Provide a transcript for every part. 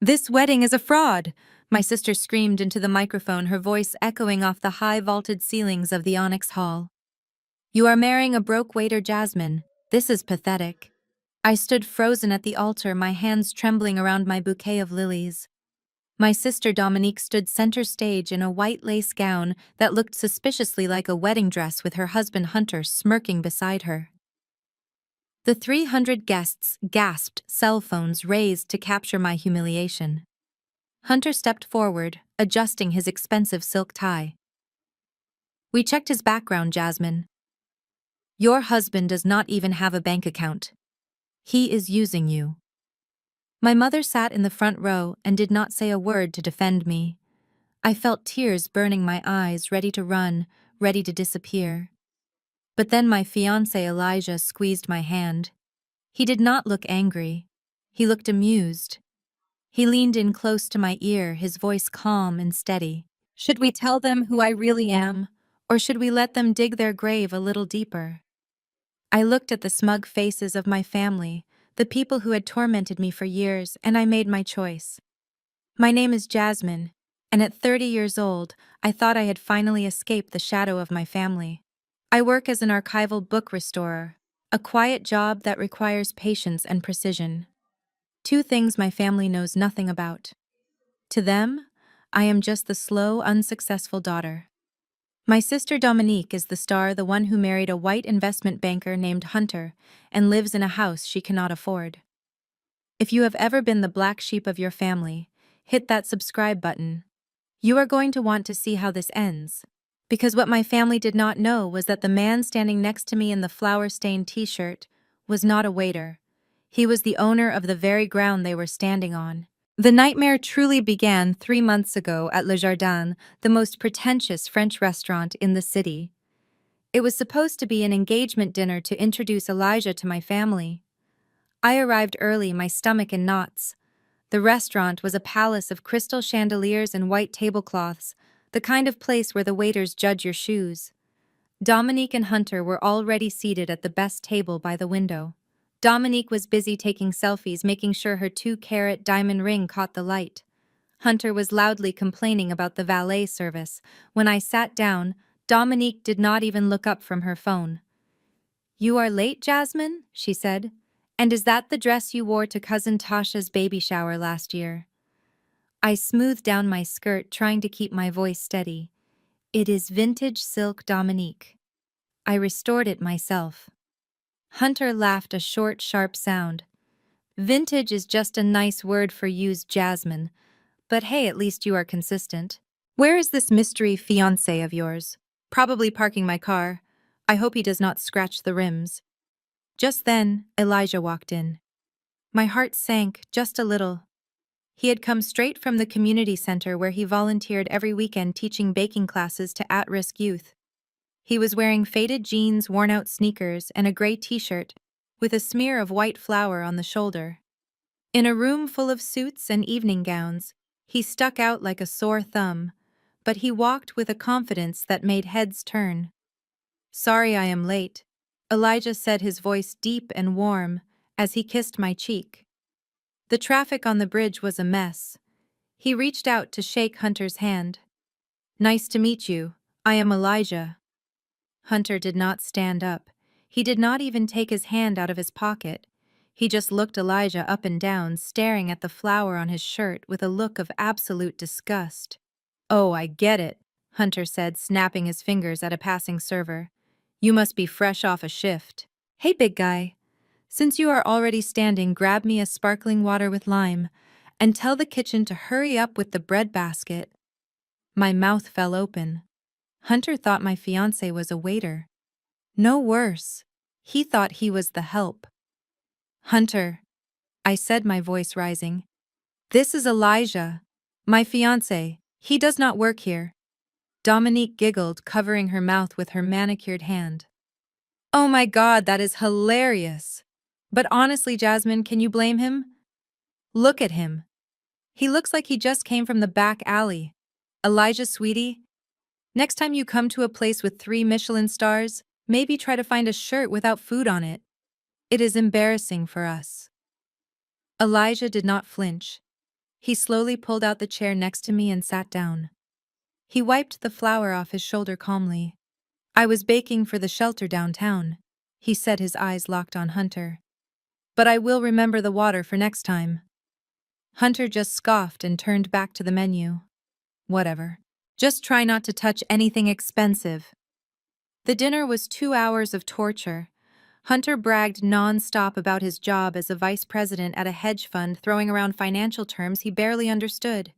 This wedding is a fraud! My sister screamed into the microphone, her voice echoing off the high vaulted ceilings of the Onyx Hall. You are marrying a broke waiter, Jasmine. This is pathetic. I stood frozen at the altar, my hands trembling around my bouquet of lilies. My sister Dominique stood center stage in a white lace gown that looked suspiciously like a wedding dress, with her husband Hunter smirking beside her. The 300 guests gasped, cell phones raised to capture my humiliation. Hunter stepped forward, adjusting his expensive silk tie. We checked his background, Jasmine. Your husband does not even have a bank account. He is using you. My mother sat in the front row and did not say a word to defend me. I felt tears burning my eyes, ready to run, ready to disappear. But then my fiancé Elijah squeezed my hand. He did not look angry. He looked amused. He leaned in close to my ear, his voice calm and steady. Should we tell them who I really am, or should we let them dig their grave a little deeper? I looked at the smug faces of my family, the people who had tormented me for years, and I made my choice. My name is Jasmine, and at 30 years old, I thought I had finally escaped the shadow of my family. I work as an archival book restorer, a quiet job that requires patience and precision. Two things my family knows nothing about. To them, I am just the slow, unsuccessful daughter. My sister Dominique is the star, the one who married a white investment banker named Hunter and lives in a house she cannot afford. If you have ever been the black sheep of your family, hit that subscribe button. You are going to want to see how this ends. Because what my family did not know was that the man standing next to me in the flower-stained t-shirt was not a waiter. He was the owner of the very ground they were standing on. The nightmare truly began 3 months ago at Le Jardin, the most pretentious French restaurant in the city. It was supposed to be an engagement dinner to introduce Elijah to my family. I arrived early, my stomach in knots. The restaurant was a palace of crystal chandeliers and white tablecloths, the kind of place where the waiters judge your shoes. Dominique and Hunter were already seated at the best table by the window. Dominique was busy taking selfies, making sure her 2-carat diamond ring caught the light. Hunter was loudly complaining about the valet service. When I sat down, Dominique did not even look up from her phone. You are late, Jasmine, she said. And is that the dress you wore to Cousin Tasha's baby shower last year? I smoothed down my skirt, trying to keep my voice steady. It is vintage silk, Dominique. I restored it myself. Hunter laughed, a short, sharp sound. Vintage is just a nice word for used, Jasmine. But hey, at least you are consistent. Where is this mystery fiancé of yours? Probably parking my car. I hope he does not scratch the rims. Just then, Elijah walked in. My heart sank just a little. He had come straight from the community center where he volunteered every weekend teaching baking classes to at-risk youth. He was wearing faded jeans, worn-out sneakers, and a gray t-shirt, with a smear of white flour on the shoulder. In a room full of suits and evening gowns, he stuck out like a sore thumb, but he walked with a confidence that made heads turn. Sorry I am late, Elijah said, his voice deep and warm, as he kissed my cheek. The traffic on the bridge was a mess. He reached out to shake Hunter's hand. Nice to meet you. I am Elijah. Hunter did not stand up. He did not even take his hand out of his pocket. He just looked Elijah up and down, staring at the flower on his shirt with a look of absolute disgust. Oh, I get it, Hunter said, snapping his fingers at a passing server. You must be fresh off a shift. Hey, big guy. Since you are already standing, grab me a sparkling water with lime, and tell the kitchen to hurry up with the bread basket. My mouth fell open. Hunter thought my fiancé was a waiter. No worse. He thought he was the help. Hunter, I said, my voice rising. This is Elijah, my fiancé. He does not work here. Dominique giggled, covering her mouth with her manicured hand. Oh my God, that is hilarious. But honestly, Jasmine, can you blame him? Look at him. He looks like he just came from the back alley. Elijah, sweetie, next time you come to a place with 3 Michelin stars, maybe try to find a shirt without food on it. It is embarrassing for us. Elijah did not flinch. He slowly pulled out the chair next to me and sat down. He wiped the flour off his shoulder calmly. I was baking for the shelter downtown, he said, his eyes locked on Hunter. But I will remember the water for next time. Hunter just scoffed and turned back to the menu. Whatever. Just try not to touch anything expensive. The dinner was 2 hours of torture. Hunter bragged non-stop about his job as a vice president at a hedge fund, throwing around financial terms he barely understood.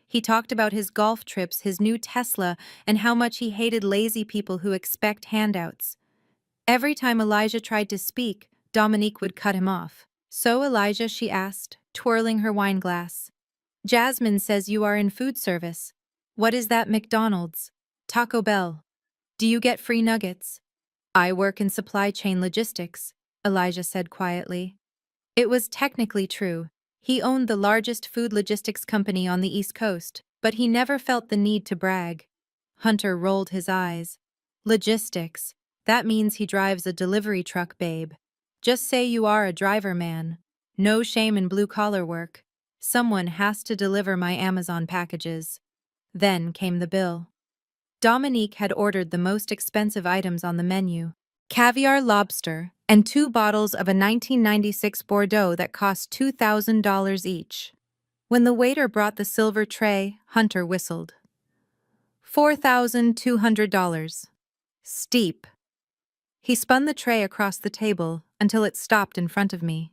He talked about his golf trips, his new Tesla, and how much he hated lazy people who expect handouts. Every time Elijah tried to speak, Dominique would cut him off. "So, Elijah," she asked, twirling her wine glass. "Jasmine says you are in food service. What is that, McDonald's? Taco Bell? Do you get free nuggets?" "I work in supply chain logistics," Elijah said quietly. It was technically true. He owned the largest food logistics company on the East Coast, but he never felt the need to brag. Hunter rolled his eyes. "Logistics. That means he drives a delivery truck, babe. Just say you are a driver, man. No shame in blue-collar work. Someone has to deliver my Amazon packages." Then came the bill. Dominique had ordered the most expensive items on the menu: caviar lobster and 2 bottles of a 1996 Bordeaux that cost $2,000 each. When the waiter brought the silver tray, Hunter whistled. $4,200. Steep. He spun the tray across the table until it stopped in front of me.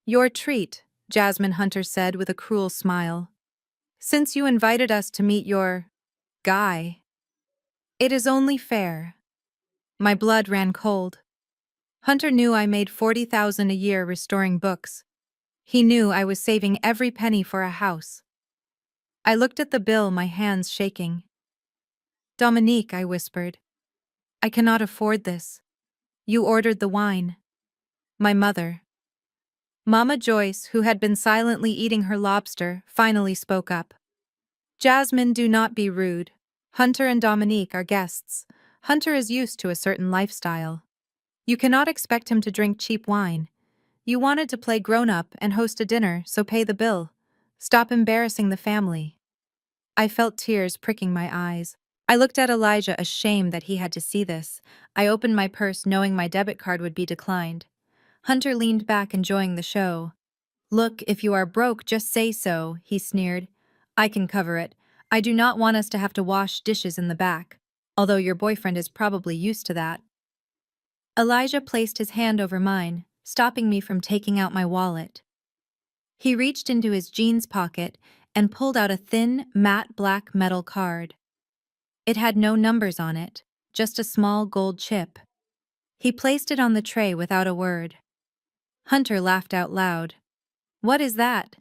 "Your treat," Jasmine Hunter said with a cruel smile. "Since you invited us to meet your guy, it is only fair." My blood ran cold. Hunter knew I made $40,000 a year restoring books. He knew I was saving every penny for a house. I looked at the bill, my hands shaking. "Dominique," I whispered, "I cannot afford this. You ordered the wine." My mother, Mama Joyce, who had been silently eating her lobster, finally spoke up. "Jasmine, do not be rude. Hunter and Dominique are guests. Hunter is used to a certain lifestyle. You cannot expect him to drink cheap wine. You wanted to play grown-up and host a dinner, so pay the bill. Stop embarrassing the family." I felt tears pricking my eyes. I looked at Elijah, ashamed that he had to see this. I opened my purse, knowing my debit card would be declined. Hunter leaned back, enjoying the show. "Look, if you are broke, just say so," he sneered. "I can cover it. I do not want us to have to wash dishes in the back, although your boyfriend is probably used to that." Elijah placed his hand over mine, stopping me from taking out my wallet. He reached into his jeans pocket and pulled out a thin, matte black metal card. It had no numbers on it, just a small gold chip. He placed it on the tray without a word. Hunter laughed out loud. "What is that?"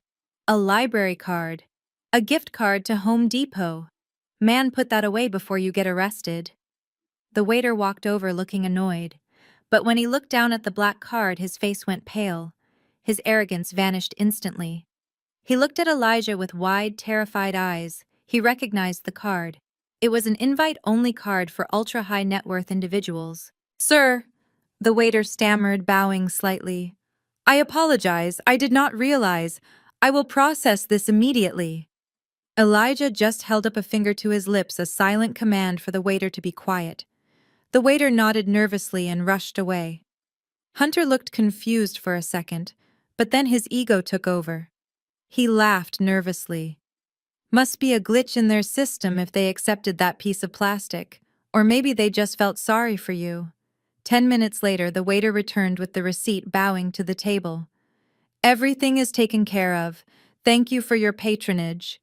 "A library card. A gift card to Home Depot. Man, put that away before you get arrested." The waiter walked over looking annoyed, but when he looked down at the black card, his face went pale. His arrogance vanished instantly. He looked at Elijah with wide, terrified eyes. He recognized the card. It was an invite-only card for ultra-high net worth individuals. "Sir," the waiter stammered, bowing slightly. "I apologize. I did not realize. I will process this immediately." Elijah just held up a finger to his lips, a silent command for the waiter to be quiet. The waiter nodded nervously and rushed away. Hunter looked confused for a second, but then his ego took over. He laughed nervously. "Must be a glitch in their system if they accepted that piece of plastic. Or maybe they just felt sorry for you." 10 minutes later, the waiter returned with the receipt, bowing to the table. "Everything is taken care of. Thank you for your patronage."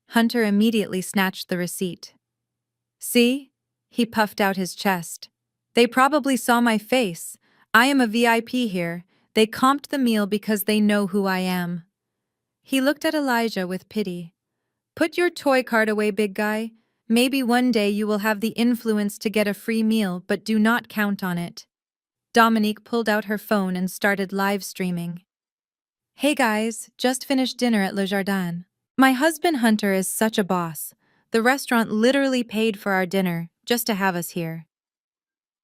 Hunter immediately snatched the receipt. "See?" He puffed out his chest. "They probably saw my face. I am a VIP here. They comped the meal because they know who I am." He looked at Elijah with pity. "Put your toy card away, big guy. Maybe one day you will have the influence to get a free meal, but do not count on it." Dominique pulled out her phone and started live streaming. "Hey guys, just finished dinner at Le Jardin. My husband Hunter is such a boss. The restaurant literally paid for our dinner just to have us here."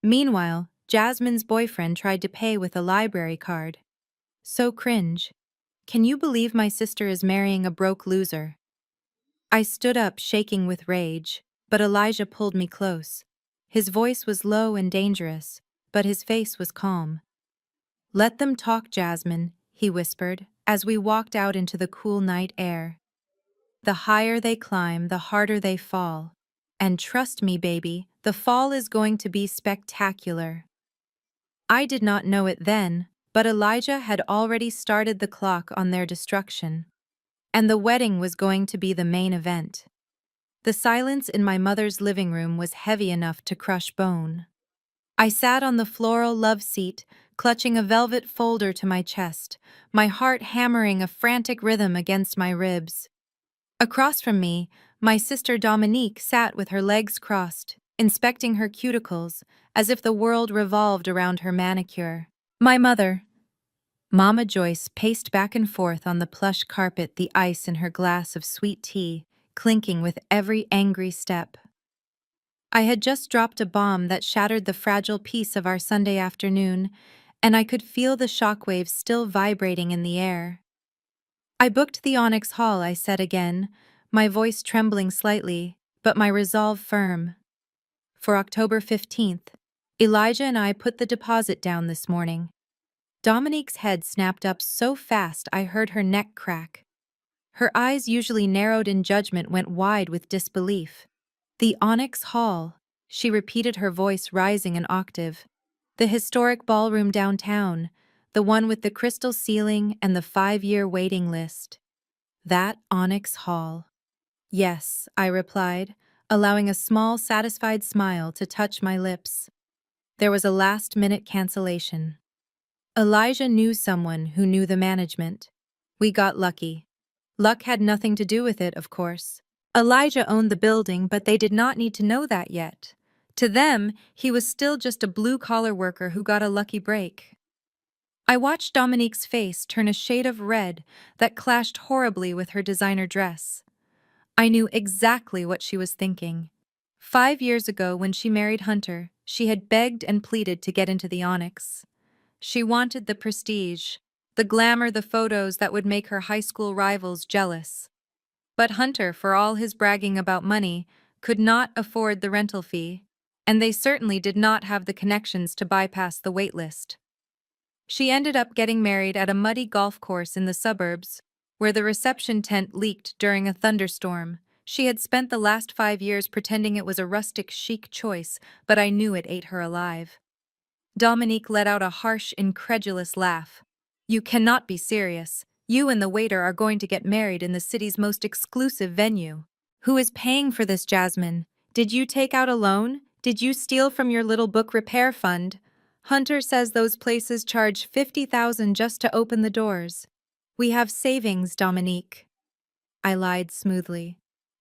Meanwhile, Jasmine's boyfriend tried to pay with a library card. So cringe. Can you believe my sister is marrying a broke loser? I stood up, shaking with rage, but Elijah pulled me close. His voice was low and dangerous, but his face was calm. Let them talk, Jasmine, he whispered, as we walked out into the cool night air. The higher they climb, the harder they fall. And trust me, baby, the fall is going to be spectacular. I did not know it then, but Elijah had already started the clock on their destruction. And the wedding was going to be the main event. The silence in my mother's living room was heavy enough to crush bone. I sat on the floral love seat, clutching a velvet folder to my chest, my heart hammering a frantic rhythm against my ribs. Across from me, my sister Dominique sat with her legs crossed, inspecting her cuticles, as if the world revolved around her manicure. My mother, Mama Joyce, paced back and forth on the plush carpet, the ice in her glass of sweet tea clinking with every angry step. I had just dropped a bomb that shattered the fragile peace of our Sunday afternoon, and I could feel the shockwaves still vibrating in the air. I booked the Onyx Hall, I said again, my voice trembling slightly, but my resolve firm. For October 15th, Elijah and I put the deposit down this morning. Dominique's head snapped up so fast I heard her neck crack. Her eyes, usually narrowed in judgment, went wide with disbelief. The Onyx Hall, she repeated, her voice rising an octave. The historic ballroom downtown, the one with the crystal ceiling and the 5-year waiting list. That Onyx Hall. Yes, I replied, allowing a small, satisfied smile to touch my lips. There was a last-minute cancellation. Elijah knew someone who knew the management. We got lucky. Luck had nothing to do with it, of course. Elijah owned the building, but they did not need to know that yet. To them, he was still just a blue-collar worker who got a lucky break. I watched Dominique's face turn a shade of red that clashed horribly with her designer dress. I knew exactly what she was thinking. 5 years ago, when she married Hunter, she had begged and pleaded to get into the Onyx. She wanted the prestige, the glamour, the photos that would make her high school rivals jealous. But Hunter, for all his bragging about money, could not afford the rental fee, and they certainly did not have the connections to bypass the waitlist. She ended up getting married at a muddy golf course in the suburbs, where the reception tent leaked during a thunderstorm. She had spent the last 5 years pretending it was a rustic chic choice, but I knew it ate her alive. Dominique let out a harsh, incredulous laugh. You cannot be serious. You and the waiter are going to get married in the city's most exclusive venue. Who is paying for this, Jasmine? Did you take out a loan? Did you steal from your little book repair fund? Hunter says those places charge $50,000 just to open the doors. We have savings, Dominique. I lied smoothly.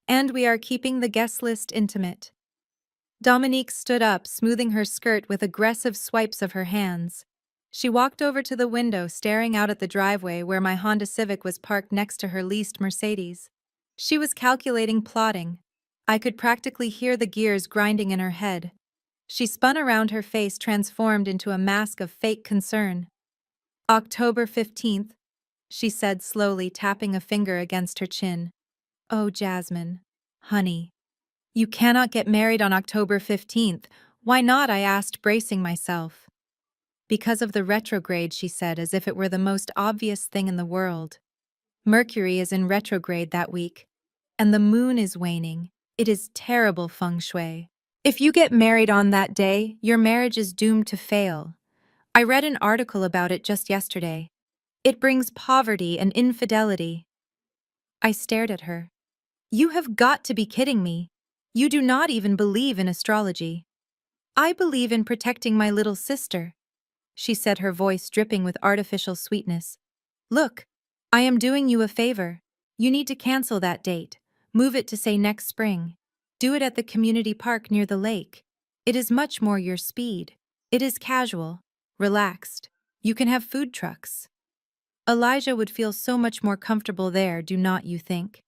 And we are keeping the guest list intimate. Dominique stood up, smoothing her skirt with aggressive swipes of her hands. She walked over to the window, staring out at the driveway where my Honda Civic was parked next to her leased Mercedes. She was calculating, plotting. I could practically hear the gears grinding in her head. She spun around, her face transformed into a mask of fake concern. October 15th, she said slowly, tapping a finger against her chin. Oh, Jasmine. Honey. You cannot get married on October 15th. Why not? I asked, bracing myself. Because of the retrograde, she said, as if it were the most obvious thing in the world. Mercury is in retrograde that week, and the moon is waning. It is terrible feng shui. If you get married on that day, your marriage is doomed to fail. I read an article about it just yesterday. It brings poverty and infidelity. I stared at her. You have got to be kidding me. You do not even believe in astrology. I believe in protecting my little sister, she said, her voice dripping with artificial sweetness. Look, I am doing you a favor. You need to cancel that date. Move it to, say, next spring. Do it at the community park near the lake. It is much more your speed. It is casual, relaxed. You can have food trucks. Elijah would feel so much more comfortable there, do not you think?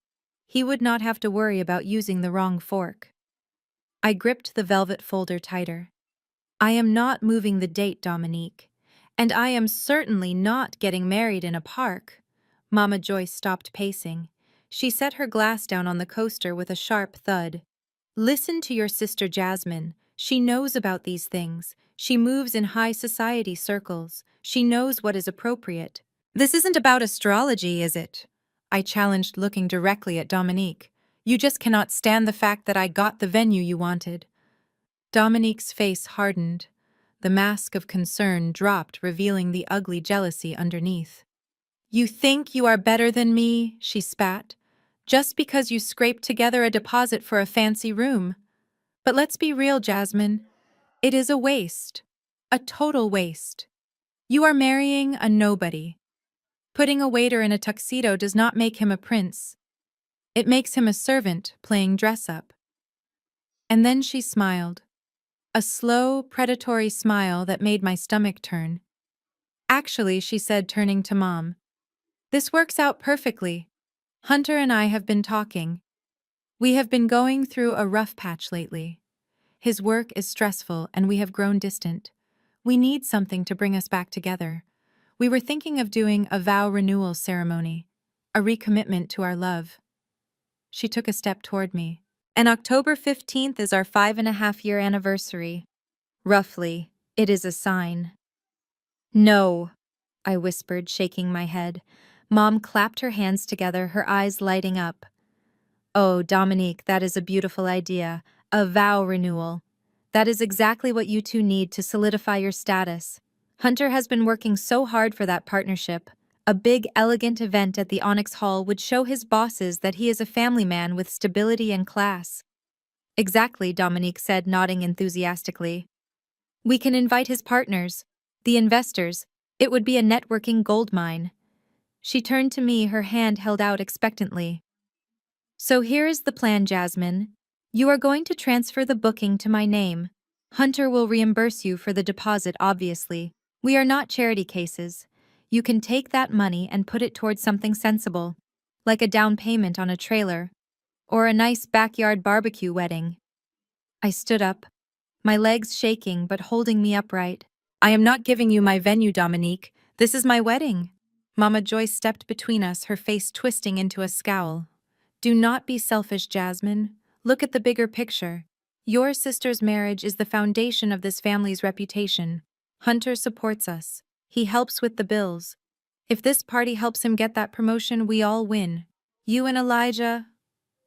He would not have to worry about using the wrong fork. I gripped the velvet folder tighter. I am not moving the date, Dominique. And I am certainly not getting married in a park. Mama Joyce stopped pacing. She set her glass down on the coaster with a sharp thud. Listen to your sister Jasmine. She knows about these things. She moves in high society circles. She knows what is appropriate. This isn't about astrology, is it? I challenged, looking directly at Dominique. You just cannot stand the fact that I got the venue you wanted. Dominique's face hardened. The mask of concern dropped, revealing the ugly jealousy underneath. You think you are better than me, she spat, just because you scraped together a deposit for a fancy room. But let's be real, Jasmine. It is a waste. A total waste. You are marrying a nobody. Putting a waiter in a tuxedo does not make him a prince. It makes him a servant playing dress-up. And then she smiled. A slow, predatory smile that made my stomach turn. Actually, she said, turning to Mom, this works out perfectly. Hunter and I have been talking. We have been going through a rough patch lately. His work is stressful and we have grown distant. We need something to bring us back together. We were thinking of doing a vow renewal ceremony, a recommitment to our love. She took a step toward me. And October 15th is our 5.5-year anniversary. Roughly, it is a sign. No, I whispered, shaking my head. Mom clapped her hands together, her eyes lighting up. Oh, Dominique, that is a beautiful idea. A vow renewal. That is exactly what you two need to solidify your status. Hunter has been working so hard for that partnership. A big, elegant event at the Onyx Hall would show his bosses that he is a family man with stability and class. Exactly, Dominique said, nodding enthusiastically. We can invite his partners, the investors. It would be a networking goldmine. She turned to me, her hand held out expectantly. So here is the plan, Jasmine. You are going to transfer the booking to my name. Hunter will reimburse you for the deposit, obviously. We are not charity cases. You can take that money and put it towards something sensible, like a down payment on a trailer, or a nice backyard barbecue wedding. I stood up, my legs shaking but holding me upright. I am not giving you my venue, Dominique. This is my wedding. Mama Joyce stepped between us, her face twisting into a scowl. Do not be selfish, Jasmine. Look at the bigger picture. Your sister's marriage is the foundation of this family's reputation. Hunter supports us. He helps with the bills. If this party helps him get that promotion, we all win. You and Elijah,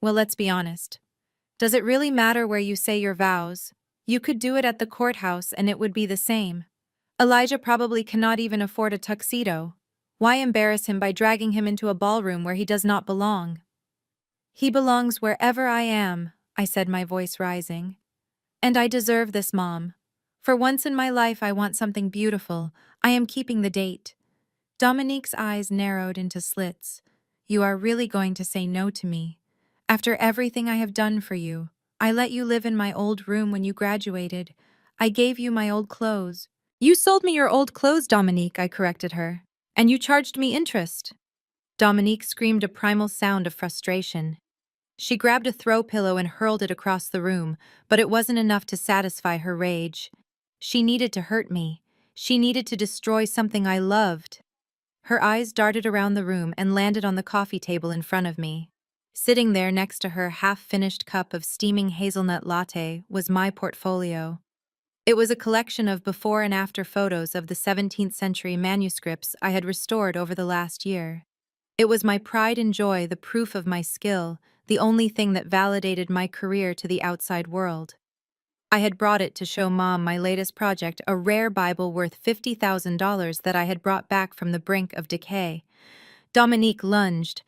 well, let's be honest. Does it really matter where you say your vows? You could do it at the courthouse and it would be the same. Elijah probably cannot even afford a tuxedo. Why embarrass him by dragging him into a ballroom where he does not belong? He belongs wherever I am, I said, my voice rising. And I deserve this, Mom. For once in my life, I want something beautiful. I am keeping the date. Dominique's eyes narrowed into slits. You are really going to say no to me? After everything I have done for you, I let you live in my old room when you graduated. I gave you my old clothes. You sold me your old clothes, Dominique, I corrected her. And you charged me interest. Dominique screamed a primal sound of frustration. She grabbed a throw pillow and hurled it across the room, but it wasn't enough to satisfy her rage. She needed to hurt me. She needed to destroy something I loved. Her eyes darted around the room and landed on the coffee table in front of me. Sitting there next to her half-finished cup of steaming hazelnut latte was my portfolio. It was a collection of before and after photos of the 17th century manuscripts I had restored over the last year. It was my pride and joy, the proof of my skill, the only thing that validated my career to the outside world. I had brought it to show Mom my latest project, a rare Bible worth $50,000 that I had brought back from the brink of decay. Dominique lunged.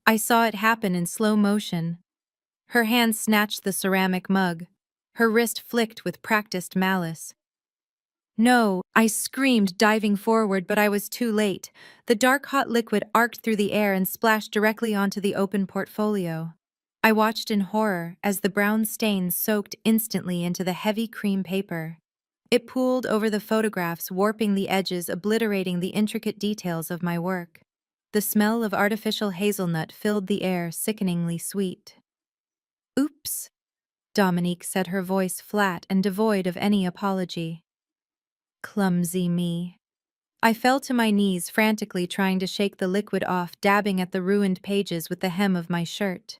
I saw it happen in slow motion. Her hand snatched the ceramic mug. Her wrist flicked with practiced malice. No, I screamed, diving forward, but I was too late. The dark hot liquid arced through the air and splashed directly onto the open portfolio. I watched in horror as the brown stains soaked instantly into the heavy cream paper. It pooled over the photographs, warping the edges, obliterating the intricate details of my work. The smell of artificial hazelnut filled the air, sickeningly sweet. Oops, Dominique said, her voice flat and devoid of any apology. Clumsy me. I fell to my knees, frantically trying to shake the liquid off, dabbing at the ruined pages with the hem of my shirt.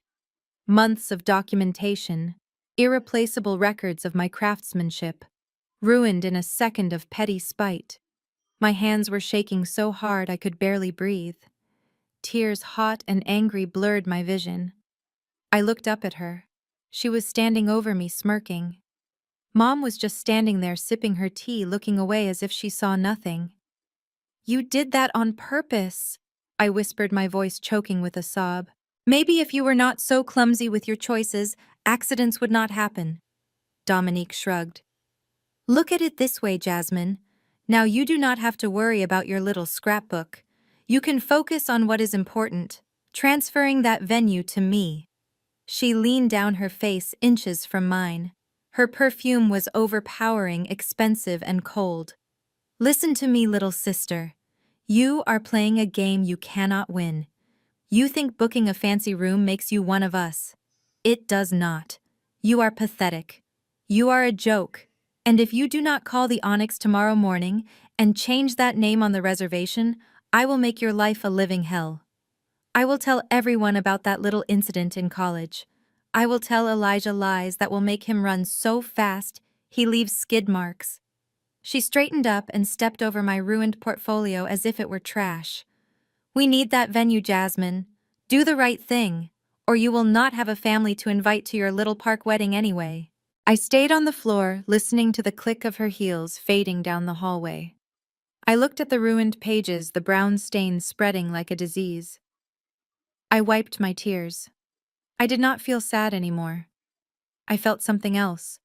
Months of documentation, irreplaceable records of my craftsmanship, ruined in a second of petty spite. My hands were shaking so hard I could barely breathe. Tears, hot and angry, blurred my vision. I looked up at her. She was standing over me, smirking. Mom was just standing there, sipping her tea, looking away as if she saw nothing. "You did that on purpose," I whispered, my voice choking with a sob. "Maybe if you were not so clumsy with your choices, accidents would not happen." Dominique shrugged. "Look at it this way, Jasmine. Now you do not have to worry about your little scrapbook. You can focus on what is important, transferring that venue to me." She leaned down, her face inches from mine. Her perfume was overpowering, expensive, and cold. "Listen to me, little sister. You are playing a game you cannot win. You think booking a fancy room makes you one of us. It does not. You are pathetic. You are a joke. And if you do not call the Onyx tomorrow morning and change that name on the reservation, I will make your life a living hell. I will tell everyone about that little incident in college. I will tell Elijah lies that will make him run so fast he leaves skid marks." She straightened up and stepped over my ruined portfolio as if it were trash. "We need that venue, Jasmine. Do the right thing, or you will not have a family to invite to your little park wedding anyway." I stayed on the floor, listening to the click of her heels fading down the hallway. I looked at the ruined pages, the brown stains spreading like a disease. I wiped my tears. I did not feel sad anymore. I felt something else,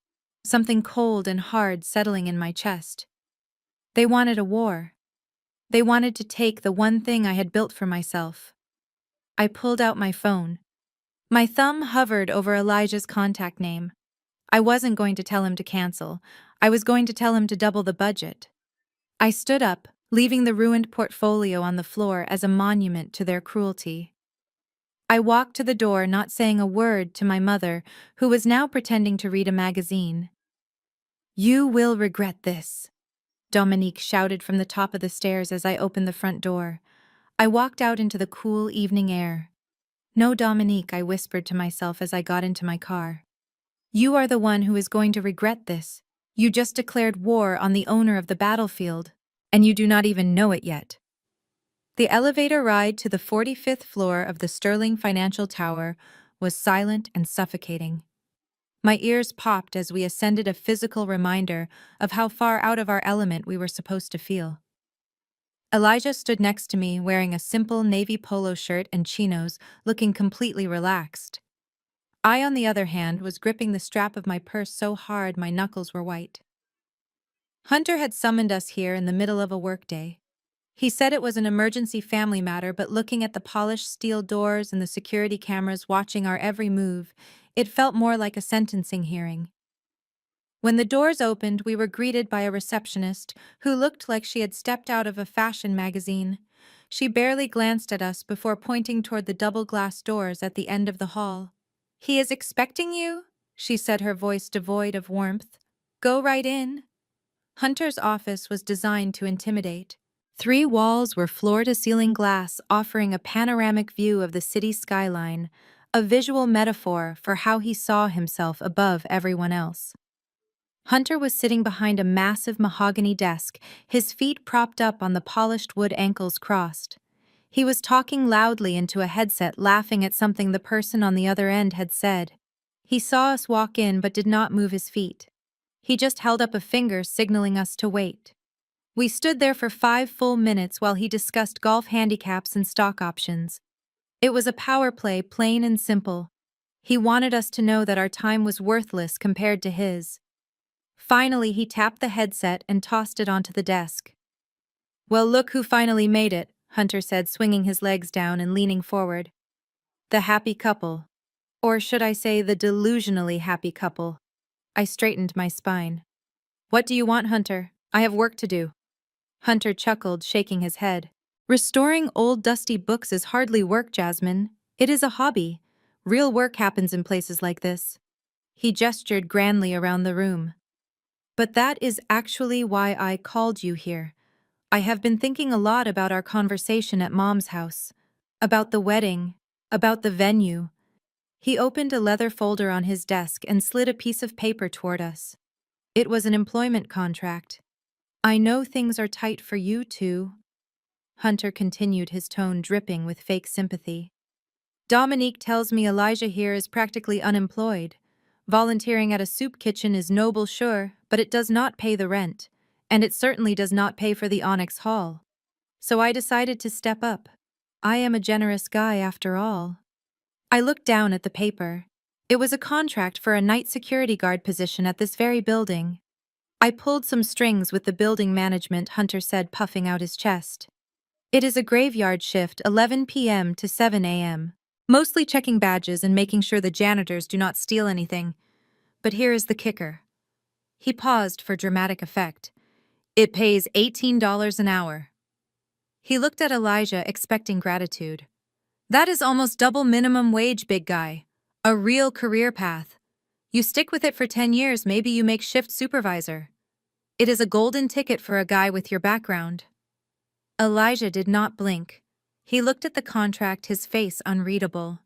something cold and hard settling in my chest. They wanted a war. They wanted to take the one thing I had built for myself. I pulled out my phone. My thumb hovered over Elijah's contact name. I wasn't going to tell him to cancel. I was going to tell him to double the budget. I stood up, leaving the ruined portfolio on the floor as a monument to their cruelty. I walked to the door, not saying a word to my mother, who was now pretending to read a magazine. "You will regret this," Dominique shouted from the top of the stairs as I opened the front door. I walked out into the cool evening air. "No, Dominique," I whispered to myself as I got into my car. "You are the one who is going to regret this. You just declared war on the owner of the battlefield, and you do not even know it yet." The elevator ride to the 45th floor of the Sterling Financial Tower was silent and suffocating. My ears popped as we ascended, a physical reminder of how far out of our element we were supposed to feel. Elijah stood next to me, wearing a simple navy polo shirt and chinos, looking completely relaxed. I, on the other hand, was gripping the strap of my purse so hard my knuckles were white. Hunter had summoned us here in the middle of a workday. He said it was an emergency family matter, but looking at the polished steel doors and the security cameras watching our every move, it felt more like a sentencing hearing. When the doors opened, we were greeted by a receptionist who looked like she had stepped out of a fashion magazine. She barely glanced at us before pointing toward the double-glass doors at the end of the hall. "He is expecting you," she said, her voice devoid of warmth. "Go right in." Hunter's office was designed to intimidate. 3 walls were floor-to-ceiling glass, offering a panoramic view of the city skyline, a visual metaphor for how he saw himself above everyone else. Hunter was sitting behind a massive mahogany desk, his feet propped up on the polished wood, ankles crossed. He was talking loudly into a headset, laughing at something the person on the other end had said. He saw us walk in but did not move his feet. He just held up a finger, signaling us to wait. We stood there for 5 full minutes while he discussed golf handicaps and stock options. It was a power play, plain and simple. He wanted us to know that our time was worthless compared to his. Finally, he tapped the headset and tossed it onto the desk. "Well, look who finally made it," Hunter said, swinging his legs down and leaning forward. "The happy couple. Or should I say the delusionally happy couple?" I straightened my spine. "What do you want, Hunter? I have work to do." Hunter chuckled, shaking his head. "Restoring old dusty books is hardly work, Jasmine. It is a hobby. Real work happens in places like this." He gestured grandly around the room. "But that is actually why I called you here. I have been thinking a lot about our conversation at Mom's house, about the wedding, about the venue. He opened a leather folder on his desk and slid a piece of paper toward us. It was an employment contract. I know things are tight for you too. Hunter continued, his tone dripping with fake sympathy. Dominique tells me Elijah here is practically unemployed. Volunteering at a soup kitchen is noble, sure, but it does not pay the rent, and it certainly does not pay for the Onyx Hall. So I decided to step up. I am a generous guy after all. I looked down at the paper. It was a contract for a night security guard position at this very building. I pulled some strings with the building management, Hunter said, puffing out his chest. It is a graveyard shift, 11 p.m. to 7 a.m. Mostly checking badges and making sure the janitors do not steal anything. But here is the kicker. He paused for dramatic effect. It pays $18 an hour. He looked at Elijah, expecting gratitude. That is almost double minimum wage, big guy. A real career path. You stick with it for 10 years, maybe you make shift supervisor. It is a golden ticket for a guy with your background. Elijah did not blink. He looked at the contract, his face unreadable.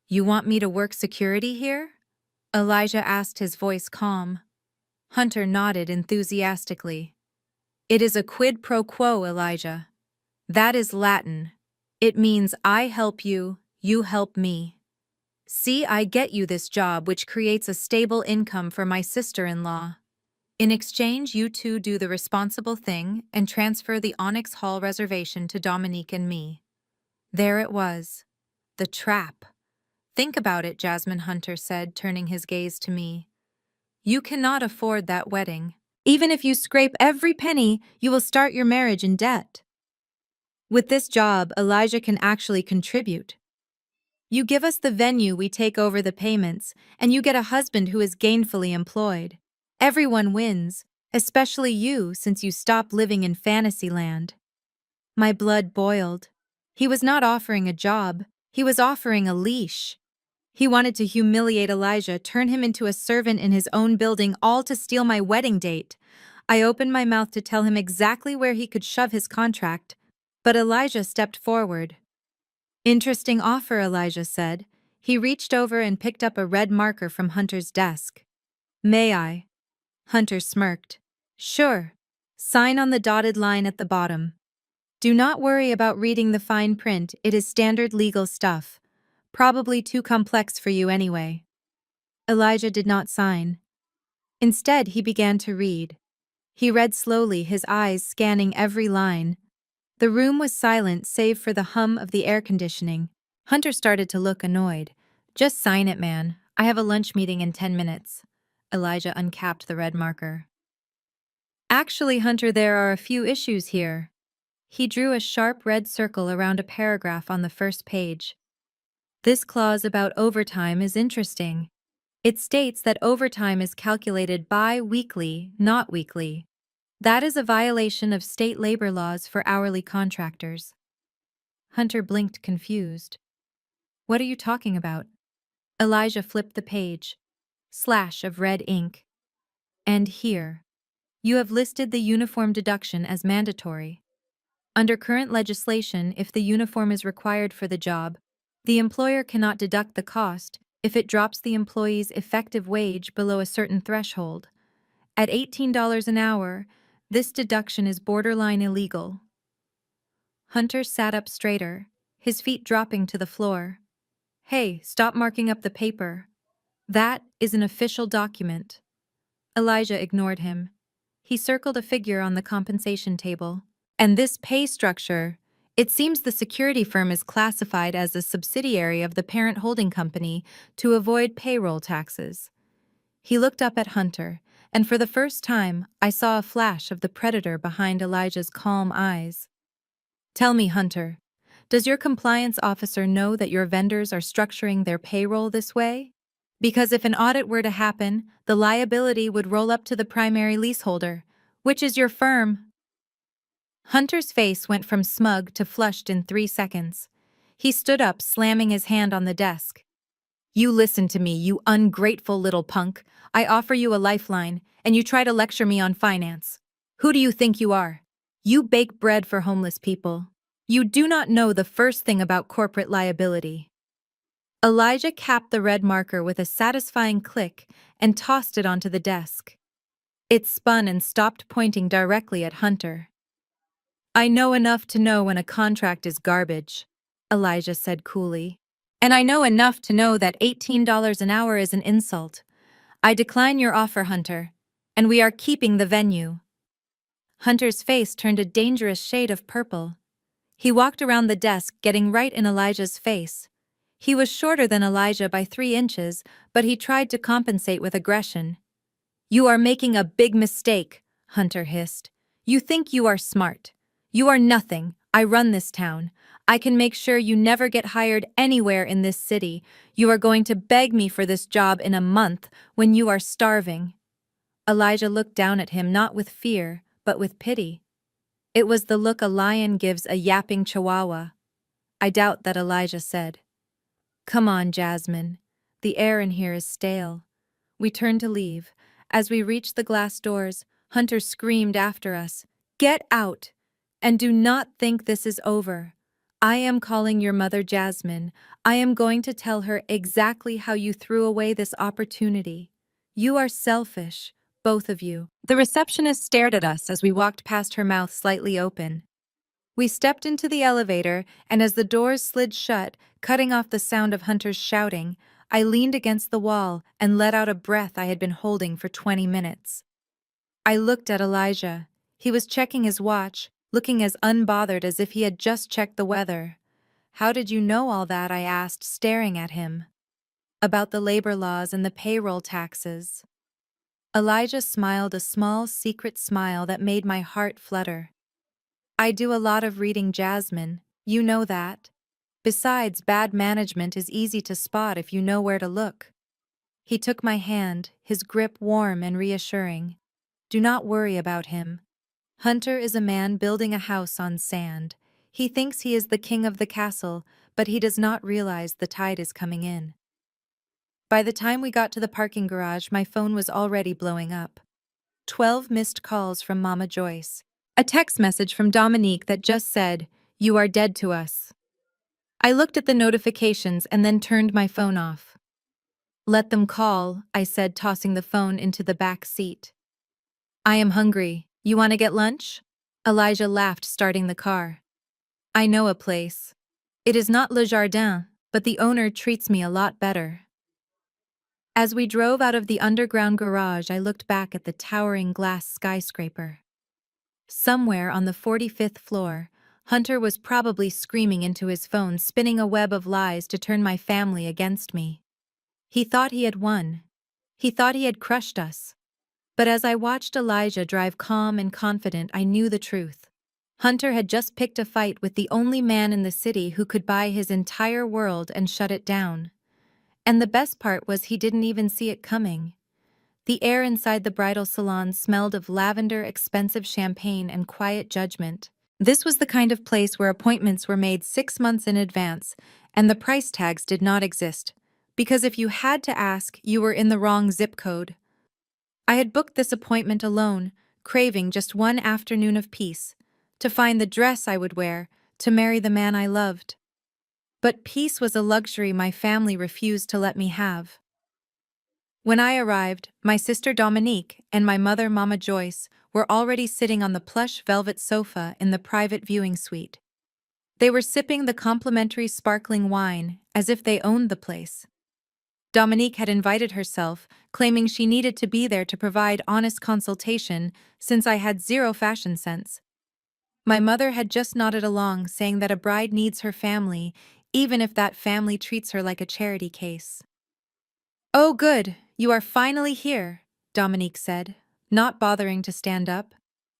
You want me to work security here? Elijah asked, his voice calm. Hunter nodded enthusiastically. It is a quid pro quo, Elijah. That is Latin. It means I help you, you help me. See, I get you this job, which creates a stable income for my sister-in-law. In exchange, you two do the responsible thing and transfer the Onyx Hall reservation to Dominique and me. There it was. The trap. Think about it, Jasmine, Hunter said, turning his gaze to me. You cannot afford that wedding. Even if you scrape every penny, you will start your marriage in debt. With this job, Elijah can actually contribute. You give us the venue, we take over the payments, and you get a husband who is gainfully employed. Everyone wins, especially you, since you stop living in Fantasyland. My blood boiled. He was not offering a job, he was offering a leash. He wanted to humiliate Elijah, turn him into a servant in his own building, all to steal my wedding date. I opened my mouth to tell him exactly where he could shove his contract, but Elijah stepped forward. Interesting offer, Elijah said. He reached over and picked up a red marker from Hunter's desk. May I? Hunter smirked. Sure. Sign on the dotted line at the bottom. Do not worry about reading the fine print, it is standard legal stuff. Probably too complex for you anyway. Elijah did not sign. Instead, he began to read. He read slowly, his eyes scanning every line. The room was silent save for the hum of the air conditioning. Hunter started to look annoyed. Just sign it, man. I have a lunch meeting in 10 minutes. Elijah uncapped the red marker. Actually, Hunter, there are a few issues here. He drew a sharp red circle around a paragraph on the first page. This clause about overtime is interesting. It states that overtime is calculated bi-weekly, not weekly. That is a violation of state labor laws for hourly contractors. Hunter blinked, confused. What are you talking about? Elijah flipped the page. Slash of red ink. And here. You have listed the uniform deduction as mandatory. Under current legislation, if the uniform is required for the job, the employer cannot deduct the cost if it drops the employee's effective wage below a certain threshold. At $18 an hour, this deduction is borderline illegal. Hunter sat up straighter, his feet dropping to the floor. Hey, stop marking up the paper. That is an official document. Elijah ignored him. He circled a figure on the compensation table. And this pay structure, it seems the security firm is classified as a subsidiary of the parent holding company to avoid payroll taxes. He looked up at Hunter, and for the first time, I saw a flash of the predator behind Elijah's calm eyes. Tell me, Hunter, does your compliance officer know that your vendors are structuring their payroll this way? Because if an audit were to happen, the liability would roll up to the primary leaseholder, which is your firm. Hunter's face went from smug to flushed in 3 seconds. He stood up, slamming his hand on the desk. You listen to me, you ungrateful little punk. I offer you a lifeline, and you try to lecture me on finance. Who do you think you are? You bake bread for homeless people. You do not know the first thing about corporate liability. Elijah capped the red marker with a satisfying click and tossed it onto the desk. It spun and stopped, pointing directly at Hunter. I know enough to know when a contract is garbage, Elijah said coolly. And I know enough to know that $18 an hour is an insult. I decline your offer, Hunter, and we are keeping the venue. Hunter's face turned a dangerous shade of purple. He walked around the desk, getting right in Elijah's face. He was shorter than Elijah by 3 inches, but he tried to compensate with aggression. You are making a big mistake, Hunter hissed. You think you are smart. You are nothing. I run this town. I can make sure you never get hired anywhere in this city. You are going to beg me for this job in a month when you are starving. Elijah looked down at him, not with fear, but with pity. It was the look a lion gives a yapping chihuahua. I doubt that, Elijah said. Come on, Jasmine. The air in here is stale. We turned to leave. As we reached the glass doors, Hunter screamed after us, Get out! And do not think this is over. I am calling your mother, Jasmine. I am going to tell her exactly how you threw away this opportunity. You are selfish, both of you. The receptionist stared at us as we walked past, her mouth slightly open. We stepped into the elevator, and as the doors slid shut, cutting off the sound of Hunter's shouting, I leaned against the wall and let out a breath I had been holding for 20 minutes. I looked at Elijah. He was checking his watch, looking as unbothered as if he had just checked the weather. How did you know all that? I asked, staring at him. About the labor laws and the payroll taxes. Elijah smiled, a small, secret smile that made my heart flutter. I do a lot of reading, Jasmine. You know that. Besides, bad management is easy to spot if you know where to look. He took my hand, his grip warm and reassuring. Do not worry about him. Hunter is a man building a house on sand. He thinks he is the king of the castle, but he does not realize the tide is coming in. By the time we got to the parking garage, my phone was already blowing up. 12 missed calls from Mama Joyce. A text message from Dominique that just said, You are dead to us. I looked at the notifications and then turned my phone off. Let them call, I said, tossing the phone into the back seat. I am hungry. You want to get lunch? Elijah laughed, starting the car. I know a place. It is not Le Jardin, but the owner treats me a lot better. As we drove out of the underground garage, I looked back at the towering glass skyscraper. Somewhere on the 45th floor, Hunter was probably screaming into his phone, spinning a web of lies to turn my family against me. He thought he had won. He thought he had crushed us. But as I watched Elijah drive calm and confident, I knew the truth. Hunter had just picked a fight with the only man in the city who could buy his entire world and shut it down. And the best part was he didn't even see it coming. The air inside the bridal salon smelled of lavender, expensive champagne, and quiet judgment. This was the kind of place where appointments were made 6 months in advance, and the price tags did not exist, because if you had to ask, you were in the wrong zip code. I had booked this appointment alone, craving just one afternoon of peace, to find the dress I would wear, to marry the man I loved. But peace was a luxury my family refused to let me have. When I arrived, my sister Dominique and my mother, Mama Joyce, were already sitting on the plush velvet sofa in the private viewing suite. They were sipping the complimentary sparkling wine as if they owned the place. Dominique had invited herself, claiming she needed to be there to provide honest consultation since I had zero fashion sense. My mother had just nodded along, saying that a bride needs her family, even if that family treats her like a charity case. Oh good, you are finally here, Dominique said, not bothering to stand up.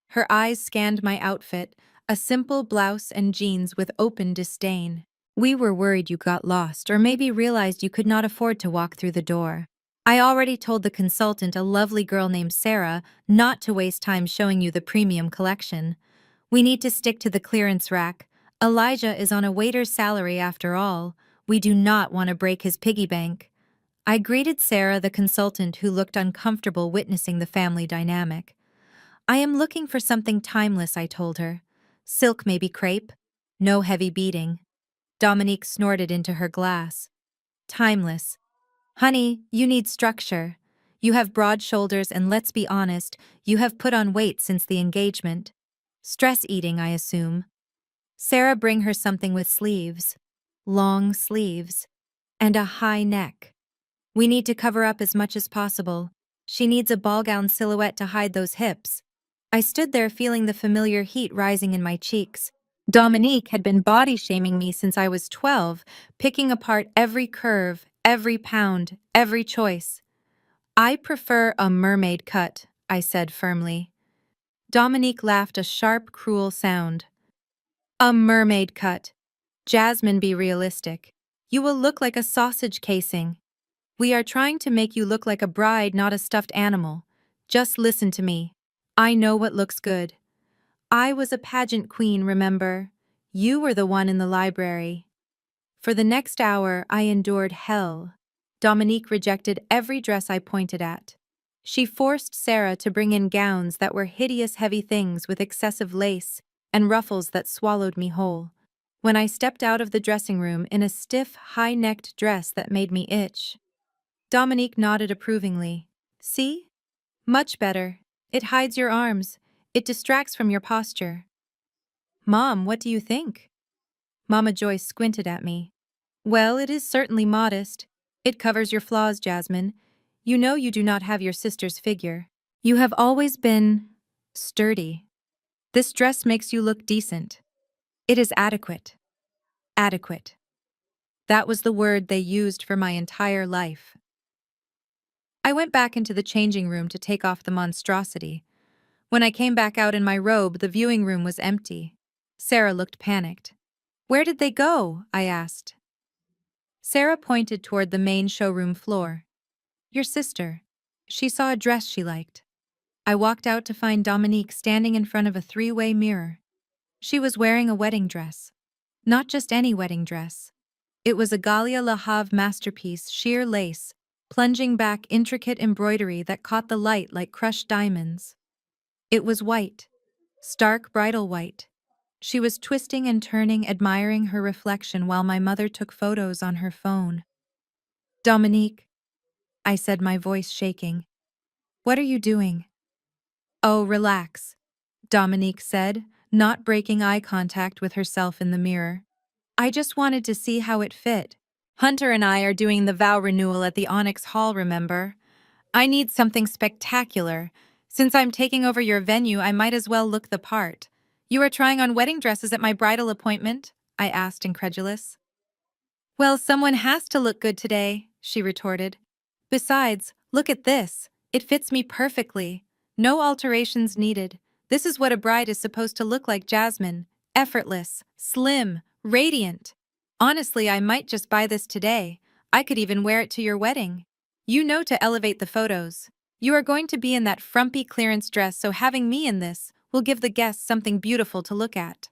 Her eyes scanned my outfit, a simple blouse and jeans, with open disdain. We were worried you got lost or maybe realized you could not afford to walk through the door. I already told the consultant, a lovely girl named Sarah, not to waste time showing you the premium collection. We need to stick to the clearance rack. Elijah is on a waiter's salary after all. We do not want to break his piggy bank. I greeted Sarah, the consultant, who looked uncomfortable witnessing the family dynamic. I am looking for something timeless, I told her. Silk, maybe crepe? No heavy beading. Dominique snorted into her glass. Timeless. Honey, you need structure. You have broad shoulders and let's be honest, you have put on weight since the engagement. Stress eating, I assume. Sarah, bring her something with sleeves. Long sleeves. And a high neck. We need to cover up as much as possible. She needs a ball gown silhouette to hide those hips. I stood there feeling the familiar heat rising in my cheeks. Dominique had been body shaming me since I was 12, picking apart every curve, every pound, every choice. I prefer a mermaid cut, I said firmly. Dominique laughed a sharp, cruel sound. A mermaid cut. Jasmine, be realistic. You will look like a sausage casing. We are trying to make you look like a bride, not a stuffed animal. Just listen to me. I know what looks good. I was a pageant queen, remember? You were the one in the library. For the next hour, I endured hell. Dominique rejected every dress I pointed at. She forced Sarah to bring in gowns that were hideous heavy things with excessive lace and ruffles that swallowed me whole. When I stepped out of the dressing room in a stiff, high-necked dress that made me itch, Dominique nodded approvingly. See? Much better. It hides your arms. It distracts from your posture. Mom, what do you think? Mama Joyce squinted at me. Well, it is certainly modest. It covers your flaws, Jasmine. You know you do not have your sister's figure. You have always been sturdy. This dress makes you look decent. It is adequate. Adequate. That was the word they used for my entire life. I went back into the changing room to take off the monstrosity. When I came back out in my robe, the viewing room was empty. Sarah looked panicked. Where did they go? I asked. Sarah pointed toward the main showroom floor. Your sister. She saw a dress she liked. I walked out to find Dominique standing in front of a three-way mirror. She was wearing a wedding dress. Not just any wedding dress. It was a Galia Le Havre masterpiece, sheer lace, plunging back intricate embroidery that caught the light like crushed diamonds. It was white. Stark bridal white. She was twisting and turning, admiring her reflection while my mother took photos on her phone. Dominique, I said, my voice shaking. What are you doing? Oh, relax, Dominique said, not breaking eye contact with herself in the mirror. I just wanted to see how it fit. Hunter and I are doing the vow renewal at the Onyx Hall, remember? I need something spectacular. Since I'm taking over your venue, I might as well look the part. You are trying on wedding dresses at my bridal appointment? I asked, incredulous. Well, someone has to look good today, she retorted. Besides, look at this. It fits me perfectly. No alterations needed. This is what a bride is supposed to look like, Jasmine. Effortless, slim, radiant. Honestly, I might just buy this today. I could even wear it to your wedding. You know, to elevate the photos. You are going to be in that frumpy clearance dress, so having me in this will give the guests something beautiful to look at.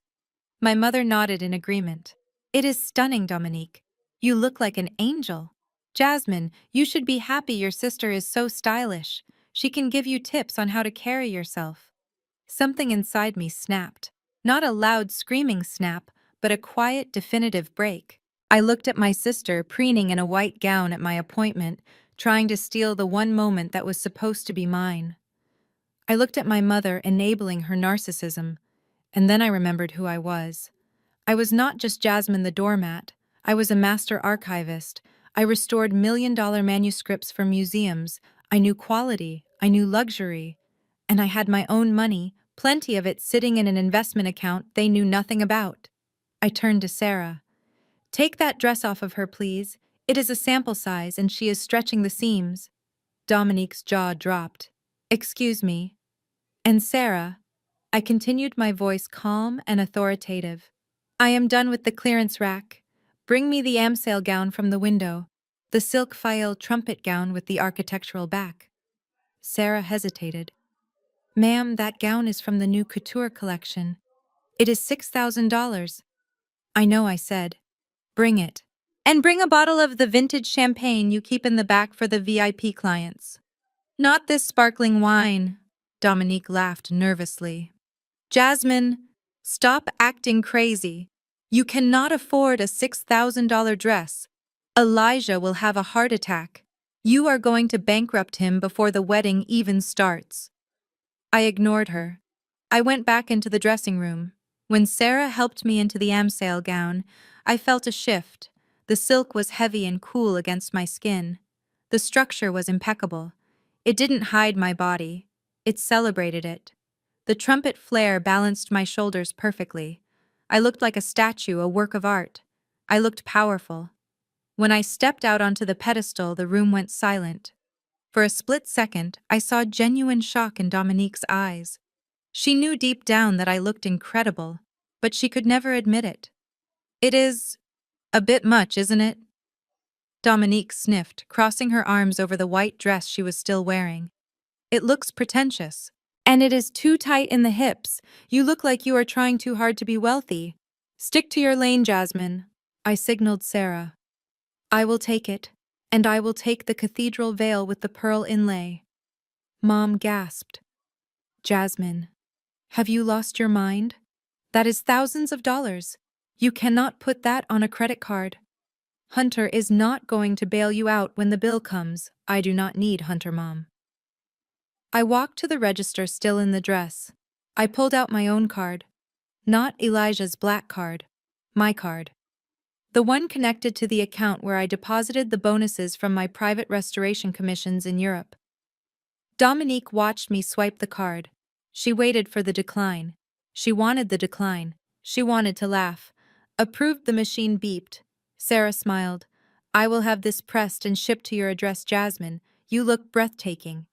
My mother nodded in agreement. It is stunning, Dominique. You look like an angel. Jasmine, you should be happy your sister is so stylish. She can give you tips on how to carry yourself. Something inside me snapped. Not a loud screaming snap, but a quiet, definitive break. I looked at my sister preening in a white gown at my appointment, trying to steal the one moment that was supposed to be mine. I looked at my mother enabling her narcissism, and then I remembered who I was. I was not just Jasmine the doormat. I was a master archivist. I restored million-dollar manuscripts for museums. I knew quality. I knew luxury. And I had my own money, plenty of it sitting in an investment account they knew nothing about. I turned to Sarah. Take that dress off of her, please. It is a sample size and she is stretching the seams. Dominique's jaw dropped. Excuse me. And Sarah, I continued, my voice calm and authoritative. I am done with the clearance rack. Bring me the Amsale gown from the window, the silk file trumpet gown with the architectural back. Sarah hesitated. Ma'am, that gown is from the new couture collection. It is $6,000. I know, I said. Bring it. And bring a bottle of the vintage champagne you keep in the back for the VIP clients. Not this sparkling wine. Dominique laughed nervously. Jasmine, stop acting crazy. You cannot afford a $6,000 dress. Elijah will have a heart attack. You are going to bankrupt him before the wedding even starts. I ignored her. I went back into the dressing room. When Sarah helped me into the amsale gown, I felt a shift. The silk was heavy and cool against my skin. The structure was impeccable. It didn't hide my body. It celebrated it. The trumpet flare balanced my shoulders perfectly. I looked like a statue, a work of art. I looked powerful. When I stepped out onto the pedestal, the room went silent. For a split second, I saw genuine shock in Dominique's eyes. She knew deep down that I looked incredible, but she could never admit it. It is a bit much, isn't it? Dominique sniffed, crossing her arms over the white dress she was still wearing. It looks pretentious. And it is too tight in the hips. You look like you are trying too hard to be wealthy. Stick to your lane, Jasmine. I signaled Sarah. I will take it, and I will take the cathedral veil with the pearl inlay. Mom gasped. Jasmine, have you lost your mind? That is thousands of dollars. You cannot put that on a credit card. Hunter is not going to bail you out when the bill comes. I do not need Hunter, Mom. I walked to the register still in the dress. I pulled out my own card. Not Elijah's black card. My card. The one connected to the account where I deposited the bonuses from my private restoration commissions in Europe. Dominique watched me swipe the card. She waited for the decline. She wanted the decline. She wanted to laugh. Approved. The machine beeped. Sarah smiled. I will have this pressed and shipped to your address, Jasmine. You look breathtaking.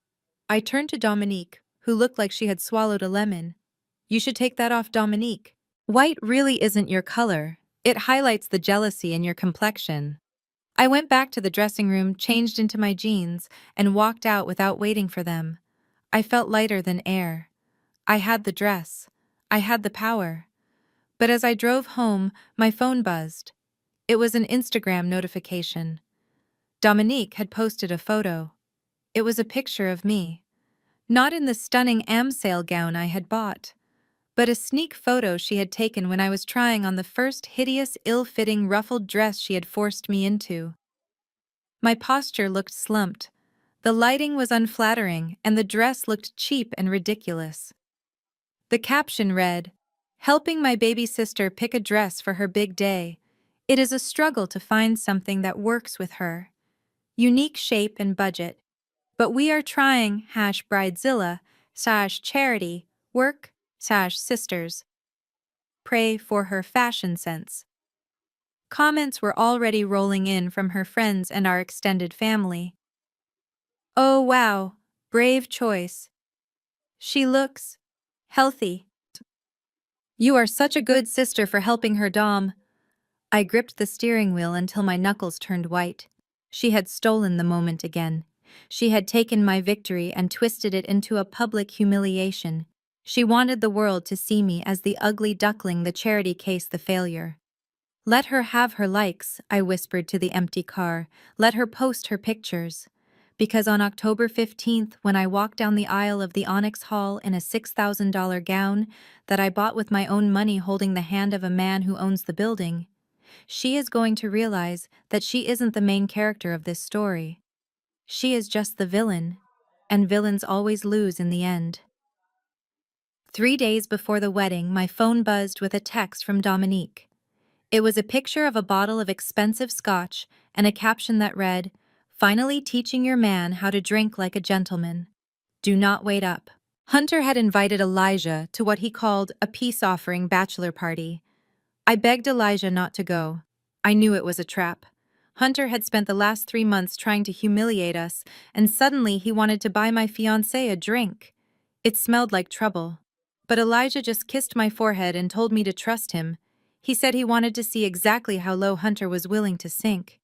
I turned to Dominique, who looked like she had swallowed a lemon. You should take that off, Dominique. White really isn't your color. It highlights the jealousy in your complexion. I went back to the dressing room, changed into my jeans, and walked out without waiting for them. I felt lighter than air. I had the dress. I had the power. But as I drove home, my phone buzzed. It was an Instagram notification. Dominique had posted a photo. It was a picture of me. Not in the stunning amsale gown I had bought, but a sneak photo she had taken when I was trying on the first hideous, ill-fitting ruffled dress she had forced me into. My posture looked slumped. The lighting was unflattering, and the dress looked cheap and ridiculous. The caption read, "Helping my baby sister pick a dress for her big day. It is a struggle to find something that works with her. Unique shape and budget. But we are trying #bridezilla, /charity, work, /sisters. Pray for her fashion sense." Comments were already rolling in from her friends and our extended family. Oh wow, brave choice. She looks healthy. You are such a good sister for helping her, Dom. I gripped the steering wheel until my knuckles turned white. She had stolen the moment again. She had taken my victory and twisted it into a public humiliation. She wanted the world to see me as the ugly duckling, the charity case, the failure. Let her have her likes, I whispered to the empty car. Let her post her pictures. Because on October 15th, when I walked down the aisle of the Onyx Hall in a $6,000 gown that I bought with my own money holding the hand of a man who owns the building, she is going to realize that she isn't the main character of this story. She is just the villain, and villains always lose in the end. 3 days before the wedding, my phone buzzed with a text from Dominique. It was a picture of a bottle of expensive scotch and a caption that read, "Finally teaching your man how to drink like a gentleman. Do not wait up." Hunter had invited Elijah to what he called a peace-offering bachelor party. I begged Elijah not to go. I knew it was a trap. Hunter had spent the last 3 months trying to humiliate us, and suddenly he wanted to buy my fiancé a drink. It smelled like trouble. But Elijah just kissed my forehead and told me to trust him. He said he wanted to see exactly how low Hunter was willing to sink.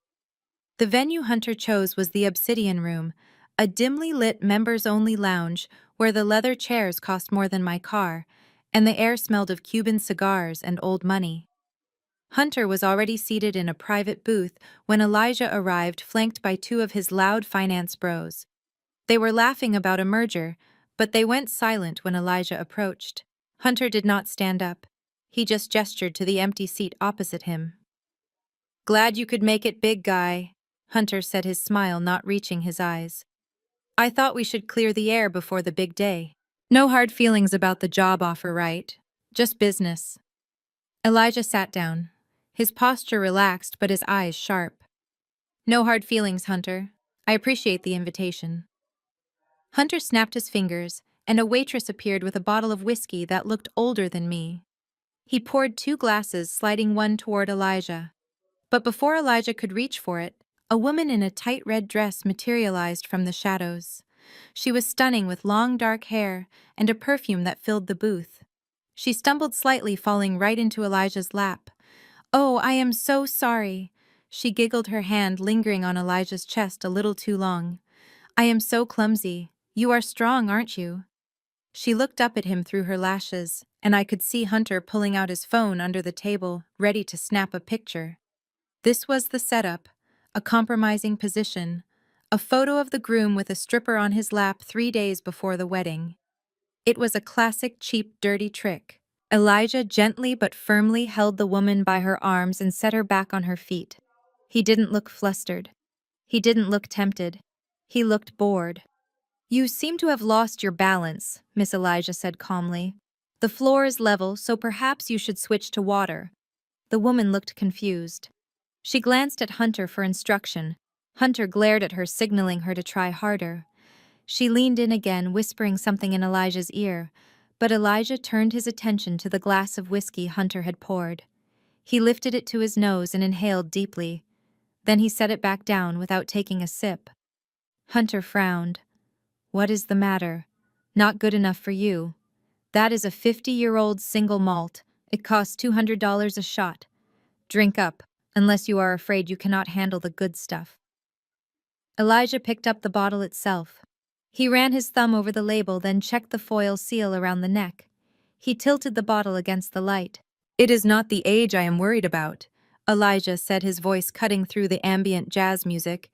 The venue Hunter chose was the Obsidian Room, a dimly lit members-only lounge where the leather chairs cost more than my car, and the air smelled of Cuban cigars and old money. Hunter was already seated in a private booth when Elijah arrived, flanked by 2 of his loud finance bros. They were laughing about a merger, But they went silent when Elijah approached. Hunter did not stand up. He just gestured to the empty seat opposite him. "Glad you could make it, big guy," Hunter said, his smile not reaching his eyes. "I thought we should clear the air before the big day. No hard feelings about the job offer, right? Just business." Elijah sat down, his posture relaxed but his eyes sharp. "No hard feelings, Hunter. I appreciate the invitation." Hunter snapped his fingers, and a waitress appeared with a bottle of whiskey that looked older than me. He poured 2 glasses, sliding one toward Elijah. But before Elijah could reach for it, a woman in a tight red dress materialized from the shadows. She was stunning with long dark hair and a perfume that filled the booth. She stumbled slightly, falling right into Elijah's lap. "Oh, I am so sorry." She giggled, her hand lingering on Elijah's chest a little too long. "I am so clumsy. You are strong, aren't you?" She looked up at him through her lashes, and I could see Hunter pulling out his phone under the table, ready to snap a picture. This was the setup, a compromising position, a photo of the groom with a stripper on his lap 3 days before the wedding. It was a classic cheap, dirty trick. Elijah gently but firmly held the woman by her arms and set her back on her feet. He didn't look flustered. He didn't look tempted. He looked bored. "You seem to have lost your balance," Miss Elijah said calmly. "The floor is level, so perhaps you should switch to water." The woman looked confused. She glanced at Hunter for instruction. Hunter glared at her, signaling her to try harder. She leaned in again, whispering something in Elijah's ear, but Elijah turned his attention to the glass of whiskey Hunter had poured. He lifted it to his nose and inhaled deeply. Then he set it back down without taking a sip. Hunter frowned. "What is the matter? Not good enough for you. That is a 50-year-old single malt. It costs $200 a shot. Drink up, unless you are afraid you cannot handle the good stuff." Elijah picked up the bottle itself. He ran his thumb over the label, then checked the foil seal around the neck. He tilted the bottle against the light. "It is not the age I am worried about," Elijah said, his voice cutting through the ambient jazz music.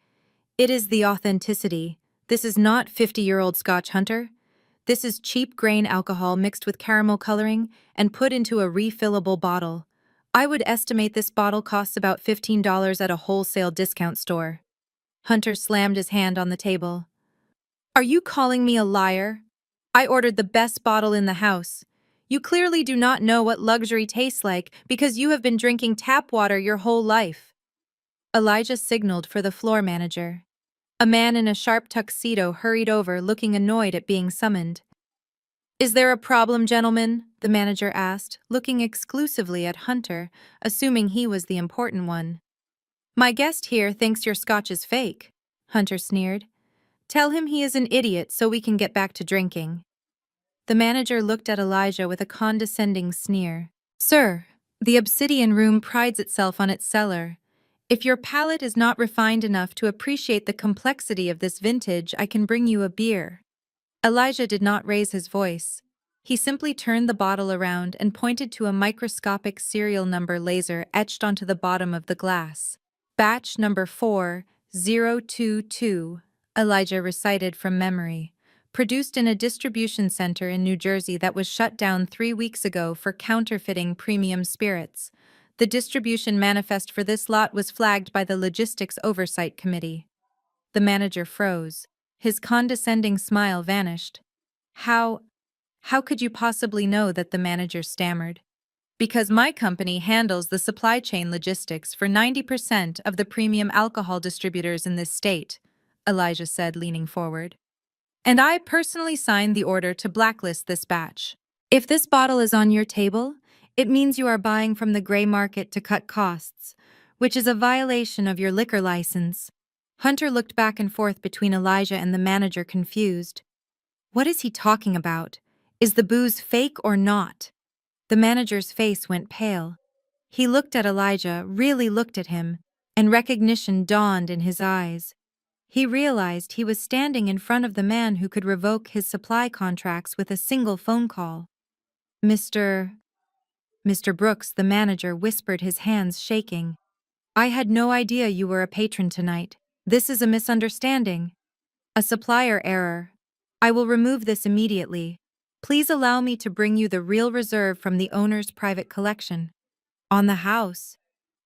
"It is the authenticity. This is not 50-year-old Scotch, Hunter. This is cheap grain alcohol mixed with caramel coloring and put into a refillable bottle. I would estimate this bottle costs about $15 at a wholesale discount store." Hunter slammed his hand on the table. "Are you calling me a liar? I ordered the best bottle in the house. You clearly do not know what luxury tastes like because you have been drinking tap water your whole life." Elijah signaled for the floor manager. A man in a sharp tuxedo hurried over, looking annoyed at being summoned. "Is there a problem, gentlemen?" the manager asked, looking exclusively at Hunter, assuming he was the important one. "My guest here thinks your scotch is fake," Hunter sneered. "Tell him he is an idiot so we can get back to drinking." The manager looked at Elijah with a condescending sneer. "Sir, the Obsidian Room prides itself on its cellar. If your palate is not refined enough to appreciate the complexity of this vintage, I can bring you a beer." Elijah did not raise his voice. He simply turned the bottle around and pointed to a microscopic serial number laser etched onto the bottom of the glass. "Batch number 4022, Elijah recited from memory. "Produced in a distribution center in New Jersey that was shut down 3 weeks ago for counterfeiting premium spirits. The distribution manifest for this lot was flagged by the Logistics Oversight Committee." The manager froze. His condescending smile vanished. How could you possibly know that?" the manager stammered. "Because my company handles the supply chain logistics for 90% of the premium alcohol distributors in this state," Elijah said, leaning forward. "And I personally signed the order to blacklist this batch. If this bottle is on your table, it means you are buying from the gray market to cut costs, which is a violation of your liquor license." Hunter looked back and forth between Elijah and the manager, confused. What is he talking about? Is the booze fake or not? The manager's face went pale. He looked at Elijah, really looked at him, and recognition dawned in his eyes. He realized he was standing in front of the man who could revoke his supply contracts with a single phone call. Mr. Brooks, the manager whispered, his hands shaking. "I had no idea you were a patron tonight. This is a misunderstanding. A supplier error." I will remove this immediately. Please allow me to bring you the real reserve from the owner's private collection. On the house.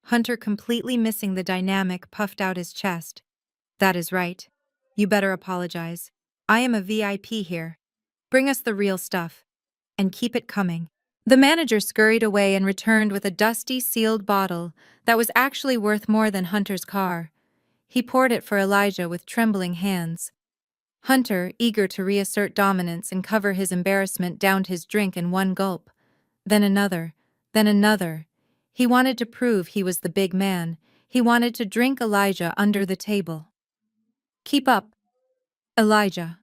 Hunter, completely missing the dynamic, puffed out his chest. That is right. You better apologize. I am a VIP here. Bring us the real stuff. And keep it coming. The manager scurried away and returned with a dusty, sealed bottle that was actually worth more than Hunter's car. He poured it for Elijah with trembling hands. Hunter, eager to reassert dominance and cover his embarrassment, downed his drink in one gulp. Then another. Then another. He wanted to prove he was the big man. He wanted to drink Elijah under the table. Keep up, Elijah.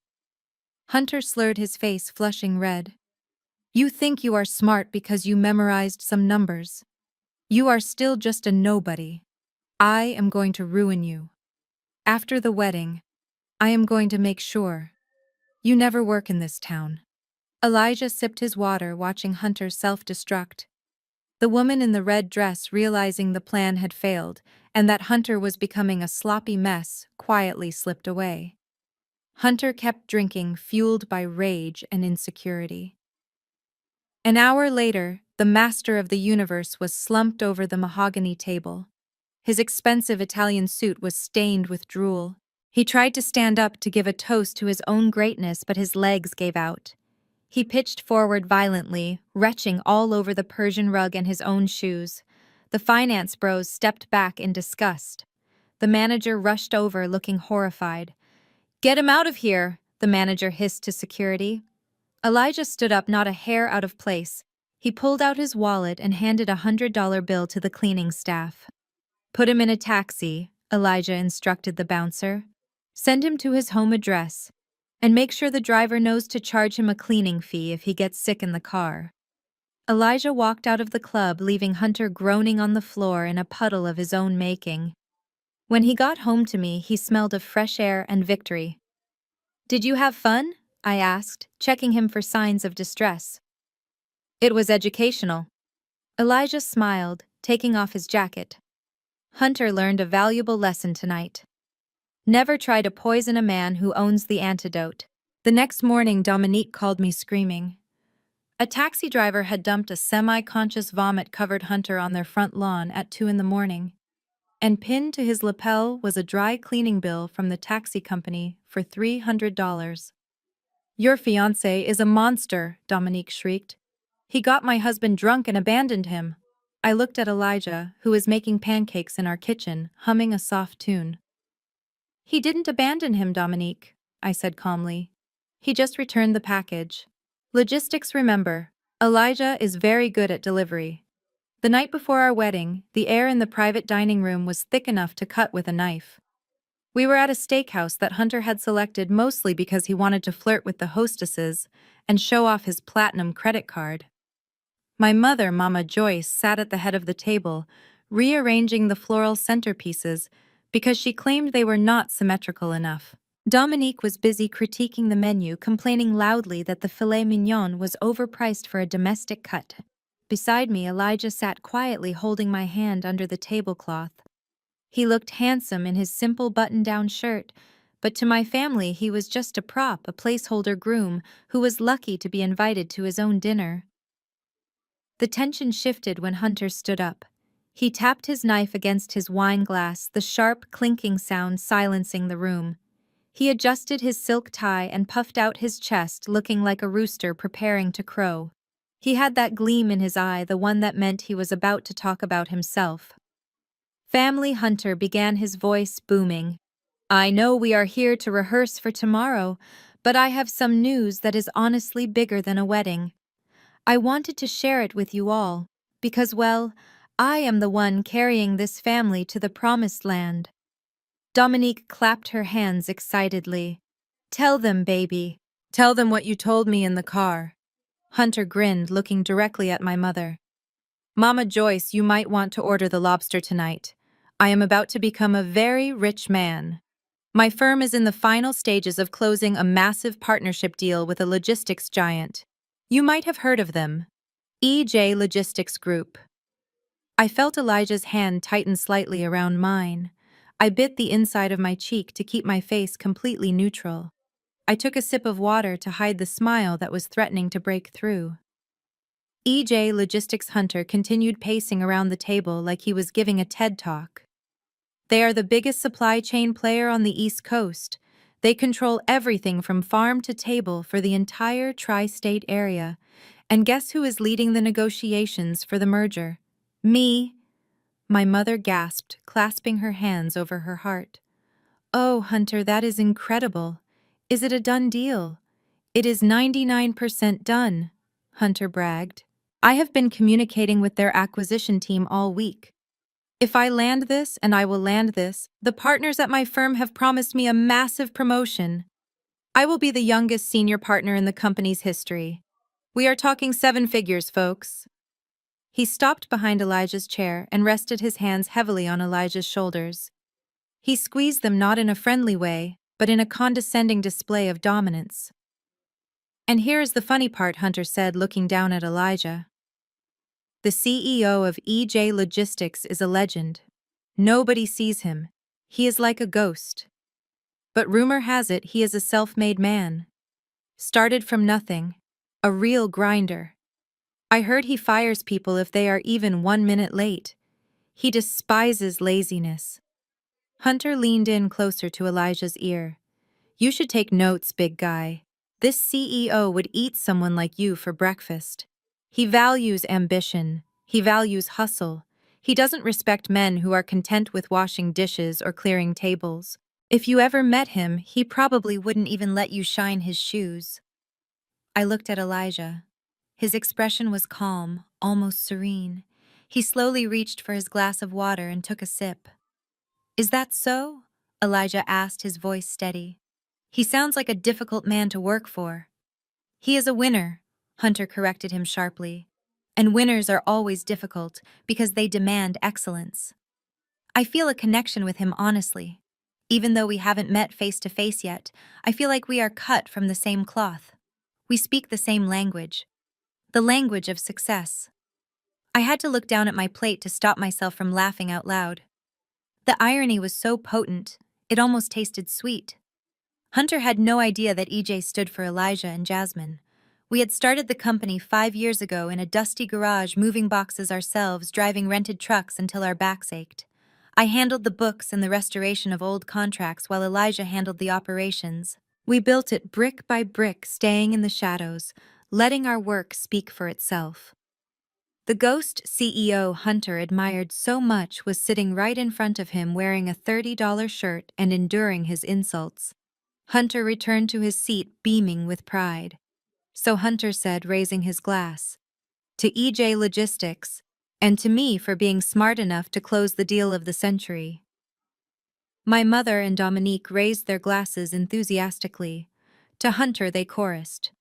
Hunter slurred his face, flushing red. You think you are smart because you memorized some numbers. You are still just a nobody. I am going to ruin you. After the wedding, I am going to make sure you never work in this town. Elijah sipped his water, watching Hunter self-destruct. The woman in the red dress, realizing the plan had failed and that Hunter was becoming a sloppy mess, quietly slipped away. Hunter kept drinking, fueled by rage and insecurity. An hour later, the master of the universe was slumped over the mahogany table. His expensive Italian suit was stained with drool. He tried to stand up to give a toast to his own greatness, but his legs gave out. He pitched forward violently, retching all over the Persian rug and his own shoes. The finance bros stepped back in disgust. The manager rushed over, looking horrified. Get him out of here, the manager hissed to security. Elijah stood up, not a hair out of place. He pulled out his wallet and handed $100 bill to the cleaning staff. Put him in a taxi, Elijah instructed the bouncer. Send him to his home address. And make sure the driver knows to charge him a cleaning fee if he gets sick in the car. Elijah walked out of the club, leaving Hunter groaning on the floor in a puddle of his own making. When he got home to me, he smelled of fresh air and victory. Did you have fun? I asked, checking him for signs of distress. It was educational. Elijah smiled, taking off his jacket. Hunter learned a valuable lesson tonight. Never try to poison a man who owns the antidote. The next morning, Dominique called me screaming. A taxi driver had dumped a semi-conscious vomit-covered Hunter on their front lawn at 2 a.m, and pinned to his lapel was a dry cleaning bill from the taxi company for $300. Your fiancé is a monster, Dominique shrieked. He got my husband drunk and abandoned him. I looked at Elijah, who was making pancakes in our kitchen, humming a soft tune. He didn't abandon him, Dominique, I said calmly. He just returned the package. Logistics, remember. Elijah is very good at delivery. The night before our wedding, the air in the private dining room was thick enough to cut with a knife. We were at a steakhouse that Hunter had selected mostly because he wanted to flirt with the hostesses and show off his platinum credit card. My mother, Mama Joyce, sat at the head of the table, rearranging the floral centerpieces because she claimed they were not symmetrical enough. Dominique was busy critiquing the menu, complaining loudly that the filet mignon was overpriced for a domestic cut. Beside me, Elijah sat quietly, holding my hand under the tablecloth. He looked handsome in his simple button-down shirt, but to my family he was just a prop, a placeholder groom who was lucky to be invited to his own dinner. The tension shifted when Hunter stood up. He tapped his knife against his wine glass, the sharp, clinking sound silencing the room. He adjusted his silk tie and puffed out his chest, looking like a rooster preparing to crow. He had that gleam in his eye, the one that meant he was about to talk about himself. Family, Hunter began, his voice booming. I know we are here to rehearse for tomorrow, but I have some news that is honestly bigger than a wedding. I wanted to share it with you all, because, well, I am the one carrying this family to the promised land. Dominique clapped her hands excitedly. Tell them, baby. Tell them what you told me in the car. Hunter grinned, looking directly at my mother. Mama Joyce, you might want to order the lobster tonight. I am about to become a very rich man. My firm is in the final stages of closing a massive partnership deal with a logistics giant. You might have heard of them. EJ Logistics Group. I felt Elijah's hand tighten slightly around mine. I bit the inside of my cheek to keep my face completely neutral. I took a sip of water to hide the smile that was threatening to break through. EJ Logistics Hunter continued pacing around the table like he was giving a TED Talk. They are the biggest supply chain player on the East Coast. They control everything from farm to table for the entire tri-state area. And guess who is leading the negotiations for the merger? Me. My mother gasped, clasping her hands over her heart. Oh, Hunter, that is incredible. Is it a done deal? It is 99% done, Hunter bragged. I have been communicating with their acquisition team all week. If I land this, and I will land this, the partners at my firm have promised me a massive promotion. I will be the youngest senior partner in the company's history. We are talking 7 figures, folks. He stopped behind Elijah's chair and rested his hands heavily on Elijah's shoulders. He squeezed them not in a friendly way, but in a condescending display of dominance. And here is the funny part, Hunter said, looking down at Elijah. The CEO of EJ Logistics is a legend. Nobody sees him. He is like a ghost. But rumor has it he is a self-made man. Started from nothing. A real grinder. I heard he fires people if they are even 1 minute late. He despises laziness. Hunter leaned in closer to Elijah's ear. You should take notes, big guy. This CEO would eat someone like you for breakfast. He values ambition. He values hustle. He doesn't respect men who are content with washing dishes or clearing tables. If you ever met him, he probably wouldn't even let you shine his shoes. I looked at Elijah. His expression was calm, almost serene. He slowly reached for his glass of water and took a sip. Is that so? Elijah asked, his voice steady. He sounds like a difficult man to work for. He is a winner, Hunter corrected him sharply. And winners are always difficult because they demand excellence. I feel a connection with him, honestly. Even though we haven't met face to face yet, I feel like we are cut from the same cloth. We speak the same language. The language of success. I had to look down at my plate to stop myself from laughing out loud. The irony was so potent, it almost tasted sweet. Hunter had no idea that EJ stood for Elijah and Jasmine. We had started the company 5 years ago in a dusty garage, moving boxes ourselves, driving rented trucks until our backs ached. I handled the books and the restoration of old contracts while Elijah handled the operations. We built it brick by brick, staying in the shadows, letting our work speak for itself. The ghost CEO Hunter admired so much was sitting right in front of him wearing a $30 shirt and enduring his insults. Hunter returned to his seat beaming with pride. So Hunter said, raising his glass, to EJ Logistics, and to me for being smart enough to close the deal of the century. My mother and Dominique raised their glasses enthusiastically. To Hunter they chorused.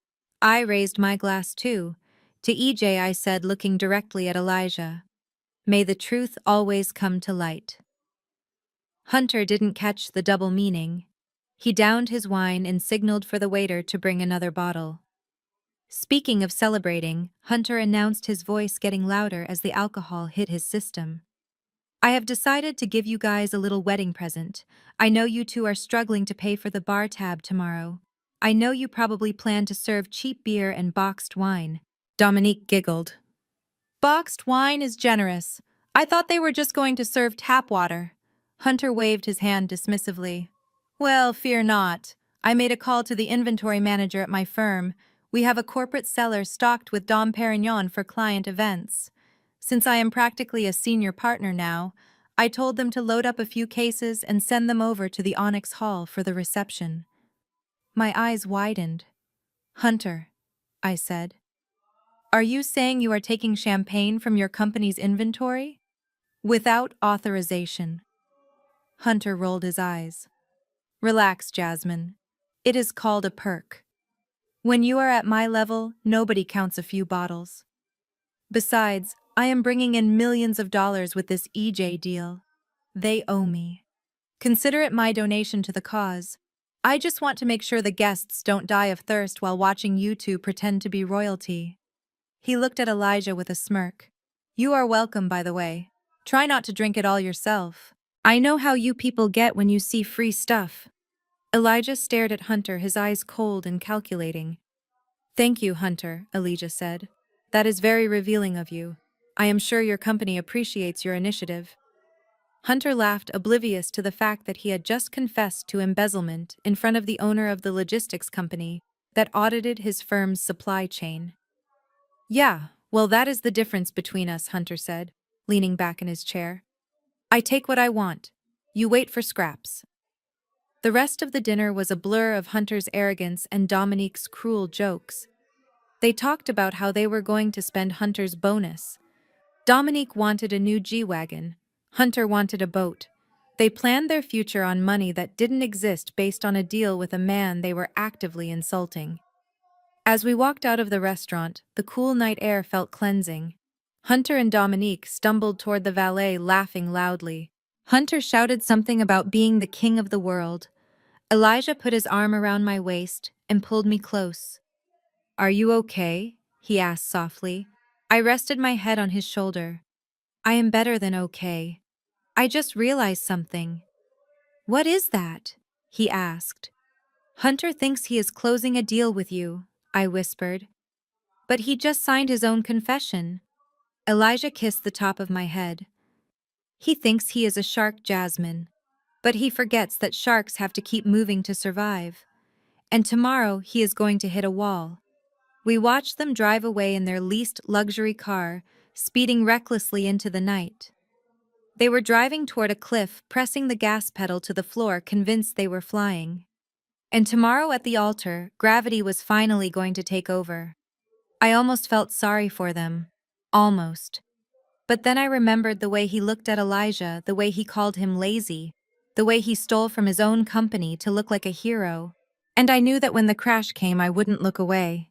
I raised my glass too. To EJ I said, looking directly at Elijah, may the truth always come to light. Hunter didn't catch the double meaning. He downed his wine and signaled for the waiter to bring another bottle. Speaking of celebrating, Hunter announced, his voice getting louder as the alcohol hit his system. I have decided to give you guys a little wedding present. I know you two are struggling to pay for the bar tab tomorrow. I know you probably plan to serve cheap beer and boxed wine. Dominique giggled. Boxed wine is generous. I thought they were just going to serve tap water. Hunter waved his hand dismissively. Well, fear not. I made a call to the inventory manager at my firm. We have a corporate cellar stocked with Dom Perignon for client events. Since I am practically a senior partner now, I told them to load up a few cases and send them over to the Onyx Hall for the reception. My eyes widened. Hunter, I said. Are you saying you are taking champagne from your company's inventory? Without authorization. Hunter rolled his eyes. Relax, Jasmine. It is called a perk. When you are at my level, nobody counts a few bottles. Besides, I am bringing in millions of dollars with this EJ deal. They owe me. Consider it my donation to the cause. I just want to make sure the guests don't die of thirst while watching you two pretend to be royalty. He looked at Elijah with a smirk. You are welcome, by the way. Try not to drink it all yourself. I know how you people get when you see free stuff. Elijah stared at Hunter, his eyes cold and calculating. "Thank you, Hunter," Elijah said. "That is very revealing of you. I am sure your company appreciates your initiative." Hunter laughed, oblivious to the fact that he had just confessed to embezzlement in front of the owner of the logistics company that audited his firm's supply chain. "Yeah, well, that is the difference between us," Hunter said, leaning back in his chair. "I take what I want. You wait for scraps." The rest of the dinner was a blur of Hunter's arrogance and Dominique's cruel jokes. They talked about how they were going to spend Hunter's bonus. Dominique wanted a new G-Wagon. Hunter wanted a boat. They planned their future on money that didn't exist based on a deal with a man they were actively insulting. As we walked out of the restaurant, the cool night air felt cleansing. Hunter and Dominique stumbled toward the valet, laughing loudly. Hunter shouted something about being the king of the world. Elijah put his arm around my waist and pulled me close. "Are you okay?" he asked softly. I rested my head on his shoulder. "I am better than okay. I just realized something." "What is that?" he asked. "Hunter thinks he is closing a deal with you," I whispered. "But he just signed his own confession." Elijah kissed the top of my head. "He thinks he is a shark, Jasmine. But he forgets that sharks have to keep moving to survive. And tomorrow he is going to hit a wall." We watched them drive away in their leased luxury car, speeding recklessly into the night. They were driving toward a cliff, pressing the gas pedal to the floor, convinced they were flying. And tomorrow at the altar, gravity was finally going to take over. I almost felt sorry for them. Almost. But then I remembered the way he looked at Elijah, the way he called him lazy, the way he stole from his own company to look like a hero. And I knew that when the crash came, I wouldn't look away.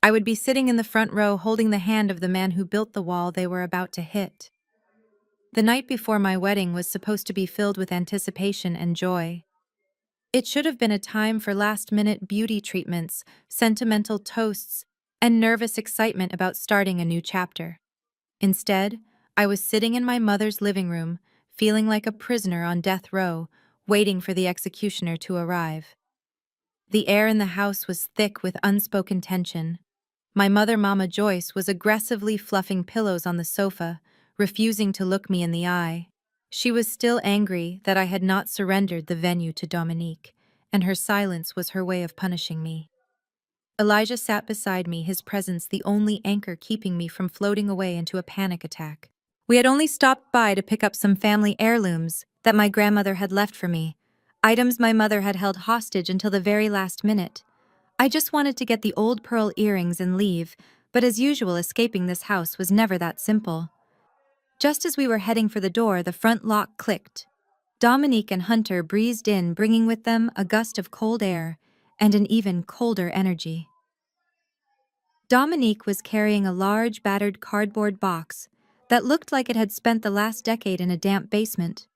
I would be sitting in the front row holding the hand of the man who built the wall they were about to hit. The night before my wedding was supposed to be filled with anticipation and joy. It should have been a time for last-minute beauty treatments, sentimental toasts, and nervous excitement about starting a new chapter. Instead, I was sitting in my mother's living room, feeling like a prisoner on death row, waiting for the executioner to arrive. The air in the house was thick with unspoken tension. My mother, Mama Joyce, was aggressively fluffing pillows on the sofa, refusing to look me in the eye. She was still angry that I had not surrendered the venue to Dominique, and her silence was her way of punishing me. Elijah sat beside me, his presence the only anchor keeping me from floating away into a panic attack. We had only stopped by to pick up some family heirlooms that my grandmother had left for me, items my mother had held hostage until the very last minute. I just wanted to get the old pearl earrings and leave, but as usual, escaping this house was never that simple. Just as we were heading for the door, the front lock clicked. Dominique and Hunter breezed in, bringing with them a gust of cold air and an even colder energy. Dominique was carrying a large, battered cardboard box that looked like it had spent the last decade in a damp basement.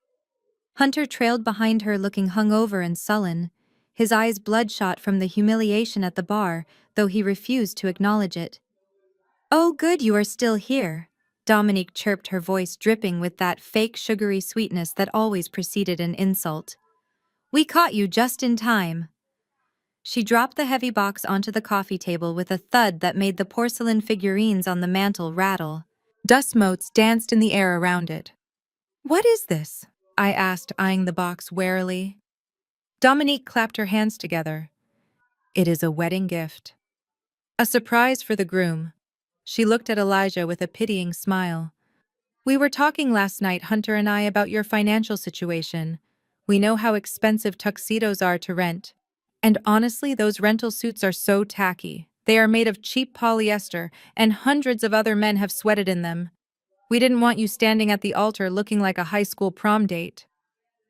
Hunter trailed behind her, looking hungover and sullen, his eyes bloodshot from the humiliation at the bar, though he refused to acknowledge it. "Oh, good, you are still here," Dominique chirped, her voice dripping with that fake sugary sweetness that always preceded an insult. "We caught you just in time." She dropped the heavy box onto the coffee table with a thud that made the porcelain figurines on the mantel rattle. Dust motes danced in the air around it. "What is this?" I asked, eyeing the box warily. Dominique clapped her hands together. "It is a wedding gift. A surprise for the groom." She looked at Elijah with a pitying smile. "We were talking last night, Hunter and I, about your financial situation. We know how expensive tuxedos are to rent. And honestly, those rental suits are so tacky. They are made of cheap polyester, and hundreds of other men have sweated in them. We didn't want you standing at the altar looking like a high school prom date."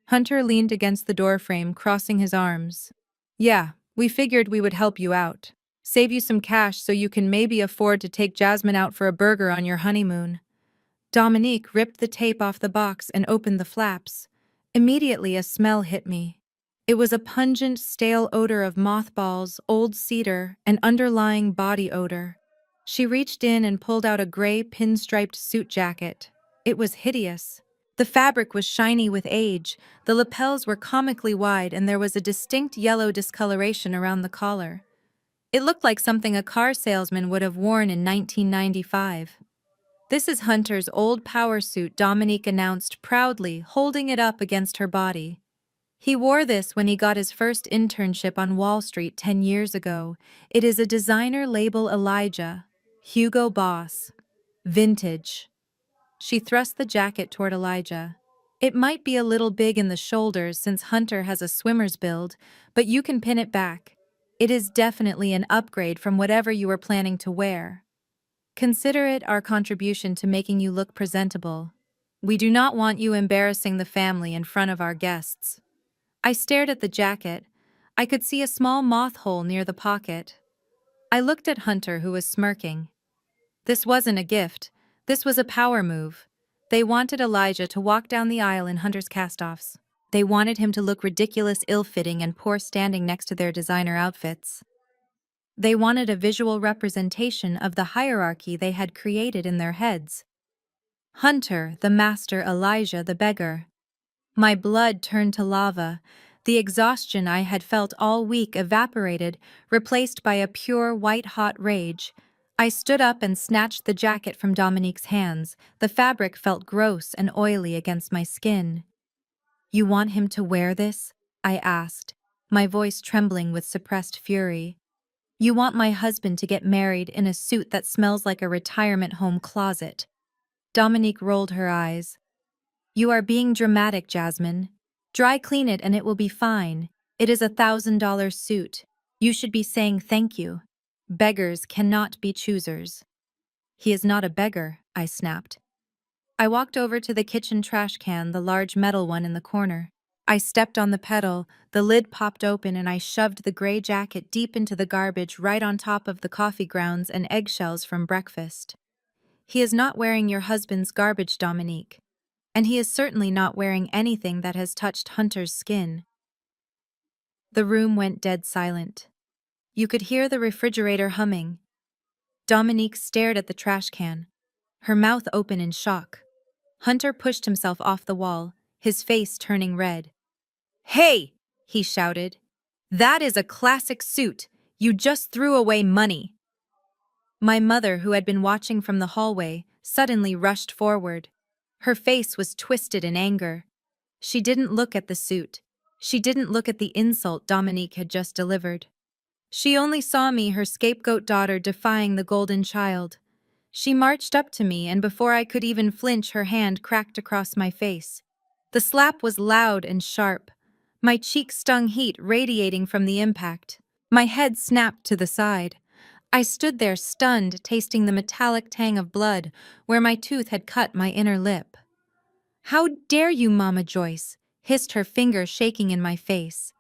Hunter leaned against the doorframe, crossing his arms. "Yeah, we figured we would help you out. Save you some cash so you can maybe afford to take Jasmine out for a burger on your honeymoon." Dominique ripped the tape off the box and opened the flaps. Immediately, a smell hit me. It was a pungent, stale odor of mothballs, old cedar, and underlying body odor. She reached in and pulled out a gray, pinstriped suit jacket. It was hideous. The fabric was shiny with age, the lapels were comically wide, and there was a distinct yellow discoloration around the collar. It looked like something a car salesman would have worn in 1995. "This is Hunter's old power suit," Dominique announced proudly, holding it up against her body. "He wore this when he got his first internship on Wall Street 10 years ago. It is a designer label Elijah. Hugo Boss. Vintage." She thrust the jacket toward Elijah. "It might be a little big in the shoulders since Hunter has a swimmer's build, but you can pin it back. It is definitely an upgrade from whatever you were planning to wear. Consider it our contribution to making you look presentable. We do not want you embarrassing the family in front of our guests." I stared at the jacket. I could see a small moth hole near the pocket. I looked at Hunter, who was smirking. This wasn't a gift. This was a power move. They wanted Elijah to walk down the aisle in Hunter's cast-offs. They wanted him to look ridiculous, ill-fitting, and poor standing next to their designer outfits. They wanted a visual representation of the hierarchy they had created in their heads. Hunter, the master; Elijah, the beggar. My blood turned to lava. The exhaustion I had felt all week evaporated, replaced by a pure, white-hot rage. I stood up and snatched the jacket from Dominique's hands. The fabric felt gross and oily against my skin. "You want him to wear this?" I asked, my voice trembling with suppressed fury. "You want my husband to get married in a suit that smells like a retirement home closet?" Dominique rolled her eyes. "You are being dramatic, Jasmine. Dry clean it and it will be fine. It is $1,000 suit. You should be saying thank you. Beggars cannot be choosers." "He is not a beggar," I snapped. I walked over to the kitchen trash can, the large metal one in the corner. I stepped on the pedal, the lid popped open, and I shoved the gray jacket deep into the garbage right on top of the coffee grounds and eggshells from breakfast. "He is not wearing your husband's garbage, Dominique. And he is certainly not wearing anything that has touched Hunter's skin." The room went dead silent. You could hear the refrigerator humming. Dominique stared at the trash can, her mouth open in shock. Hunter pushed himself off the wall, his face turning red. "Hey!" he shouted. "That is a classic suit. You just threw away money." My mother, who had been watching from the hallway, suddenly rushed forward. Her face was twisted in anger. She didn't look at the suit. She didn't look at the insult Dominique had just delivered. She only saw me, her scapegoat daughter, defying the golden child. She marched up to me, and before I could even flinch, her hand cracked across my face. The slap was loud and sharp. My cheek stung, heat radiating from the impact. My head snapped to the side. I stood there stunned, tasting the metallic tang of blood where my tooth had cut my inner lip. "How dare you, Mama Joyce?" hissed her finger, shaking in my face.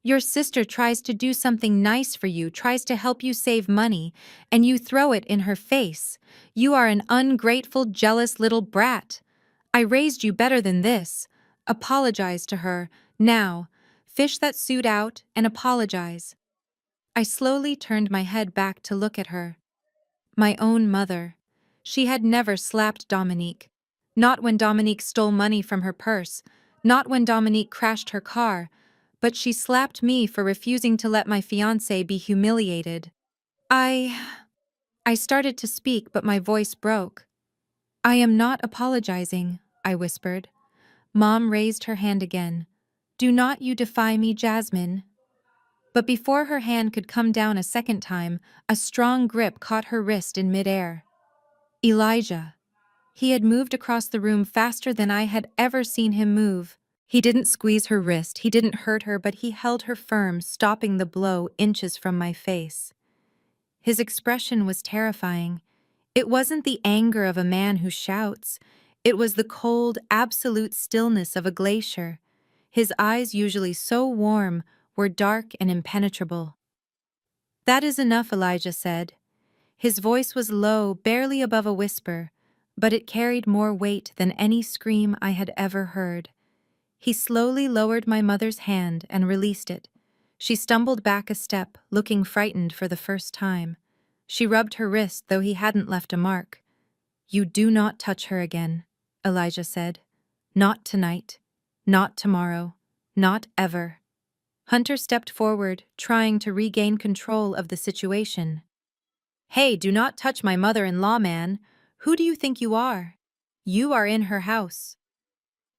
"Your sister tries to do something nice for you, tries to help you save money, and you throw it in her face. You are an ungrateful, jealous little brat. I raised you better than this. Apologize to her, now. Fish that suit out and apologize." I slowly turned my head back to look at her. My own mother. She had never slapped Dominique. Not when Dominique stole money from her purse. Not when Dominique crashed her car. But she slapped me for refusing to let my fiancé be humiliated. I started to speak, but my voice broke. "I am not apologizing," I whispered. Mom raised her hand again. "Do not you defy me, Jasmine." But before her hand could come down a second time, a strong grip caught her wrist in midair. Elijah. He had moved across the room faster than I had ever seen him move. He didn't squeeze her wrist, he didn't hurt her, but he held her firm, stopping the blow inches from my face. His expression was terrifying. It wasn't the anger of a man who shouts. It was the cold, absolute stillness of a glacier. His eyes, usually so warm, were dark and impenetrable. "That is enough," Elijah said. His voice was low, barely above a whisper, but it carried more weight than any scream I had ever heard. He slowly lowered my mother's hand and released it. She stumbled back a step, looking frightened for the first time. She rubbed her wrist, though he hadn't left a mark. "You do not touch her again," Elijah said. Not tonight. Not tomorrow. Not ever. Hunter stepped forward, trying to regain control of the situation. Hey, do not touch my mother-in-law, man. Who do you think you are? You are in her house.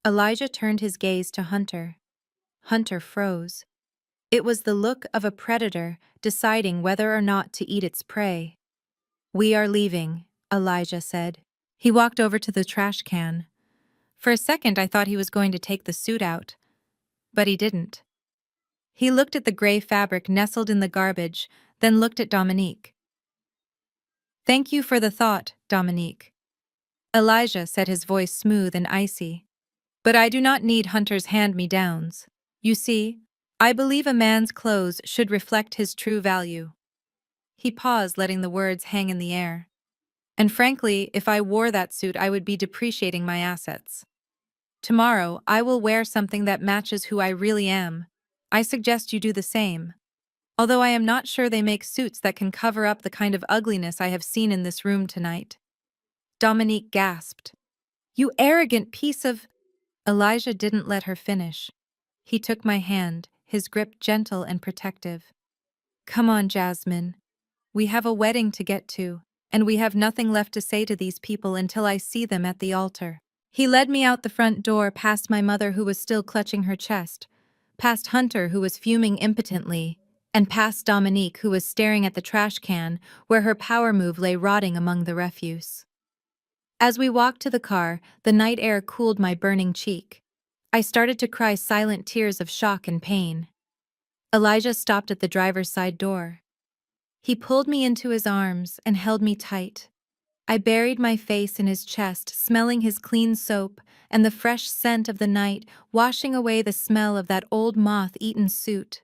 Elijah turned his gaze to Hunter. Hunter froze. It was the look of a predator deciding whether or not to eat its prey. We are leaving, Elijah said. He walked over to the trash can. For a second, I thought he was going to take the suit out, but he didn't. He looked at the gray fabric nestled in the garbage, then looked at Dominique. Thank you for the thought, Dominique. Elijah said, his voice smooth and icy. But I do not need Hunter's hand-me-downs. You see, I believe a man's clothes should reflect his true value. He paused, letting the words hang in the air. And frankly, if I wore that suit, I would be depreciating my assets. Tomorrow, I will wear something that matches who I really am. I suggest you do the same. Although I am not sure they make suits that can cover up the kind of ugliness I have seen in this room tonight. Dominique gasped. You arrogant piece of... Elijah didn't let her finish. He took my hand, his grip gentle and protective. Come on, Jasmine. We have a wedding to get to, and we have nothing left to say to these people until I see them at the altar. He led me out the front door, past my mother who was still clutching her chest, past Hunter who was fuming impotently, and past Dominique who was staring at the trash can where her power move lay rotting among the refuse. As we walked to the car, the night air cooled my burning cheek. I started to cry silent tears of shock and pain. Elijah stopped at the driver's side door. He pulled me into his arms and held me tight. I buried my face in his chest, smelling his clean soap and the fresh scent of the night, washing away the smell of that old moth-eaten suit.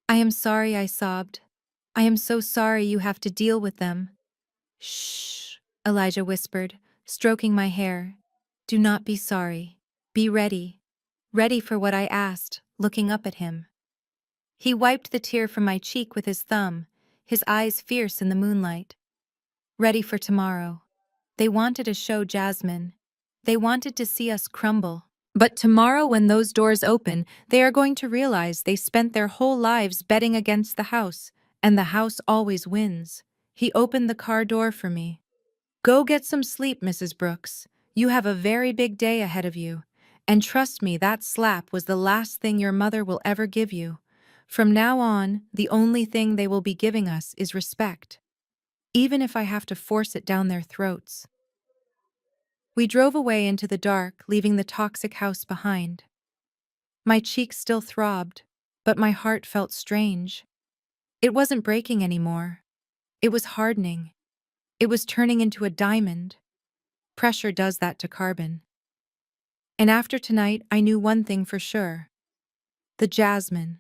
I am sorry, I sobbed. I am so sorry you have to deal with them. Shh, Elijah whispered, stroking my hair. Do not be sorry. Be ready. Ready for what I asked, looking up at him. He wiped the tear from my cheek with his thumb, his eyes fierce in the moonlight. Ready for tomorrow. They wanted to show Jasmine. They wanted to see us crumble. But tomorrow when those doors open, they are going to realize they spent their whole lives betting against the house, and the house always wins. He opened the car door for me. Go get some sleep, Mrs. Brooks. You have a very big day ahead of you. And trust me, that slap was the last thing your mother will ever give you. From now on, the only thing they will be giving us is respect. Even if I have to force it down their throats. We drove away into the dark, leaving the toxic house behind. My cheeks still throbbed, but my heart felt strange. It wasn't breaking anymore. It was hardening. It was turning into a diamond. Pressure does that to carbon. And after tonight, I knew one thing for sure. The Jasmine.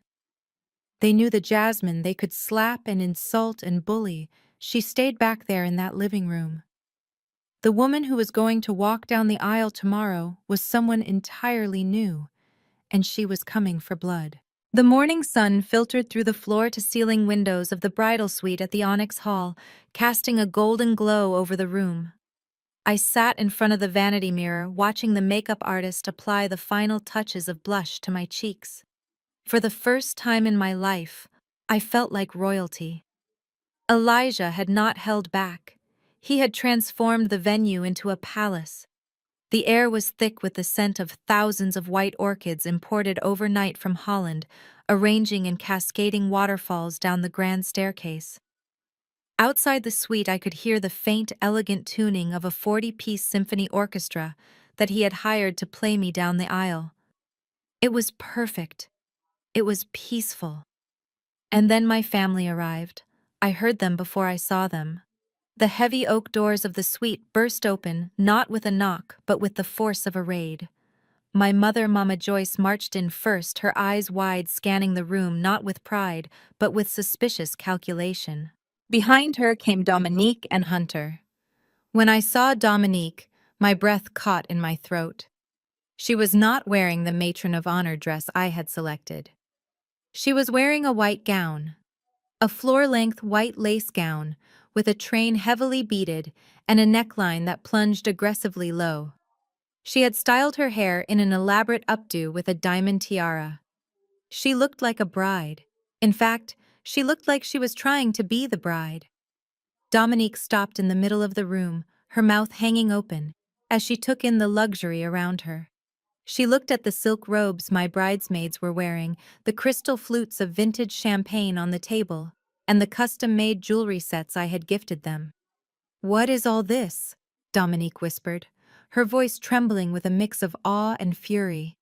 They knew the Jasmine they could slap and insult and bully. She stayed back there in that living room. The woman who was going to walk down the aisle tomorrow was someone entirely new, and she was coming for blood. The morning sun filtered through the floor-to-ceiling windows of the bridal suite at the Onyx Hall, casting a golden glow over the room. I sat in front of the vanity mirror, watching the makeup artist apply the final touches of blush to my cheeks. For the first time in my life, I felt like royalty. Elijah had not held back. He had transformed the venue into a palace. The air was thick with the scent of thousands of white orchids imported overnight from Holland, arranging in cascading waterfalls down the grand staircase. Outside the suite, I could hear the faint, elegant tuning of a 40-piece symphony orchestra that he had hired to play me down the aisle. It was perfect. It was peaceful. And then my family arrived. I heard them before I saw them. The heavy oak doors of the suite burst open, not with a knock, but with the force of a raid. My mother, Mama Joyce, marched in first, her eyes wide, scanning the room not with pride, but with suspicious calculation. Behind her came Dominique and Hunter. When I saw Dominique, my breath caught in my throat. She was not wearing the matron of honor dress I had selected. She was wearing a white gown, a floor-length white lace gown, with a train heavily beaded and a neckline that plunged aggressively low. She had styled her hair in an elaborate updo with a diamond tiara. She looked like a bride. In fact, she looked like she was trying to be the bride. Dominique stopped in the middle of the room, her mouth hanging open, as she took in the luxury around her. She looked at the silk robes my bridesmaids were wearing, the crystal flutes of vintage champagne on the table, and the custom-made jewelry sets I had gifted them. "What is all this?" Dominique whispered, her voice trembling with a mix of awe and fury.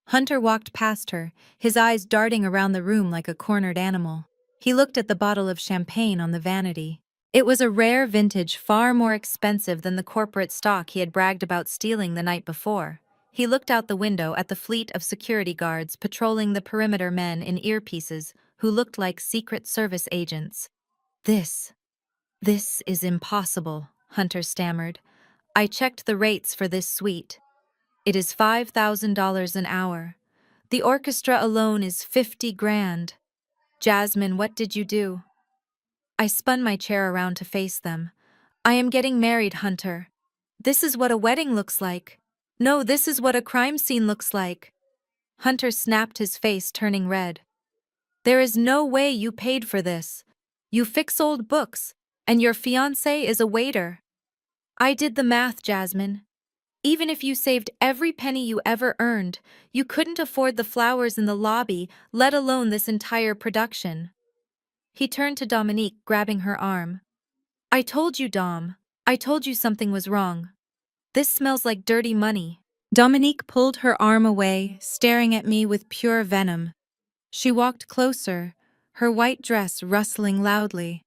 Hunter walked past her, his eyes darting around the room like a cornered animal. He looked at the bottle of champagne on the vanity. It was a rare vintage far more expensive than the corporate stock he had bragged about stealing the night before. He looked out the window at the fleet of security guards patrolling the perimeter, men in earpieces who looked like Secret Service agents. This is impossible," Hunter stammered. "I checked the rates for this suite. It is $5,000 an hour. The orchestra alone is 50 grand. Jasmine, what did you do?" I spun my chair around to face them. "I am getting married, Hunter. This is what a wedding looks like. No, this is what a crime scene looks like." Hunter snapped, his face turning red. "There is no way you paid for this. You fix old books, and your fiancé is a waiter." "I did the math, Jasmine. Even if you saved every penny you ever earned, you couldn't afford the flowers in the lobby, let alone this entire production." He turned to Dominique, grabbing her arm. "I told you, Dom. I told you something was wrong. This smells like dirty money." Dominique pulled her arm away, staring at me with pure venom. She walked closer, her white dress rustling loudly.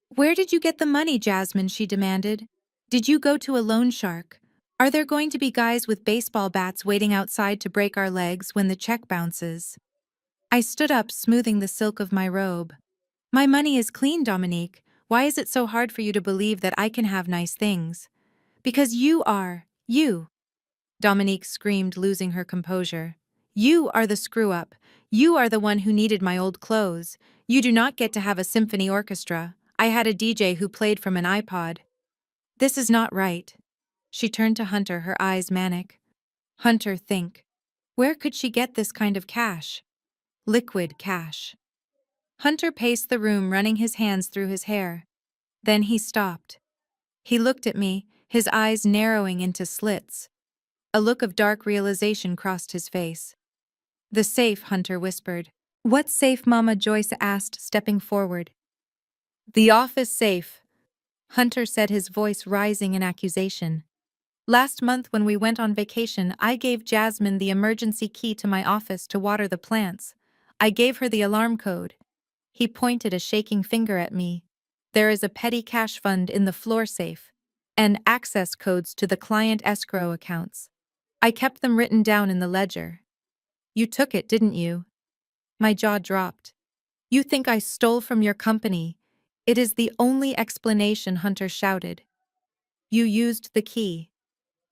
"Where did you get the money, Jasmine?" she demanded. "Did you go to a loan shark? Are there going to be guys with baseball bats waiting outside to break our legs when the check bounces?" I stood up, smoothing the silk of my robe. "My money is clean, Dominique. Why is it so hard for you to believe that I can have nice things?" "Because you," Dominique screamed, losing her composure. "You are the screw-up. You are the one who needed my old clothes. You do not get to have a symphony orchestra. I had a DJ who played from an iPod." "This is not right." She turned to Hunter, her eyes manic. "Hunter, think. Where could she get this kind of cash? Liquid cash." Hunter paced the room, running his hands through his hair. Then he stopped. He looked at me, his eyes narrowing into slits. A look of dark realization crossed his face. "The safe," Hunter whispered. "What safe?" Mama Joyce asked, stepping forward. "The office safe," Hunter said, his voice rising in accusation. "Last month when we went on vacation, I gave Jasmine the emergency key to my office to water the plants. I gave her the alarm code." He pointed a shaking finger at me. "There is a petty cash fund in the floor safe, and access codes to the client escrow accounts. I kept them written down in the ledger." "You took it, didn't you?" My jaw dropped. "You think I stole from your company? It is the only explanation," Hunter shouted. "You used the key.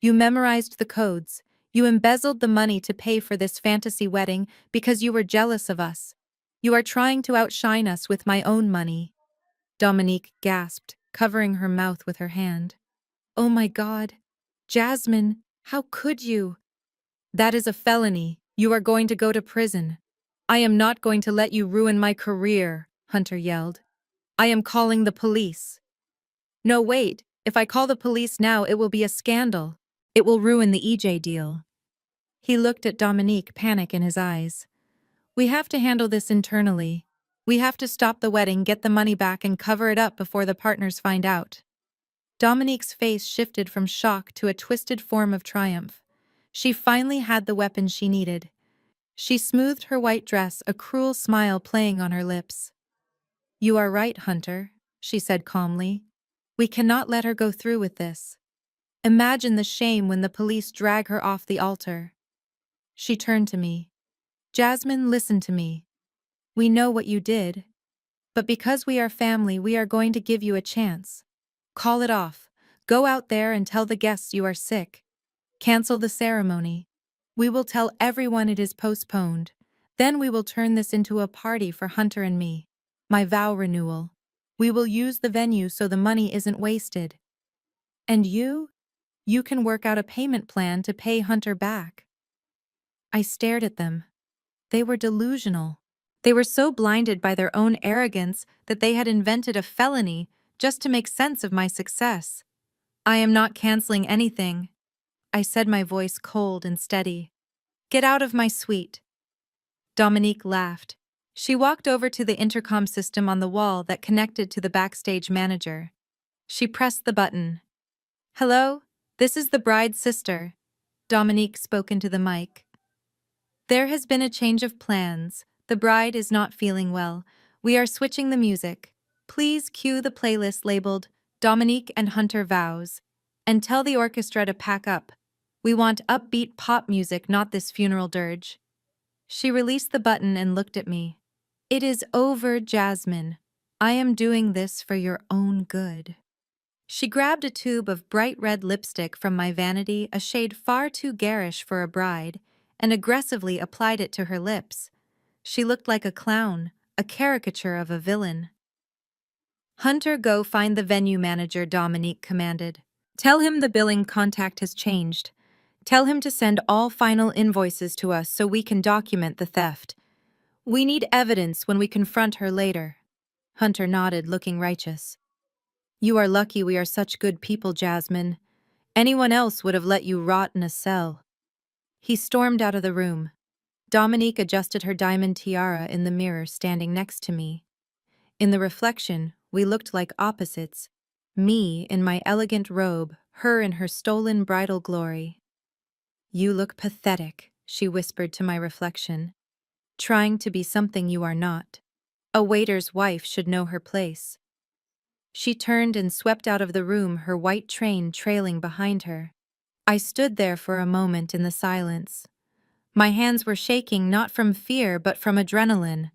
You memorized the codes. You embezzled the money to pay for this fantasy wedding because you were jealous of us. You are trying to outshine us with my own money." Dominique gasped, covering her mouth with her hand. "Oh my God. Jasmine, how could you?" "That is a felony. You are going to go to prison." "I am not going to let you ruin my career," Hunter yelled. "I am calling the police." "No, wait. If I call the police now, it will be a scandal. It will ruin the EJ deal." He looked at Dominique, panic in his eyes. "We have to handle this internally. We have to stop the wedding, get the money back, and cover it up before the partners find out." Dominique's face shifted from shock to a twisted form of triumph. She finally had the weapon she needed. She smoothed her white dress, a cruel smile playing on her lips. "You are right, Hunter," she said calmly. "We cannot let her go through with this. Imagine the shame when the police drag her off the altar." She turned to me. "Jasmine, listen to me. We know what you did. But because we are family, we are going to give you a chance. Call it off. Go out there and tell the guests you are sick. Cancel the ceremony. We will tell everyone it is postponed. Then we will turn this into a party for Hunter and me. My vow renewal. We will use the venue so the money isn't wasted." "And you?" You can work out a payment plan to pay Hunter back." I stared at them. They were delusional. They were so blinded by their own arrogance that they had invented a felony just to make sense of my success. "I am not canceling anything," I said, my voice cold and steady. "Get out of my suite." Dominique laughed. She walked over to the intercom system on the wall that connected to the backstage manager. She pressed the button. "Hello, this is the bride's sister." Dominique spoke into the mic. "There has been a change of plans. The bride is not feeling well. We are switching the music. Please cue the playlist labeled Dominique and Hunter Vows. And tell the orchestra to pack up. We want upbeat pop music, not this funeral dirge." She released the button and looked at me. "It is over, Jasmine. I am doing this for your own good." She grabbed a tube of bright red lipstick from my vanity, a shade far too garish for a bride, and aggressively applied it to her lips. She looked like a clown, a caricature of a villain. "Hunter, go find the venue manager," Dominique commanded. "Tell him the billing contact has changed. Tell him to send all final invoices to us so we can document the theft. We need evidence when we confront her later." Hunter nodded, looking righteous. "You are lucky we are such good people, Jasmine. Anyone else would have let you rot in a cell." He stormed out of the room. Dominique adjusted her diamond tiara in the mirror standing next to me. In the reflection, we looked like opposites. Me in my elegant robe, her in her stolen bridal glory. "You look pathetic," she whispered to my reflection. "Trying to be something you are not. A waiter's wife should know her place." She turned and swept out of the room, her white train trailing behind her. I stood there for a moment in the silence. My hands were shaking, not from fear but from adrenaline.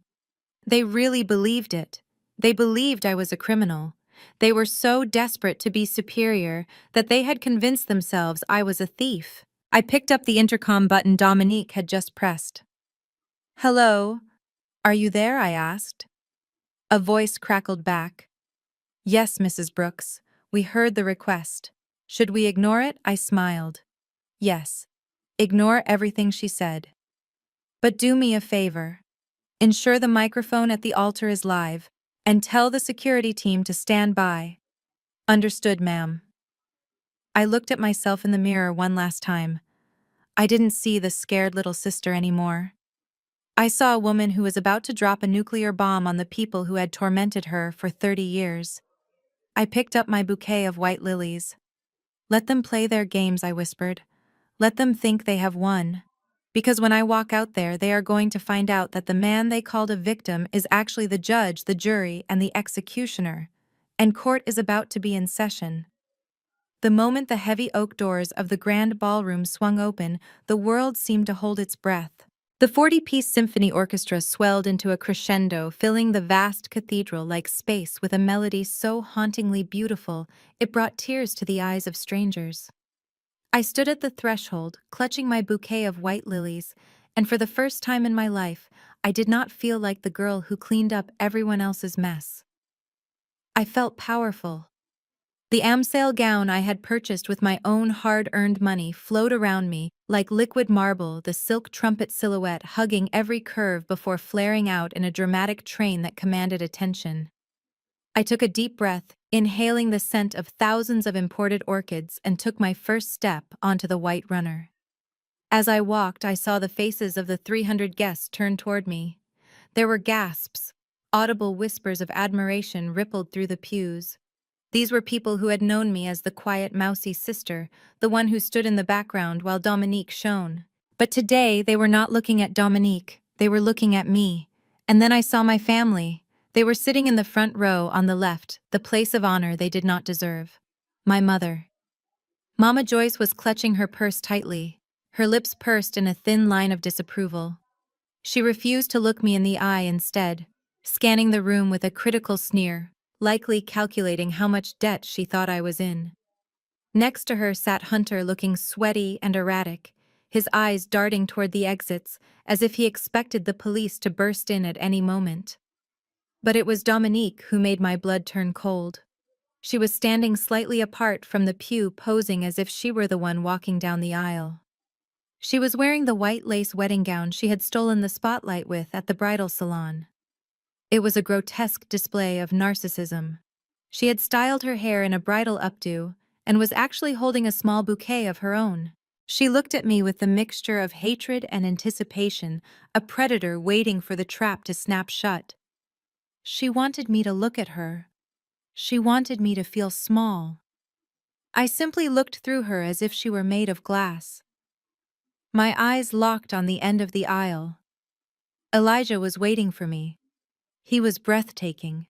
They really believed it. They believed I was a criminal. They were so desperate to be superior that they had convinced themselves I was a thief. I picked up the intercom button Dominique had just pressed. "Hello? Are you there?" I asked. A voice crackled back. "Yes, Mrs. Brooks. We heard the request. Should we ignore it?" I smiled. "Yes. Ignore everything she said. But do me a favor. Ensure the microphone at the altar is live, and tell the security team to stand by." "Understood, ma'am." I looked at myself in the mirror one last time. I didn't see the scared little sister anymore. I saw a woman who was about to drop a nuclear bomb on the people who had tormented her for 30 years. I picked up my bouquet of white lilies. "Let them play their games," I whispered. "Let them think they have won. Because when I walk out there, they are going to find out that the man they called a victim is actually the judge, the jury, and the executioner. And court is about to be in session." The moment the heavy oak doors of the grand ballroom swung open, the world seemed to hold its breath. The 40-piece symphony orchestra swelled into a crescendo, filling the vast cathedral like space with a melody so hauntingly beautiful it brought tears to the eyes of strangers. I stood at the threshold, clutching my bouquet of white lilies, and for the first time in my life, I did not feel like the girl who cleaned up everyone else's mess. I felt powerful. The Amsale gown I had purchased with my own hard-earned money flowed around me, like liquid marble, the silk trumpet silhouette hugging every curve before flaring out in a dramatic train that commanded attention. I took a deep breath, inhaling the scent of thousands of imported orchids, and took my first step onto the white runner. As I walked, I saw the faces of the 300 guests turn toward me. There were gasps. Audible whispers of admiration rippled through the pews. These were people who had known me as the quiet, mousy sister, the one who stood in the background while Dominique shone. But today, they were not looking at Dominique, they were looking at me. And then I saw my family. They were sitting in the front row on the left, the place of honor they did not deserve. My mother. Mama Joyce was clutching her purse tightly, her lips pursed in a thin line of disapproval. She refused to look me in the eye instead, scanning the room with a critical sneer, likely calculating how much debt she thought I was in. Next to her sat Hunter, looking sweaty and erratic, his eyes darting toward the exits as if he expected the police to burst in at any moment. But it was Dominique who made my blood turn cold. She was standing slightly apart from the pew, posing as if she were the one walking down the aisle. She was wearing the white lace wedding gown she had stolen the spotlight with at the bridal salon. It was a grotesque display of narcissism. She had styled her hair in a bridal updo and was actually holding a small bouquet of her own. She looked at me with the mixture of hatred and anticipation, a predator waiting for the trap to snap shut. She wanted me to look at her. She wanted me to feel small. I simply looked through her as if she were made of glass. My eyes locked on the end of the aisle. Elijah was waiting for me. He was breathtaking.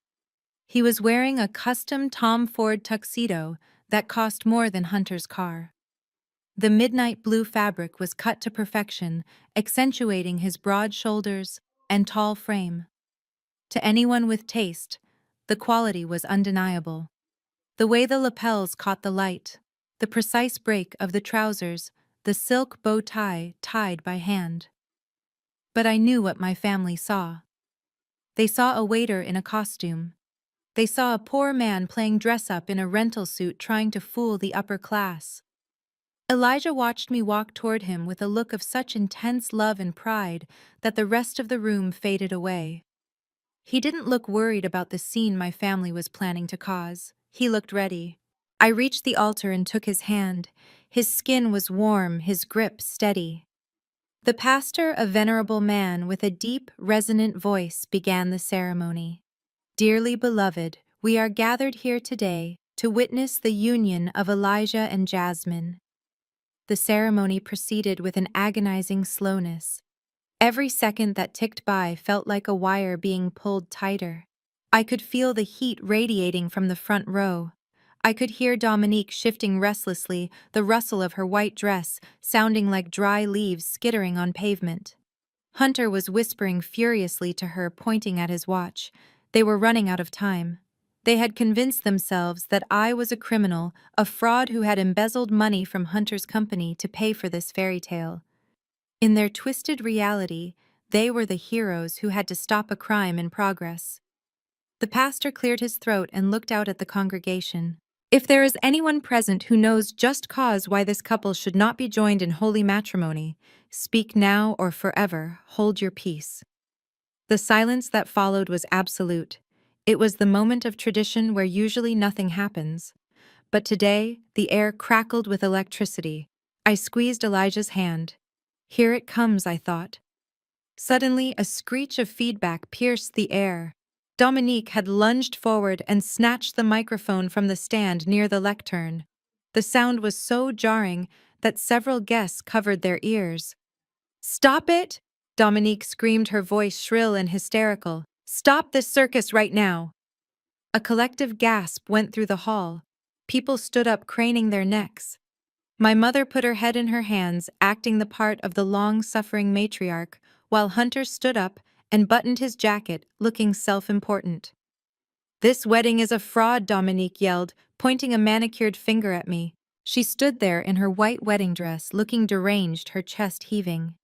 He was wearing a custom Tom Ford tuxedo that cost more than Hunter's car. The midnight blue fabric was cut to perfection, accentuating his broad shoulders and tall frame. To anyone with taste, the quality was undeniable. The way the lapels caught the light, the precise break of the trousers, the silk bow tie tied by hand. But I knew what my family saw. They saw a waiter in a costume. They saw a poor man playing dress-up in a rental suit trying to fool the upper class. Elijah watched me walk toward him with a look of such intense love and pride that the rest of the room faded away. He didn't look worried about the scene my family was planning to cause. He looked ready. I reached the altar and took his hand. His skin was warm, his grip steady. The pastor, a venerable man with a deep, resonant voice, began the ceremony. Dearly beloved, we are gathered here today to witness the union of Elijah and Jasmine. The ceremony proceeded with an agonizing slowness. Every second that ticked by felt like a wire being pulled tighter. I could feel the heat radiating from the front row. I could hear Dominique shifting restlessly, the rustle of her white dress sounding like dry leaves skittering on pavement. Hunter was whispering furiously to her, pointing at his watch. They were running out of time. They had convinced themselves that I was a criminal, a fraud who had embezzled money from Hunter's company to pay for this fairy tale. In their twisted reality, they were the heroes who had to stop a crime in progress. The pastor cleared his throat and looked out at the congregation. If there is anyone present who knows just cause why this couple should not be joined in holy matrimony, speak now or forever, hold your peace. The silence that followed was absolute. It was the moment of tradition where usually nothing happens. But today, the air crackled with electricity. I squeezed Elijah's hand. Here it comes, I thought. Suddenly, a screech of feedback pierced the air. Dominique had lunged forward and snatched the microphone from the stand near the lectern. The sound was so jarring that several guests covered their ears. "Stop it!" Dominique screamed, her voice shrill and hysterical. "Stop this circus right now!" A collective gasp went through the hall. People stood up, craning their necks. My mother put her head in her hands, acting the part of the long-suffering matriarch, while Hunter stood up and buttoned his jacket, looking self-important. "This wedding is a fraud," Dominique yelled, pointing a manicured finger at me. She stood there in her white wedding dress, looking deranged, her chest heaving.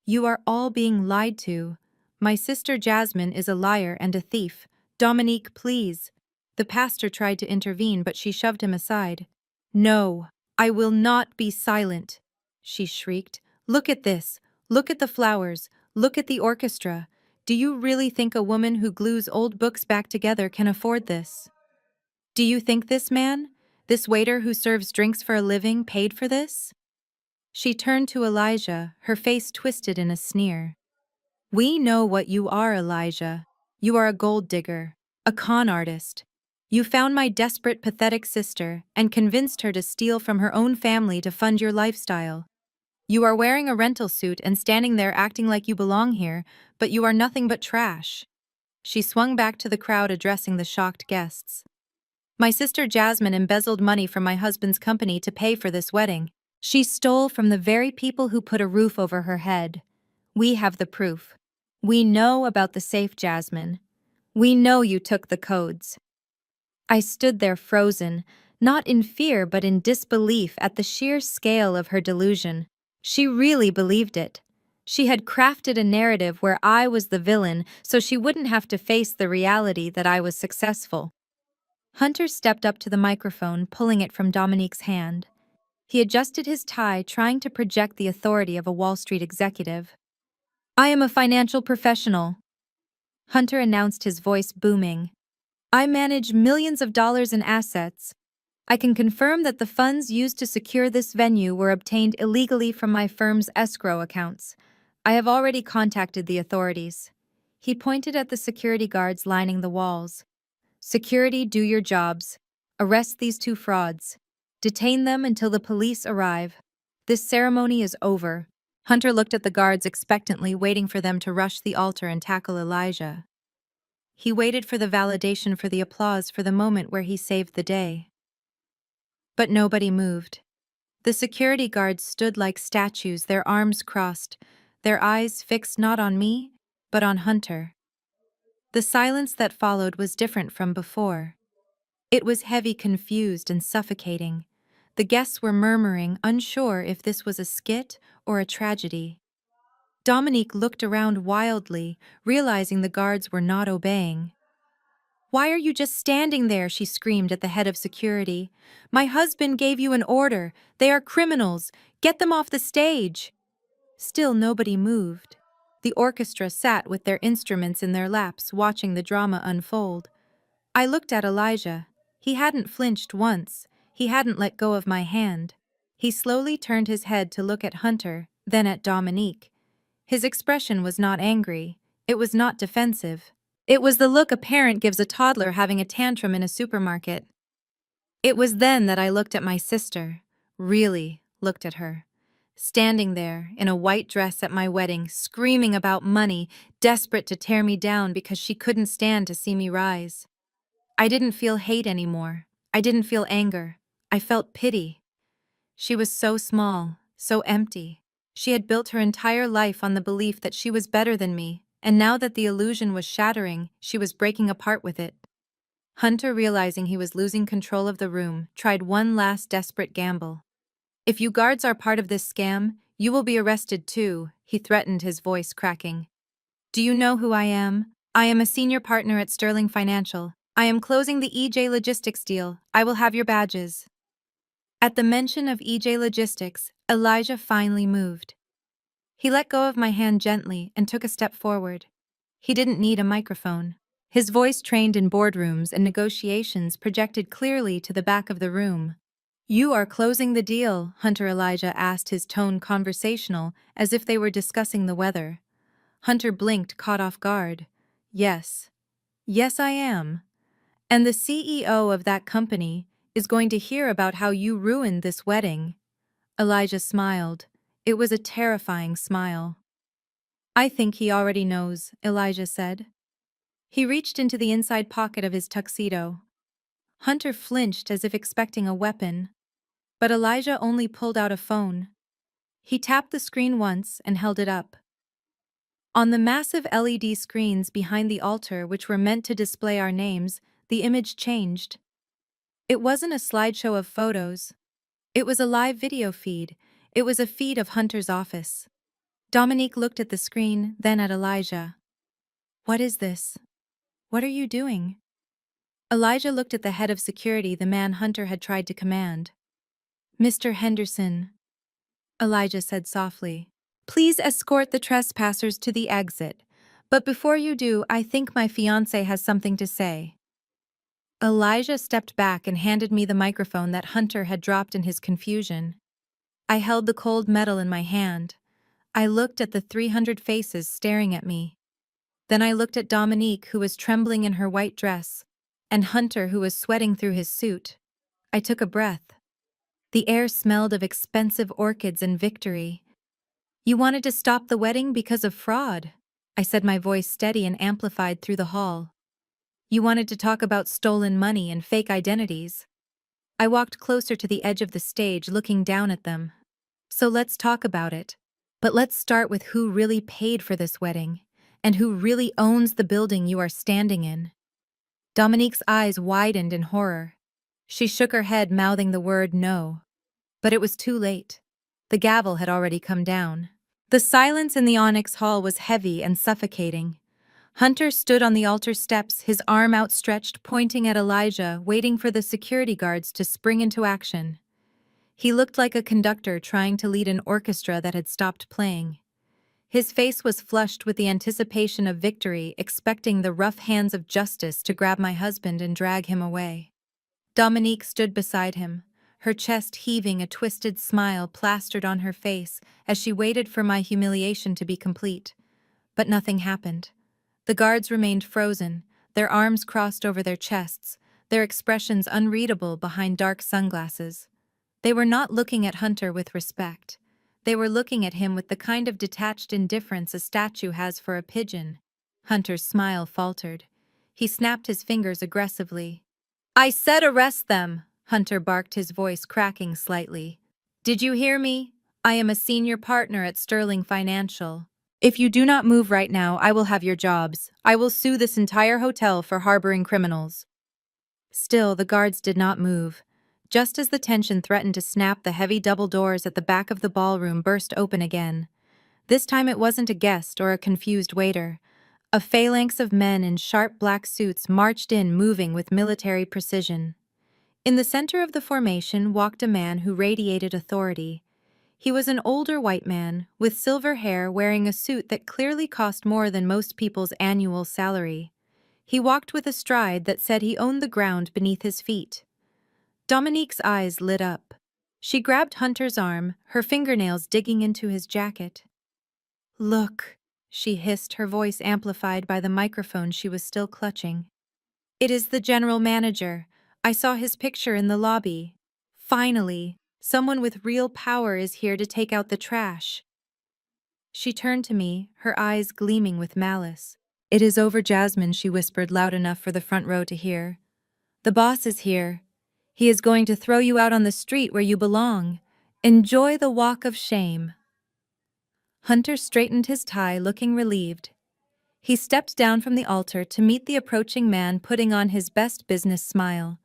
"You are all being lied to. My sister Jasmine is a liar and a thief. Dominique, please." The pastor tried to intervene, but she shoved him aside. "No, I will not be silent," she shrieked. "Look at this. Look at the flowers. Look at the orchestra. Do you really think a woman who glues old books back together can afford this? Do you think this man, this waiter who serves drinks for a living, paid for this?" She turned to Elijah, her face twisted in a sneer. "We know what you are, Elijah. You are a gold digger, a con artist. You found my desperate, pathetic sister and convinced her to steal from her own family to fund your lifestyle. You are wearing a rental suit and standing there acting like you belong here, but you are nothing but trash." She swung back to the crowd, addressing the shocked guests. "My sister Jasmine embezzled money from my husband's company to pay for this wedding. She stole from the very people who put a roof over her head. We have the proof. We know about the safe, Jasmine. We know you took the codes." I stood there frozen, not in fear but in disbelief at the sheer scale of her delusion. She really believed it. She had crafted a narrative where I was the villain so she wouldn't have to face the reality that I was successful. Hunter stepped up to the microphone, pulling it from Dominique's hand. He adjusted his tie, trying to project the authority of a Wall Street executive. I am a financial professional, Hunter announced, his voice booming. I manage millions of dollars in assets. I can confirm that the funds used to secure this venue were obtained illegally from my firm's escrow accounts. I have already contacted the authorities. He pointed at the security guards lining the walls. Security, do your jobs. Arrest these two frauds. Detain them until the police arrive. This ceremony is over. Hunter looked at the guards expectantly, waiting for them to rush the altar and tackle Elijah. He waited for the validation, for the applause, for the moment where he saved the day. But nobody moved. The security guards stood like statues, their arms crossed, their eyes fixed not on me, but on Hunter. The silence that followed was different from before. It was heavy, confused, and suffocating. The guests were murmuring, unsure if this was a skit or a tragedy. Dominique looked around wildly, realizing the guards were not obeying. Why are you just standing there? She screamed at the head of security. My husband gave you an order. They are criminals. Get them off the stage. Still nobody moved. The orchestra sat with their instruments in their laps, watching the drama unfold. I looked at Elijah. He hadn't flinched once. He hadn't let go of my hand. He slowly turned his head to look at Hunter, then at Dominique. His expression was not angry. It was not defensive. It was the look a parent gives a toddler having a tantrum in a supermarket. It was then that I looked at my sister, really looked at her. Standing there, in a white dress at my wedding, screaming about money, desperate to tear me down because she couldn't stand to see me rise. I didn't feel hate anymore. I didn't feel anger. I felt pity. She was so small, so empty. She had built her entire life on the belief that she was better than me, and now that the illusion was shattering, she was breaking apart with it. Hunter, realizing he was losing control of the room, tried one last desperate gamble. If you guards are part of this scam, you will be arrested too, he threatened, his voice cracking. Do you know who I am? I am a senior partner at Sterling Financial. I am closing the EJ Logistics deal. I will have your badges. At the mention of EJ Logistics, Elijah finally moved. He let go of my hand gently and took a step forward. He didn't need a microphone. His voice, trained in boardrooms and negotiations, projected clearly to the back of the room. You are closing the deal, Hunter, Elijah asked, his tone conversational, as if they were discussing the weather. Hunter blinked, caught off guard. Yes. Yes, I am. And the CEO of that company is going to hear about how you ruined this wedding. Elijah smiled. It was a terrifying smile. I think he already knows, Elijah said. He reached into the inside pocket of his tuxedo. Hunter flinched as if expecting a weapon, but Elijah only pulled out a phone. He tapped the screen once and held it up. On the massive LED screens behind the altar, which were meant to display our names, the image changed. It wasn't a slideshow of photos. It was a live video feed. It was a feed of Hunter's office. Dominique looked at the screen, then at Elijah. What is this? What are you doing? Elijah looked at the head of security, the man Hunter had tried to command. Mr. Henderson, Elijah said softly, please escort the trespassers to the exit. But before you do, I think my fiancé has something to say. Elijah stepped back and handed me the microphone that Hunter had dropped in his confusion. I held the cold metal in my hand. I looked at the 300 faces staring at me. Then I looked at Dominique, who was trembling in her white dress, and Hunter, who was sweating through his suit. I took a breath. The air smelled of expensive orchids and victory. You wanted to stop the wedding because of fraud, I said, my voice steady and amplified through the hall. You wanted to talk about stolen money and fake identities. I walked closer to the edge of the stage, looking down at them. So let's talk about it. But let's start with who really paid for this wedding, and who really owns the building you are standing in. Dominique's eyes widened in horror. She shook her head, mouthing the word no. But it was too late. The gavel had already come down. The silence in the Onyx Hall was heavy and suffocating. Hunter stood on the altar steps, his arm outstretched, pointing at Elijah, waiting for the security guards to spring into action. He looked like a conductor trying to lead an orchestra that had stopped playing. His face was flushed with the anticipation of victory, expecting the rough hands of justice to grab my husband and drag him away. Dominique stood beside him, her chest heaving, a twisted smile plastered on her face as she waited for my humiliation to be complete. But nothing happened. The guards remained frozen, their arms crossed over their chests, their expressions unreadable behind dark sunglasses. They were not looking at Hunter with respect. They were looking at him with the kind of detached indifference a statue has for a pigeon. Hunter's smile faltered. He snapped his fingers aggressively. "I said arrest them!" Hunter barked, his voice cracking slightly. "Did you hear me? I am a senior partner at Sterling Financial. If you do not move right now, I will have your jobs. I will sue this entire hotel for harboring criminals." Still, the guards did not move. Just as the tension threatened to snap, the heavy double doors at the back of the ballroom burst open again. This time it wasn't a guest or a confused waiter. A phalanx of men in sharp black suits marched in, moving with military precision. In the center of the formation walked a man who radiated authority. He was an older white man, with silver hair, wearing a suit that clearly cost more than most people's annual salary. He walked with a stride that said he owned the ground beneath his feet. Dominique's eyes lit up. She grabbed Hunter's arm, her fingernails digging into his jacket. "Look," she hissed, her voice amplified by the microphone she was still clutching. "It is the general manager. I saw his picture in the lobby. Finally, someone with real power is here to take out the trash." She turned to me, her eyes gleaming with malice. "It is over, Jasmine," she whispered loud enough for the front row to hear. "The boss is here. He is going to throw you out on the street where you belong. Enjoy the walk of shame." Hunter straightened his tie, looking relieved. He stepped down from the altar to meet the approaching man, putting on his best business smile.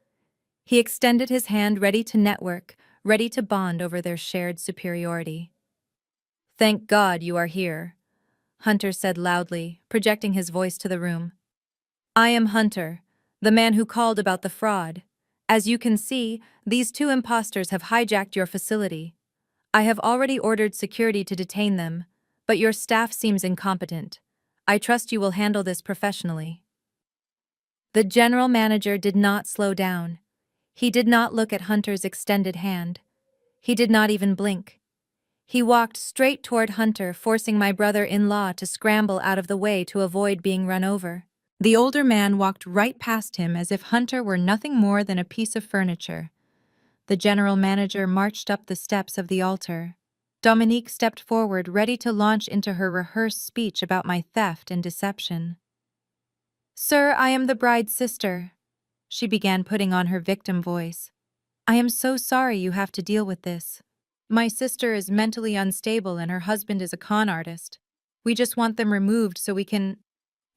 He extended his hand, ready to network, ready to bond over their shared superiority. "Thank God you are here," Hunter said loudly, projecting his voice to the room. "I am Hunter, the man who called about the fraud. As you can see, these two imposters have hijacked your facility. I have already ordered security to detain them, but your staff seems incompetent. I trust you will handle this professionally." The general manager did not slow down. He did not look at Hunter's extended hand. He did not even blink. He walked straight toward Hunter, forcing my brother-in-law to scramble out of the way to avoid being run over. The older man walked right past him as if Hunter were nothing more than a piece of furniture. The general manager marched up the steps of the altar. Dominique stepped forward, ready to launch into her rehearsed speech about my theft and deception. "Sir, I am the bride's sister," she began, putting on her victim voice. "I am so sorry you have to deal with this. My sister is mentally unstable and her husband is a con artist. We just want them removed so we can—"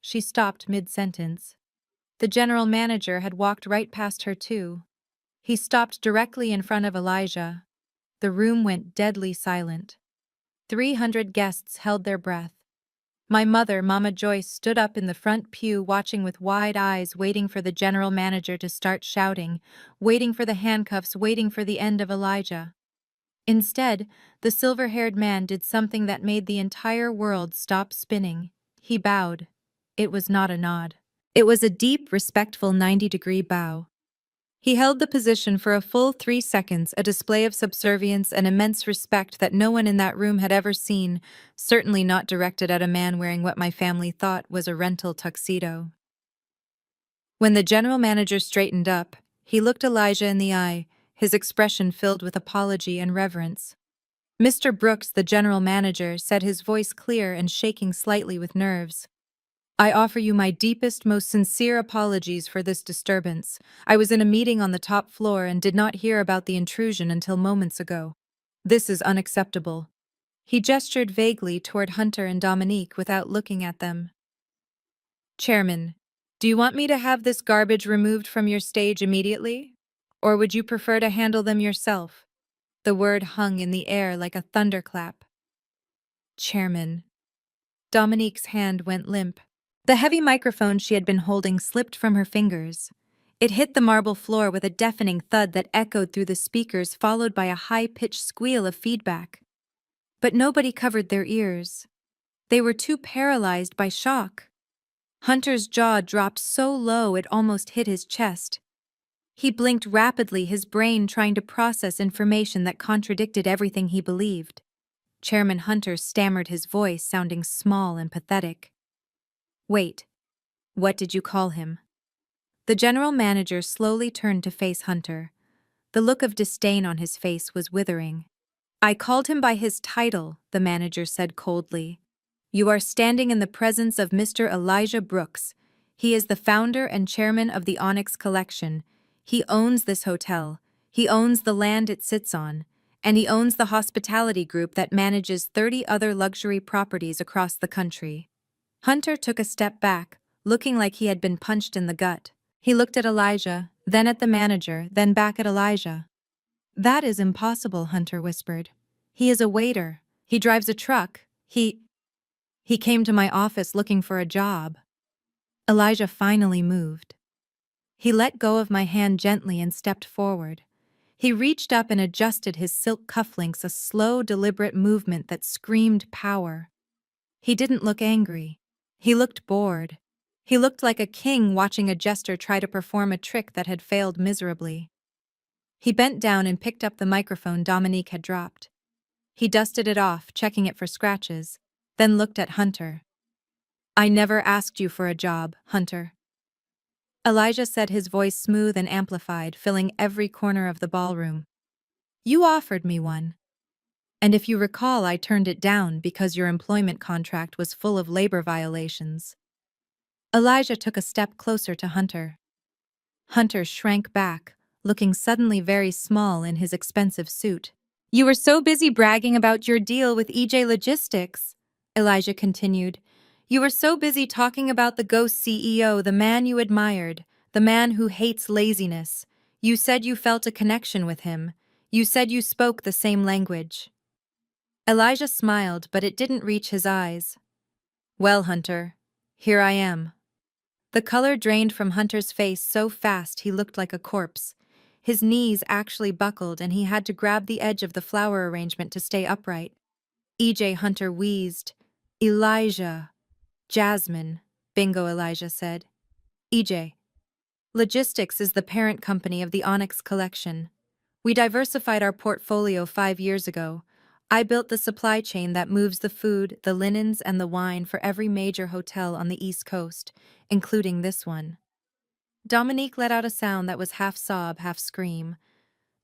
She stopped mid-sentence. The general manager had walked right past her too. He stopped directly in front of Elijah. The room went deadly silent. 300 guests held their breath. My mother, Mama Joyce, stood up in the front pew, watching with wide eyes, waiting for the general manager to start shouting, waiting for the handcuffs, waiting for the end of Elijah. Instead, the silver-haired man did something that made the entire world stop spinning. He bowed. It was not a nod. It was a deep, respectful 90-degree bow. He held the position for a full 3 seconds, a display of subservience and immense respect that no one in that room had ever seen, certainly not directed at a man wearing what my family thought was a rental tuxedo. When the general manager straightened up, he looked Elijah in the eye, his expression filled with apology and reverence. "Mr. Brooks," the general manager said, his voice clear and shaking slightly with nerves, "I offer you my deepest, most sincere apologies for this disturbance. I was in a meeting on the top floor and did not hear about the intrusion until moments ago. This is unacceptable." He gestured vaguely toward Hunter and Dominique without looking at them. "Chairman, do you want me to have this garbage removed from your stage immediately? Or would you prefer to handle them yourself?" The word hung in the air like a thunderclap. "Chairman." Dominique's hand went limp. The heavy microphone she had been holding slipped from her fingers. It hit the marble floor with a deafening thud that echoed through the speakers, followed by a high-pitched squeal of feedback. But nobody covered their ears. They were too paralyzed by shock. Hunter's jaw dropped so low it almost hit his chest. He blinked rapidly, his brain trying to process information that contradicted everything he believed. Chairman Hunter stammered, his voice sounding small and pathetic. "Wait, what did you call him?" The general manager slowly turned to face Hunter. The look of disdain on his face was withering. "I called him by his title," the manager said coldly. "You are standing in the presence of Mr. Elijah Brooks. He is the founder and chairman of the Onyx Collection. He owns this hotel. He owns the land it sits on. And he owns the hospitality group that manages 30 other luxury properties across the country." Hunter took a step back, looking like he had been punched in the gut. He looked at Elijah, then at the manager, then back at Elijah. "That is impossible," Hunter whispered. "He is a waiter. He drives a truck. He came to my office looking for a job." Elijah finally moved. He let go of my hand gently and stepped forward. He reached up and adjusted his silk cufflinks, a slow, deliberate movement that screamed power. He didn't look angry. He looked bored. He looked like a king watching a jester try to perform a trick that had failed miserably. He bent down and picked up the microphone Dominique had dropped. He dusted it off, checking it for scratches, then looked at Hunter. "I never asked you for a job, Hunter." Elijah said, his voice smooth and amplified, filling every corner of the ballroom. "You offered me one. And if you recall, I turned it down because your employment contract was full of labor violations." Elijah took a step closer to Hunter. Hunter shrank back, looking suddenly very small in his expensive suit. "You were so busy bragging about your deal with EJ Logistics," Elijah continued. "You were so busy talking about the ghost CEO, the man you admired, the man who hates laziness. You said you felt a connection with him. You said you spoke the same language." Elijah smiled, but it didn't reach his eyes. "Well, Hunter, here I am." The color drained from Hunter's face so fast he looked like a corpse. His knees actually buckled and he had to grab the edge of the flower arrangement to stay upright. EJ Hunter wheezed. "Elijah." "Jasmine," Bingo Elijah said. "EJ. Logistics is the parent company of the Onyx Collection. We diversified our portfolio 5 years ago. I built the supply chain that moves the food, the linens, and the wine for every major hotel on the East Coast, including this one." Dominique let out a sound that was half sob, half scream.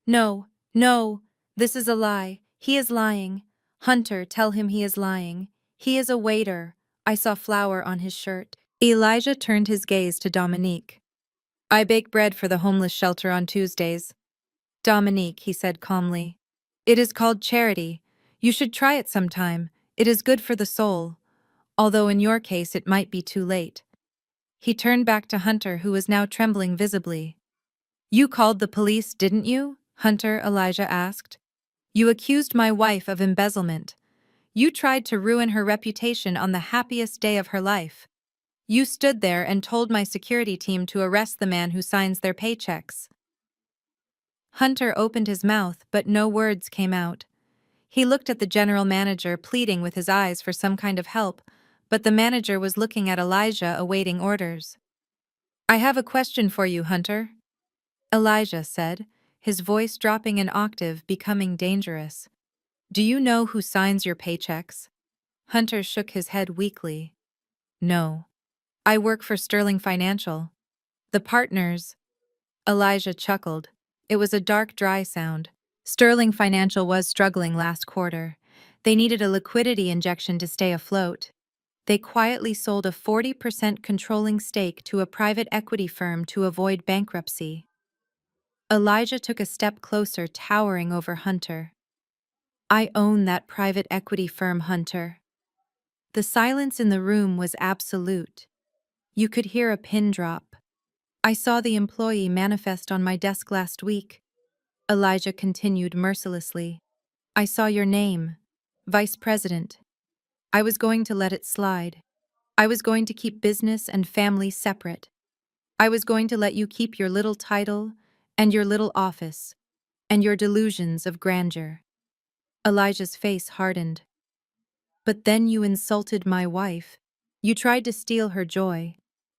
"No, no, this is a lie. He is lying. Hunter, tell him he is lying. He is a waiter. I saw flour on his shirt." Elijah turned his gaze to Dominique. "I bake bread for the homeless shelter on Tuesdays." "Dominique," he said calmly. "It is called charity. You should try it sometime. It is good for the soul. Although in your case it might be too late." He turned back to Hunter, who was now trembling visibly. "You called the police, didn't you?" Hunter, Elijah asked. "You accused my wife of embezzlement. You tried to ruin her reputation on the happiest day of her life. You stood there and told my security team to arrest the man who signs their paychecks." Hunter opened his mouth, but no words came out. He looked at the general manager, pleading with his eyes for some kind of help, but the manager was looking at Elijah, awaiting orders. "I have a question for you, Hunter," Elijah said, his voice dropping an octave, becoming dangerous. "Do you know who signs your paychecks?" Hunter shook his head weakly. "No. I work for Sterling Financial. The partners—" Elijah chuckled. It was a dark, dry sound. Sterling Financial was struggling last quarter. They needed a liquidity injection to stay afloat. They quietly sold a 40% controlling stake to a private equity firm to avoid bankruptcy. Elijah took a step closer, towering over Hunter. "I own that private equity firm, Hunter." The silence in the room was absolute. You could hear a pin drop. "I saw the employee manifest on my desk last week," Elijah continued mercilessly. "I saw your name, Vice President. I was going to let it slide. I was going to keep business and family separate. I was going to let you keep your little title and your little office and your delusions of grandeur. Elijah's face hardened. But then you insulted my wife. You tried to steal her joy.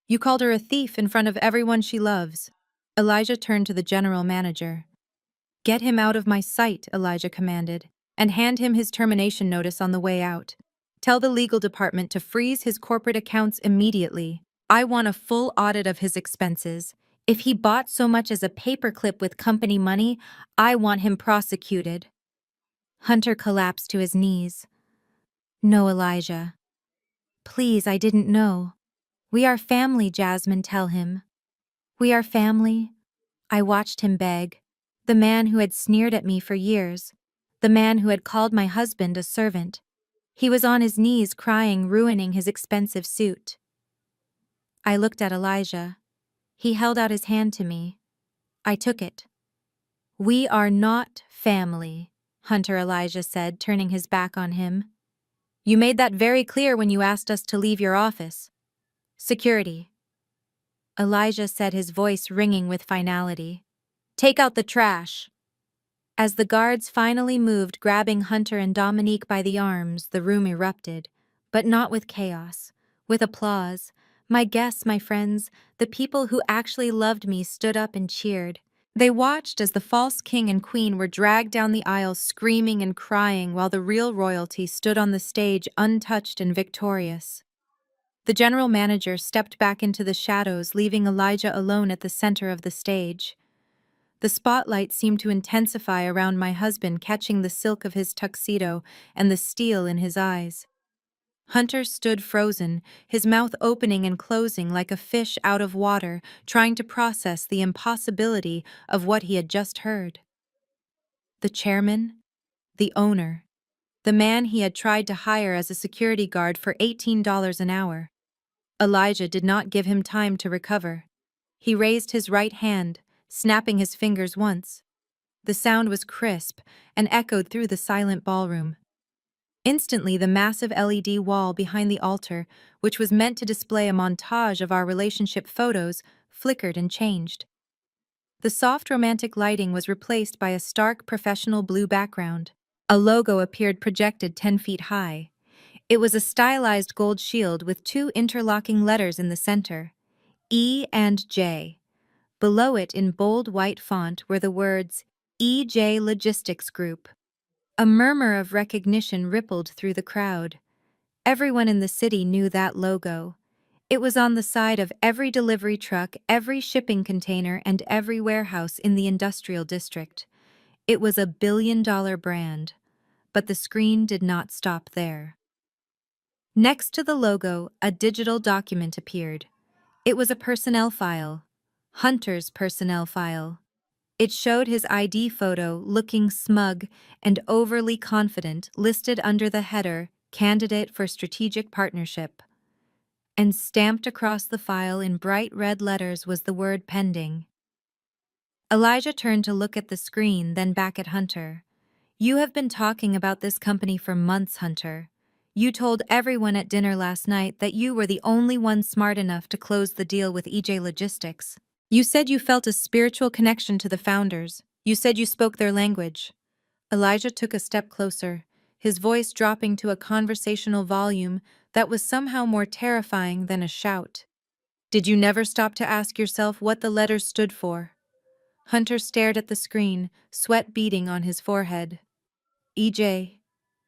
You called her a thief in front of everyone she loves. Elijah turned to the general manager. Get him out of my sight, Elijah commanded, and hand him his termination notice on the way out. Tell the legal department to freeze his corporate accounts immediately. I want a full audit of his expenses. If he bought so much as a paperclip with company money, I want him prosecuted. Hunter collapsed to his knees. No, Elijah. Please, I didn't know. We are family, Jasmine, tell him. We are family. I watched him beg. The man who had sneered at me for years. The man who had called my husband a servant. He was on his knees crying, ruining his expensive suit. I looked at Elijah. He held out his hand to me. I took it. We are not family, Hunter Elijah said, turning his back on him. You made that very clear when you asked us to leave your office. Security. Elijah said, his voice ringing with finality. Take out the trash. As the guards finally moved, grabbing Hunter and Dominique by the arms, the room erupted, but not with chaos, with applause. My guests, my friends, the people who actually loved me stood up and cheered. They watched as the false king and queen were dragged down the aisle screaming and crying while the real royalty stood on the stage untouched and victorious. The general manager stepped back into the shadows, leaving Elijah alone at the center of the stage. The spotlight seemed to intensify around my husband, catching the silk of his tuxedo and the steel in his eyes. Hunter stood frozen, his mouth opening and closing like a fish out of water, trying to process the impossibility of what he had just heard. The chairman, the owner, the man he had tried to hire as a security guard for $18 an hour. Elijah did not give him time to recover. He raised his right hand, snapping his fingers once. The sound was crisp and echoed through the silent ballroom. Instantly, the massive LED wall behind the altar, which was meant to display a montage of our relationship photos, flickered and changed. The soft romantic lighting was replaced by a stark professional blue background. A logo appeared projected 10 feet high. It was a stylized gold shield with two interlocking letters in the center, E and J. Below it, in bold white font, were the words, EJ Logistics Group. A murmur of recognition rippled through the crowd. Everyone in the city knew that logo. It was on the side of every delivery truck, every shipping container, and every warehouse in the industrial district. It was a billion-dollar brand. But the screen did not stop there. Next to the logo, a digital document appeared. It was a personnel file. Hunter's personnel file. It showed his ID photo, looking smug and overly confident, listed under the header, Candidate for Strategic Partnership. And stamped across the file in bright red letters was the word pending. Elijah turned to look at the screen, then back at Hunter. You have been talking about this company for months, Hunter. You told everyone at dinner last night that you were the only one smart enough to close the deal with EJ Logistics. You said you felt a spiritual connection to the founders. You said you spoke their language. Elijah took a step closer, his voice dropping to a conversational volume that was somehow more terrifying than a shout. Did you never stop to ask yourself what the letters stood for? Hunter stared at the screen, sweat beading on his forehead. EJ,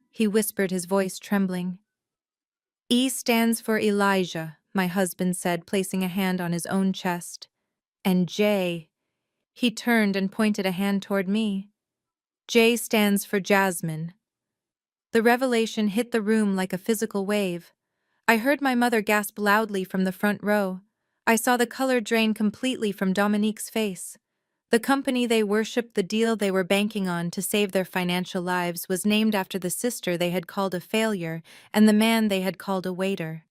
he whispered, his voice trembling. E stands for Elijah, my husband said, placing a hand on his own chest. And J, he turned and pointed a hand toward me. J stands for Jasmine. The revelation hit the room like a physical wave. I heard my mother gasp loudly from the front row. I saw the color drain completely from Dominique's face. The company they worshipped, the deal they were banking on to save their financial lives, was named after the sister they had called a failure and the man they had called a waiter.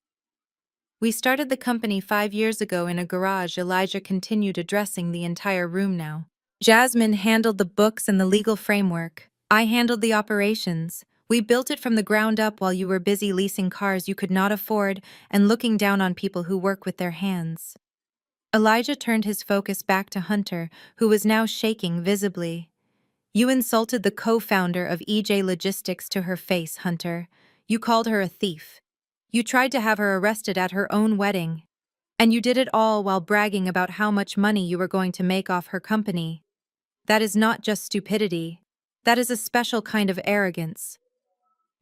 We started the company 5 years ago in a garage. Elijah continued, addressing the entire room now. Jasmine handled the books and the legal framework. I handled the operations. We built it from the ground up while you were busy leasing cars you could not afford and looking down on people who work with their hands. Elijah turned his focus back to Hunter, who was now shaking visibly. You insulted the co-founder of EJ Logistics to her face, Hunter. You called her a thief. You tried to have her arrested at her own wedding. And you did it all while bragging about how much money you were going to make off her company. That is not just stupidity. That is a special kind of arrogance.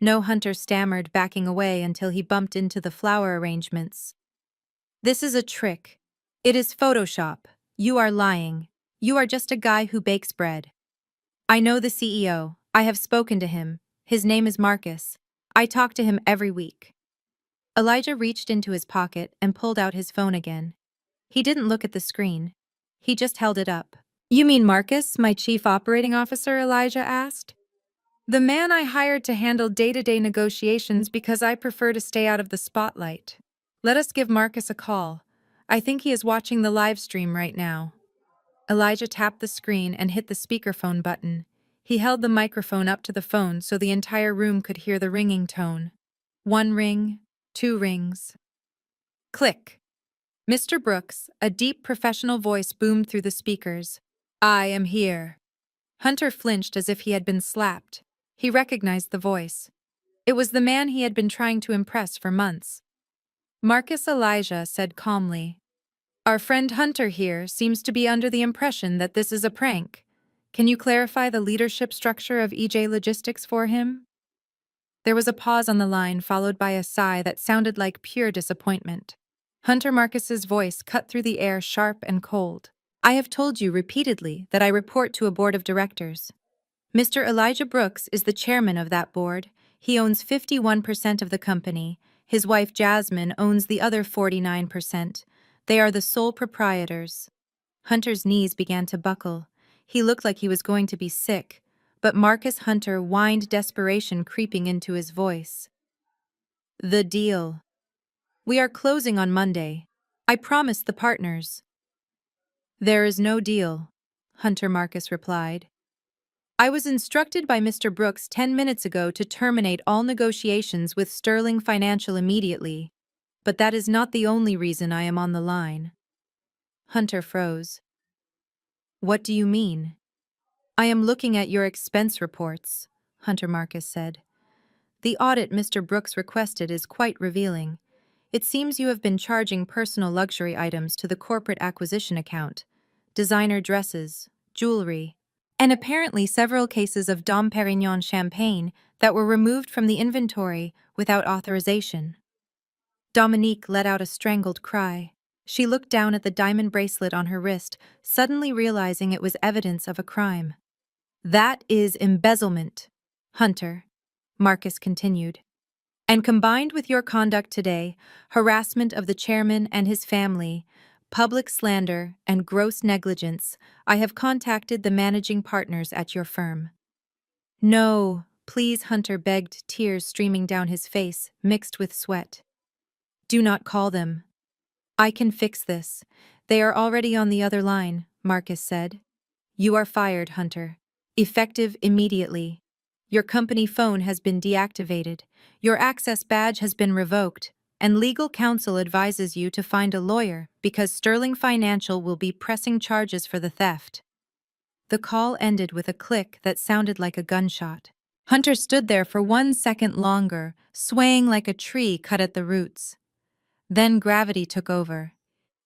No, Hunter stammered, backing away until he bumped into the flower arrangements. This is a trick. It is Photoshop. You are lying. You are just a guy who bakes bread. I know the CEO. I have spoken to him. His name is Marcus. I talk to him every week. Elijah reached into his pocket and pulled out his phone again. He didn't look at the screen. He just held it up. You mean Marcus, my chief operating officer? Elijah asked. The man I hired to handle day-to-day negotiations because I prefer to stay out of the spotlight. Let us give Marcus a call. I think he is watching the live stream right now. Elijah tapped the screen and hit the speakerphone button. He held the microphone up to the phone so the entire room could hear the ringing tone. 1 ring, 2 rings. Click. Mr. Brooks, a deep professional voice boomed through the speakers. I am here. Hunter flinched as if he had been slapped. He recognized the voice. It was the man he had been trying to impress for months. Marcus, Elijah said calmly. Our friend Hunter here seems to be under the impression that this is a prank. Can you clarify the leadership structure of EJ Logistics for him? There was a pause on the line, followed by a sigh that sounded like pure disappointment. Hunter Marcus's voice cut through the air, sharp and cold. I have told you repeatedly that I report to a board of directors. Mr. Elijah Brooks is the chairman of that board. He owns 51% of the company. His wife Jasmine owns the other 49%. They are the sole proprietors. Hunter's knees began to buckle. He looked like he was going to be sick, but Marcus Hunter whined, desperation creeping into his voice. The deal. We are closing on Monday. I promised the partners. There is no deal, Hunter Marcus replied. I was instructed by Mr. Brooks 10 minutes ago to terminate all negotiations with Sterling Financial immediately, but that is not the only reason I am on the line. Hunter froze. What do you mean? I am looking at your expense reports, Hunter Marcus said. The audit Mr. Brooks requested is quite revealing. It seems you have been charging personal luxury items to the corporate acquisition account, designer dresses, jewelry, and apparently several cases of Dom Perignon champagne that were removed from the inventory without authorization. Dominique let out a strangled cry. She looked down at the diamond bracelet on her wrist, suddenly realizing it was evidence of a crime. That is embezzlement, Hunter, Marcus continued. And combined with your conduct today, harassment of the chairman and his family, public slander, and gross negligence, I have contacted the managing partners at your firm. No, please, Hunter begged, tears streaming down his face, mixed with sweat. Do not call them. I can fix this. They are already on the other line, Marcus said. You are fired, Hunter. Effective immediately. Your company phone has been deactivated, your access badge has been revoked, and legal counsel advises you to find a lawyer because Sterling Financial will be pressing charges for the theft. The call ended with a click that sounded like a gunshot. Hunter stood there for 1 second longer, swaying like a tree cut at the roots. Then gravity took over.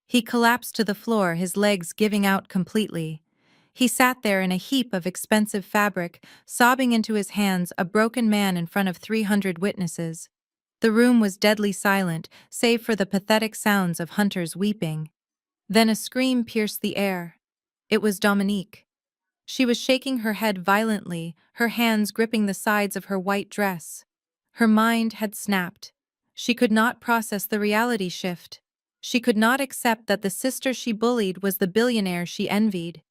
He collapsed to the floor, his legs giving out completely. He sat there in a heap of expensive fabric, sobbing into his hands, a broken man in front of 300 witnesses. The room was deadly silent, save for the pathetic sounds of Hunter's weeping. Then a scream pierced the air. It was Dominique. She was shaking her head violently, her hands gripping the sides of her white dress. Her mind had snapped. She could not process the reality shift. She could not accept that the sister she bullied was the billionaire she envied.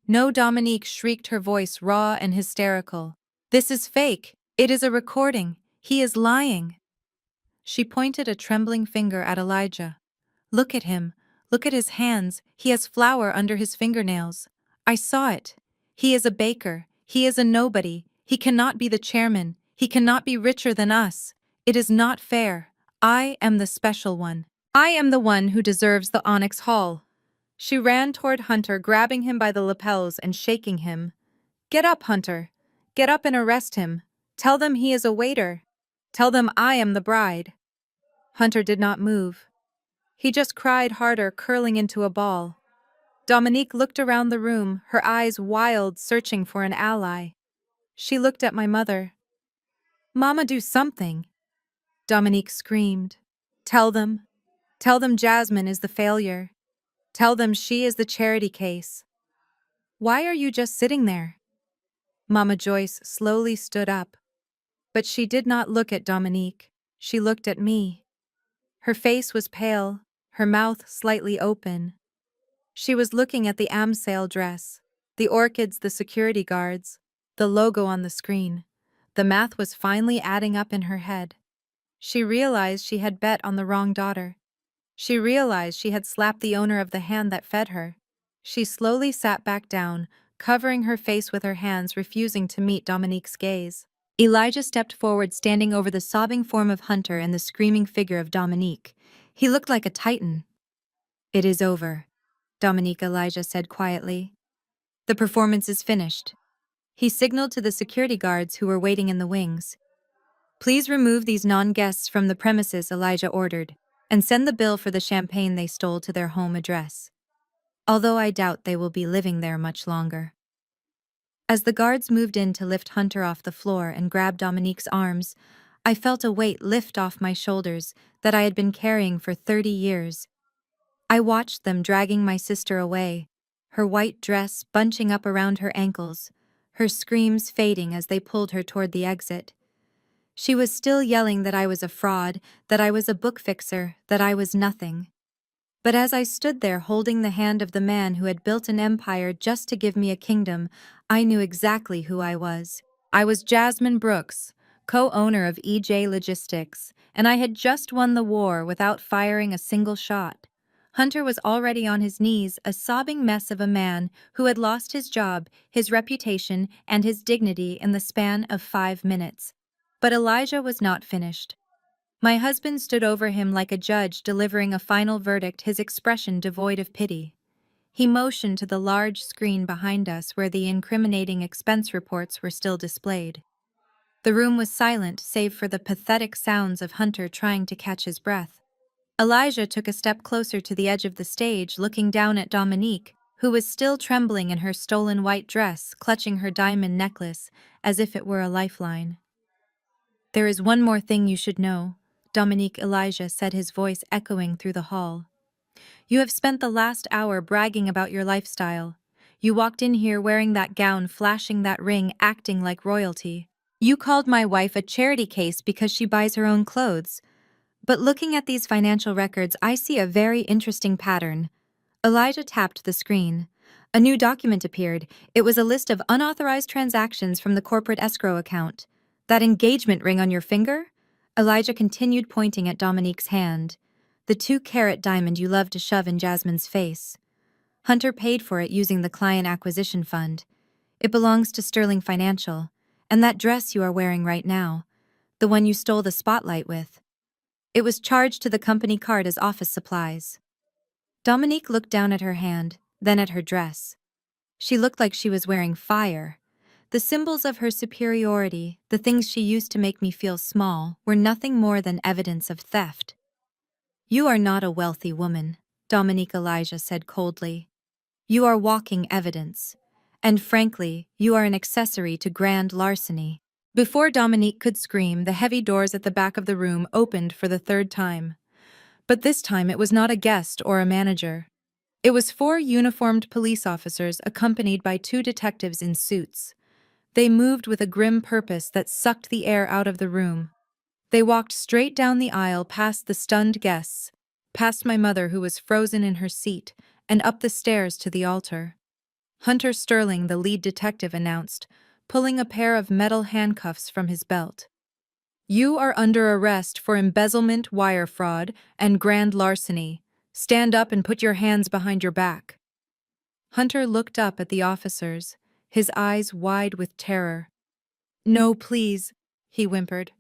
No, Dominique shrieked, her voice raw and hysterical. This is fake. It is a recording. He is lying. She pointed a trembling finger at Elijah. Look at him. Look at his hands. He has flour under his fingernails. I saw it. He is a baker. He is a nobody. He cannot be the chairman. He cannot be richer than us. It is not fair. I am the special one. I am the one who deserves the onyx haul. She ran toward Hunter, grabbing him by the lapels and shaking him. Get up, Hunter. Get up and arrest him. Tell them he is a waiter. Tell them I am the bride. Hunter did not move. He just cried harder, curling into a ball. Dominique looked around the room, her eyes wild, searching for an ally. She looked at my mother. Mama, do something. Dominique screamed. Tell them. Tell them Jasmine is the failure. Tell them she is the charity case. Why are you just sitting there? Mama Joyce slowly stood up. But she did not look at Dominique. She looked at me. Her face was pale, her mouth slightly open. She was looking at the Amsale dress, the orchids, the security guards, the logo on the screen. The math was finally adding up in her head. She realized she had bet on the wrong daughter. She realized she had slapped the owner of the hand that fed her. She slowly sat back down, covering her face with her hands, refusing to meet Dominique's gaze. Elijah stepped forward, standing over the sobbing form of Hunter and the screaming figure of Dominique. He looked like a titan. It is over, Dominique, Elijah said quietly. The performance is finished. He signaled to the security guards who were waiting in the wings. Please remove these non-guests from the premises, Elijah ordered, and send the bill for the champagne they stole to their home address. Although I doubt they will be living there much longer. As the guards moved in to lift Hunter off the floor and grab Dominique's arms, I felt a weight lift off my shoulders that I had been carrying for 30 years. I watched them dragging my sister away, her white dress bunching up around her ankles, her screams fading as they pulled her toward the exit. She was still yelling that I was a fraud, that I was a book fixer, that I was nothing. But as I stood there holding the hand of the man who had built an empire just to give me a kingdom, I knew exactly who I was. I was Jasmine Brooks, co-owner of EJ Logistics, and I had just won the war without firing a single shot. Hunter was already on his knees, a sobbing mess of a man who had lost his job, his reputation, and his dignity in the span of 5 minutes. But Elijah was not finished. My husband stood over him like a judge delivering a final verdict, his expression devoid of pity. He motioned to the large screen behind us where the incriminating expense reports were still displayed. The room was silent save for the pathetic sounds of Hunter trying to catch his breath. Elijah took a step closer to the edge of the stage, looking down at Dominique, who was still trembling in her stolen white dress, clutching her diamond necklace as if it were a lifeline. There is one more thing you should know, Dominique, Elijah said, his voice echoing through the hall. You have spent the last hour bragging about your lifestyle. You walked in here wearing that gown, flashing that ring, acting like royalty. You called my wife a charity case because she buys her own clothes. But looking at these financial records, I see a very interesting pattern. Elijah tapped the screen. A new document appeared. It was a list of unauthorized transactions from the corporate escrow account. That engagement ring on your finger? Elijah continued, pointing at Dominique's hand. The 2-carat diamond you loved to shove in Jasmine's face. Hunter paid for it using the client acquisition fund. It belongs to Sterling Financial. And that dress you are wearing right now, the one you stole the spotlight with. It was charged to the company card as office supplies. Dominique looked down at her hand, then at her dress. She looked like she was wearing fire. The symbols of her superiority, the things she used to make me feel small, were nothing more than evidence of theft. You are not a wealthy woman, Dominique, Elijah said coldly. You are walking evidence. And frankly, you are an accessory to grand larceny. Before Dominique could scream, the heavy doors at the back of the room opened for the 3rd time. But this time it was not a guest or a manager. It was 4 uniformed police officers accompanied by 2 detectives in suits. They moved with a grim purpose that sucked the air out of the room. They walked straight down the aisle past the stunned guests, past my mother who was frozen in her seat, and up the stairs to the altar. Hunter Sterling, the lead detective, announced, pulling a pair of metal handcuffs from his belt. You are under arrest for embezzlement, wire fraud, and grand larceny. Stand up and put your hands behind your back. Hunter looked up at the officers, his eyes wide with terror. No, please. he whimpered.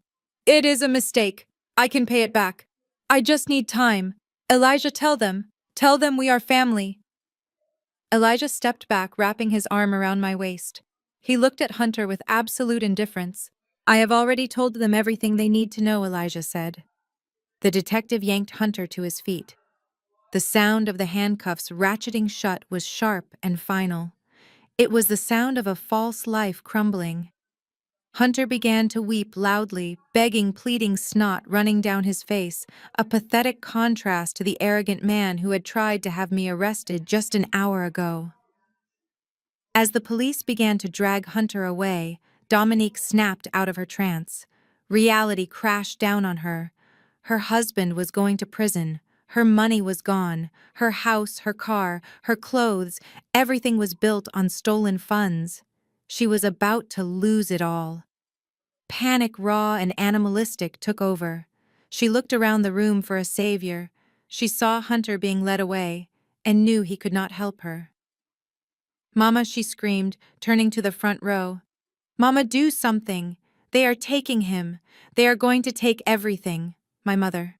It is a mistake. I can pay it back. I just need time. Elijah, tell them. Tell them we are family. Elijah stepped back, wrapping his arm around my waist. He looked at Hunter with absolute indifference. I have already told them everything they need to know, Elijah said. The detective yanked Hunter to his feet. The sound of the handcuffs ratcheting shut was sharp and final. It was the sound of a false life crumbling. Hunter began to weep loudly, begging, pleading, snot running down his face, a pathetic contrast to the arrogant man who had tried to have me arrested just an hour ago. As the police began to drag Hunter away, Dominique snapped out of her trance. Reality crashed down on her. Her husband was going to prison. Her money was gone. Her house, her car, her clothes, everything was built on stolen funds. She was about to lose it all. Panic, raw and animalistic, took over. She looked around the room for a savior. She saw Hunter being led away and knew he could not help her. Mama, she screamed, turning to the front row. Mama, do something. They are taking him. They are going to take everything. My mother.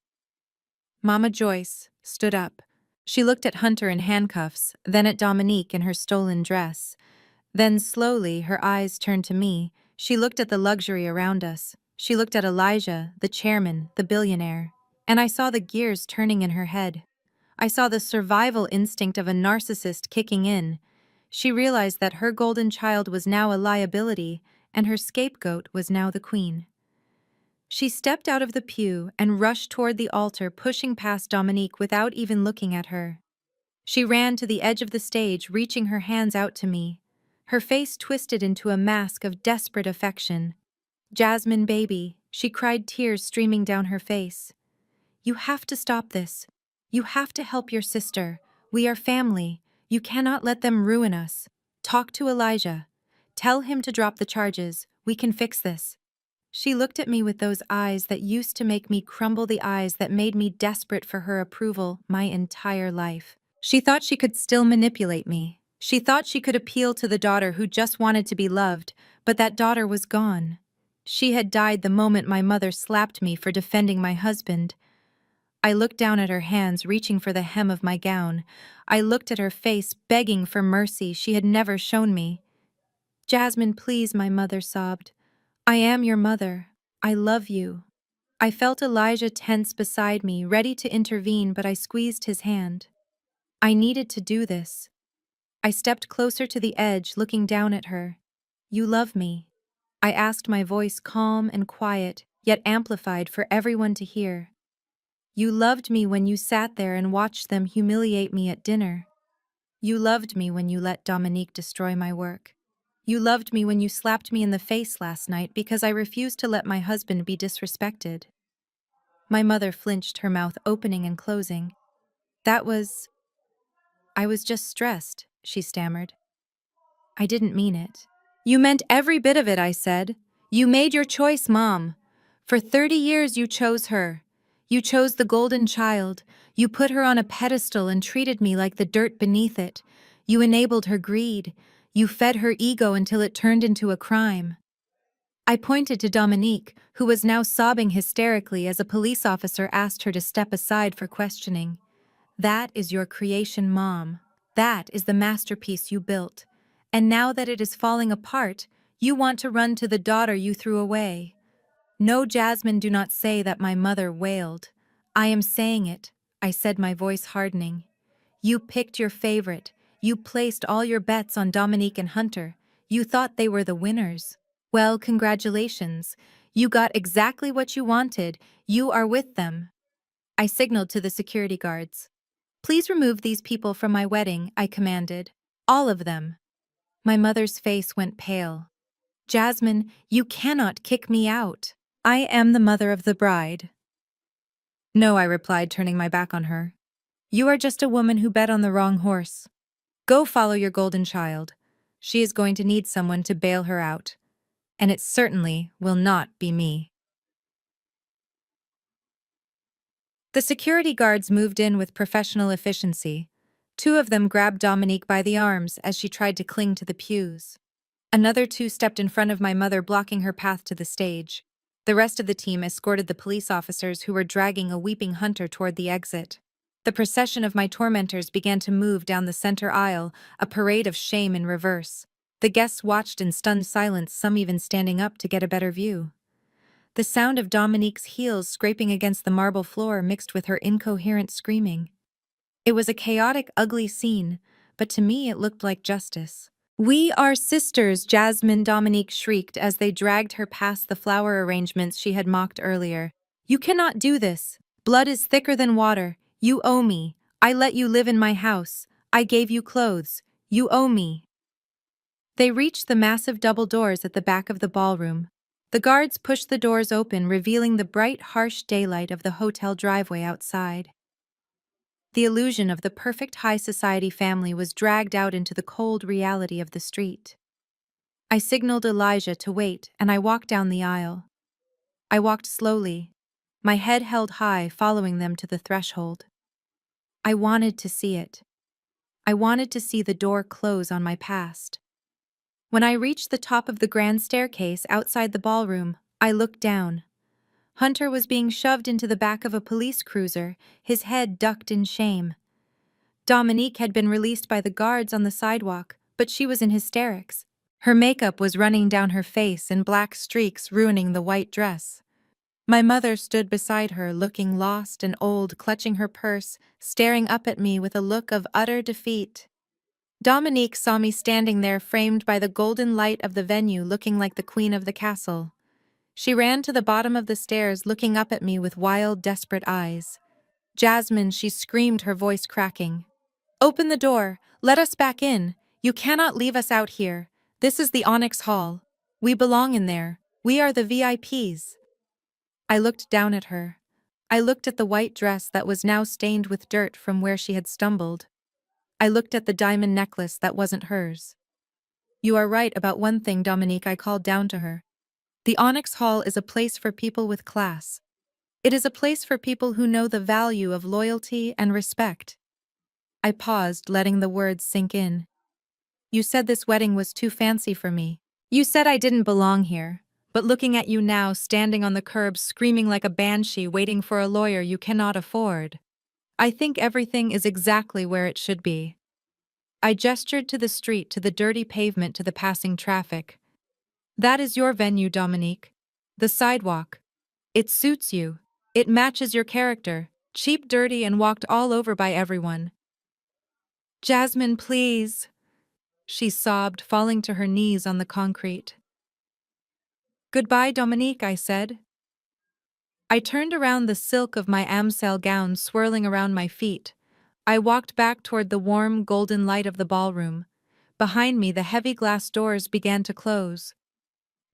Mama Joyce stood up. She looked at Hunter in handcuffs, then at Dominique in her stolen dress. Then slowly, her eyes turned to me. She looked at the luxury around us. She looked at Elijah, the chairman, the billionaire. And I saw the gears turning in her head. I saw the survival instinct of a narcissist kicking in. She realized that her golden child was now a liability, and her scapegoat was now the queen. She stepped out of the pew and rushed toward the altar, pushing past Dominique without even looking at her. She ran to the edge of the stage, reaching her hands out to me. Her face twisted into a mask of desperate affection. Jasmine, baby, she cried, tears streaming down her face. You have to stop this. You have to help your sister. We are family. You cannot let them ruin us. Talk to Elijah. Tell him to drop the charges. We can fix this. She looked at me with those eyes that used to make me crumble, the eyes that made me desperate for her approval my entire life. She thought she could still manipulate me. She thought she could appeal to the daughter who just wanted to be loved, but that daughter was gone. She had died the moment my mother slapped me for defending my husband. I looked down at her hands, reaching for the hem of my gown. I looked at her face, begging for mercy she had never shown me. Jasmine, please, my mother sobbed. I am your mother. I love you. I felt Elijah tense beside me, ready to intervene, but I squeezed his hand. I needed to do this. I stepped closer to the edge, looking down at her. You love me. I asked, my voice calm and quiet, yet amplified for everyone to hear. You loved me when you sat there and watched them humiliate me at dinner. You loved me when you let Dominique destroy my work. You loved me when you slapped me in the face last night because I refused to let my husband be disrespected. My mother flinched, her mouth opening and closing. I was just stressed, she stammered. I didn't mean it. You meant every bit of it, I said. You made your choice, Mom. For 30 years you chose her. You chose the golden child. You put her on a pedestal and treated me like the dirt beneath it. You enabled her greed. You fed her ego until it turned into a crime. I pointed to Dominique, who was now sobbing hysterically as a police officer asked her to step aside for questioning. That is your creation, Mom. That is the masterpiece you built. And now that it is falling apart, you want to run to the daughter you threw away. No, Jasmine, do not say that, my mother wailed. I am saying it, I said, my voice hardening. You picked your favorite. You placed all your bets on Dominique and Hunter. You thought they were the winners. Well, congratulations. You got exactly what you wanted. You are with them. I signaled to the security guards. Please remove these people from my wedding, I commanded. All of them. My mother's face went pale. Jasmine, you cannot kick me out. I am the mother of the bride. No, I replied, turning my back on her. You are just a woman who bet on the wrong horse. Go follow your golden child. She is going to need someone to bail her out. And it certainly will not be me. The security guards moved in with professional efficiency. 2 of them grabbed Dominique by the arms as she tried to cling to the pews. Another 2 stepped in front of my mother, blocking her path to the stage. The rest of the team escorted the police officers who were dragging a weeping Hunter toward the exit. The procession of my tormentors began to move down the center aisle, a parade of shame in reverse. The guests watched in stunned silence, some even standing up to get a better view. The sound of Dominique's heels scraping against the marble floor mixed with her incoherent screaming. It was a chaotic, ugly scene, but to me it looked like justice. "We are sisters," Jasmine Dominique shrieked as they dragged her past the flower arrangements she had mocked earlier. "You cannot do this. Blood is thicker than water. You owe me. I let you live in my house. I gave you clothes. You owe me." They reached the massive double doors at the back of the ballroom. The guards pushed the doors open, revealing the bright, harsh daylight of the hotel driveway outside. The illusion of the perfect high society family was dragged out into the cold reality of the street. I signaled Elijah to wait, and I walked down the aisle. I walked slowly, my head held high, following them to the threshold. I wanted to see it. I wanted to see the door close on my past. When I reached the top of the grand staircase outside the ballroom, I looked down. Hunter was being shoved into the back of a police cruiser, his head ducked in shame. Dominique had been released by the guards on the sidewalk, but she was in hysterics. Her makeup was running down her face in black streaks, ruining the white dress. My mother stood beside her, looking lost and old, clutching her purse, staring up at me with a look of utter defeat. Dominique saw me standing there, framed by the golden light of the venue, looking like the queen of the castle. She ran to the bottom of the stairs, looking up at me with wild, desperate eyes. "Jasmine," she screamed, her voice cracking. "Open the door. Let us back in. You cannot leave us out here. This is the Onyx Hall. We belong in there. We are the VIPs." I looked down at her. I looked at the white dress that was now stained with dirt from where she had stumbled. I looked at the diamond necklace that wasn't hers. "You are right about one thing, Dominique," I called down to her. "The Onyx Hall is a place for people with class. It is a place for people who know the value of loyalty and respect." I paused, letting the words sink in. "You said this wedding was too fancy for me. You said I didn't belong here. But looking at you now, standing on the curb, screaming like a banshee, waiting for a lawyer you cannot afford, I think everything is exactly where it should be." I gestured to the street, to the dirty pavement, to the passing traffic. "That is your venue, Dominique. The sidewalk. It suits you. It matches your character. Cheap, dirty, and walked all over by everyone." "Jasmine, please," she sobbed, falling to her knees on the concrete. "Goodbye, Dominique," I said. I turned around, the silk of my Amsel gown swirling around my feet. I walked back toward the warm, golden light of the ballroom. Behind me, the heavy glass doors began to close.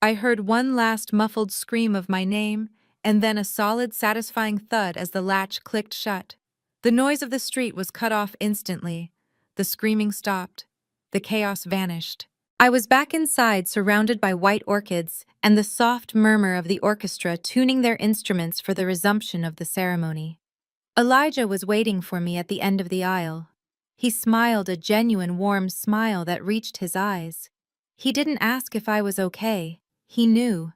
I heard one last muffled scream of my name, and then a solid, satisfying thud as the latch clicked shut. The noise of the street was cut off instantly. The screaming stopped. The chaos vanished. I was back inside, surrounded by white orchids and the soft murmur of the orchestra tuning their instruments for the resumption of the ceremony. Elijah was waiting for me at the end of the aisle. He smiled, a genuine, warm smile that reached his eyes. He didn't ask if I was okay. He knew.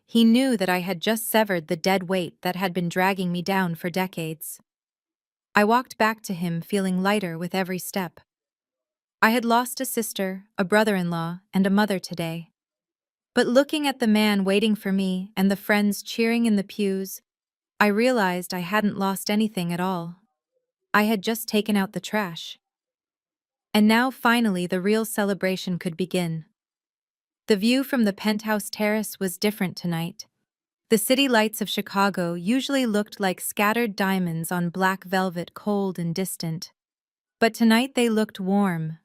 He knew that I had just severed the dead weight that had been dragging me down for decades. I walked back to him, feeling lighter with every step. I had lost a sister, a brother-in-law, and a mother today. But looking at the man waiting for me and the friends cheering in the pews, I realized I hadn't lost anything at all. I had just taken out the trash. And now finally the real celebration could begin. The view from the penthouse terrace was different tonight. The city lights of Chicago usually looked like scattered diamonds on black velvet, cold and distant. But tonight they looked warm.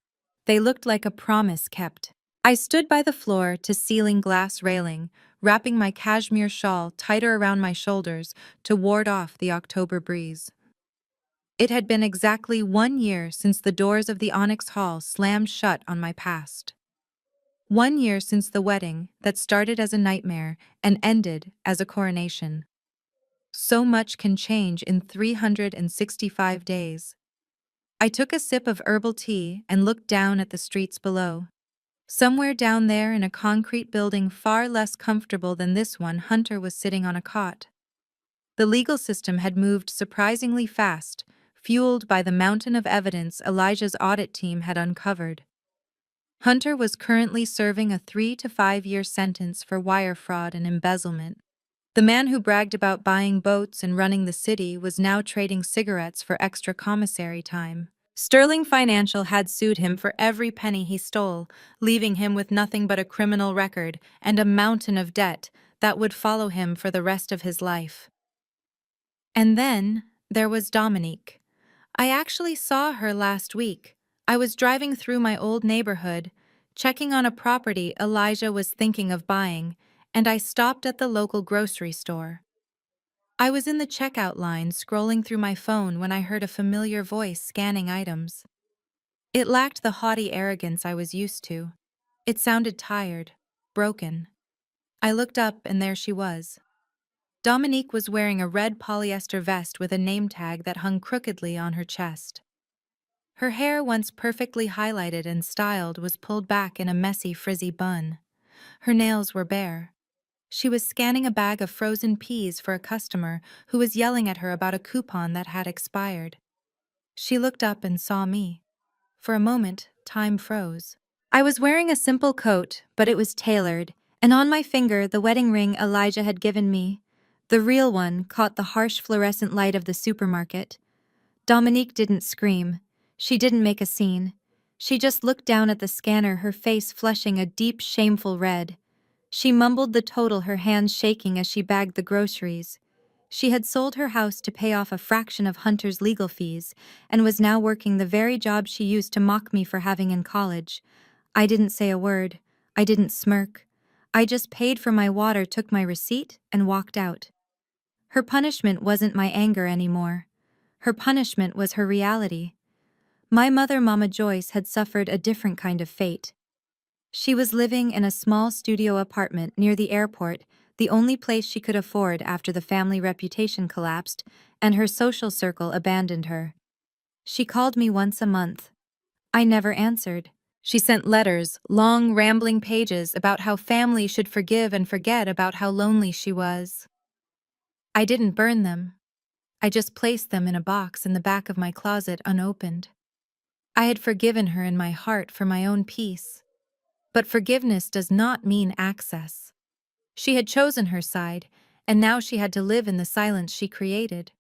They looked like a promise kept. I stood by the floor-to-ceiling glass railing, wrapping my cashmere shawl tighter around my shoulders to ward off the October breeze. It had been exactly 1 year since the doors of the Onyx Hall slammed shut on my past. 1 year since the wedding that started as a nightmare and ended as a coronation. So much can change in 365 days. I took a sip of herbal tea and looked down at the streets below. Somewhere down there in a concrete building far less comfortable than this one, Hunter was sitting on a cot. The legal system had moved surprisingly fast, fueled by the mountain of evidence Elijah's audit team had uncovered. Hunter was currently serving a 3 to 5 year sentence for wire fraud and embezzlement. The man who bragged about buying boats and running the city was now trading cigarettes for extra commissary time. Sterling Financial had sued him for every penny he stole, leaving him with nothing but a criminal record and a mountain of debt that would follow him for the rest of his life. And then there was Dominique. I actually saw her last week. I was driving through my old neighborhood, checking on a property Elijah was thinking of buying, and I stopped at the local grocery store. I was in the checkout line scrolling through my phone when I heard a familiar voice scanning items. It lacked the haughty arrogance I was used to. It sounded tired, broken. I looked up and there she was. Dominique was wearing a red polyester vest with a name tag that hung crookedly on her chest. Her hair, once perfectly highlighted and styled, was pulled back in a messy, frizzy bun. Her nails were bare. She was scanning a bag of frozen peas for a customer who was yelling at her about a coupon that had expired. She looked up and saw me. For a moment, time froze. I was wearing a simple coat, but it was tailored, and on my finger the wedding ring Elijah had given me. The real one caught the harsh fluorescent light of the supermarket. Dominique didn't scream. She didn't make a scene. She just looked down at the scanner, her face flushing a deep, shameful red. She mumbled the total, her hands shaking as she bagged the groceries. She had sold her house to pay off a fraction of Hunter's legal fees and was now working the very job she used to mock me for having in college. I didn't say a word. I didn't smirk. I just paid for my water, took my receipt, and walked out. Her punishment wasn't my anger anymore. Her punishment was her reality. My mother, Mama Joyce, had suffered a different kind of fate. She was living in a small studio apartment near the airport, the only place she could afford after the family reputation collapsed and her social circle abandoned her. She called me once a month. I never answered. She sent letters, long, rambling pages about how family should forgive and forget, about how lonely she was. I didn't burn them. I just placed them in a box in the back of my closet unopened. I had forgiven her in my heart for my own peace. But forgiveness does not mean access. She had chosen her side, and now she had to live in the silence she created.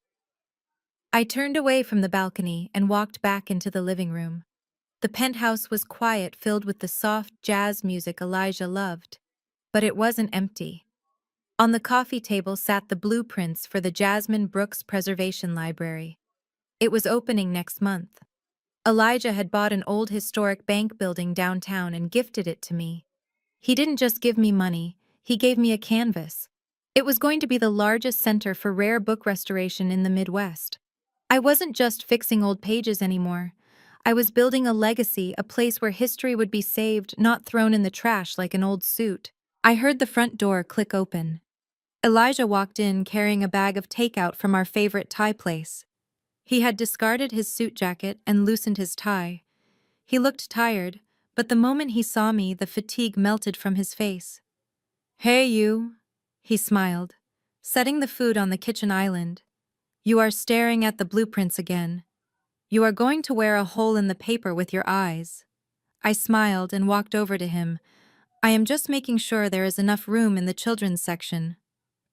I turned away from the balcony and walked back into the living room. The penthouse was quiet, filled with the soft jazz music Elijah loved. But it wasn't empty. On the coffee table sat the blueprints for the Jasmine Brooks Preservation Library. It was opening next month. Elijah had bought an old historic bank building downtown and gifted it to me. He didn't just give me money, he gave me a canvas. It was going to be the largest center for rare book restoration in the Midwest. I wasn't just fixing old pages anymore. I was building a legacy, a place where history would be saved, not thrown in the trash like an old suit. I heard the front door click open. Elijah walked in carrying a bag of takeout from our favorite Thai place. He had discarded his suit jacket and loosened his tie. He looked tired, but the moment he saw me, the fatigue melted from his face. "Hey, you," he smiled, setting the food on the kitchen island. "You are staring at the blueprints again. You are going to wear a hole in the paper with your eyes." I smiled and walked over to him. "I am just making sure there is enough room in the children's section."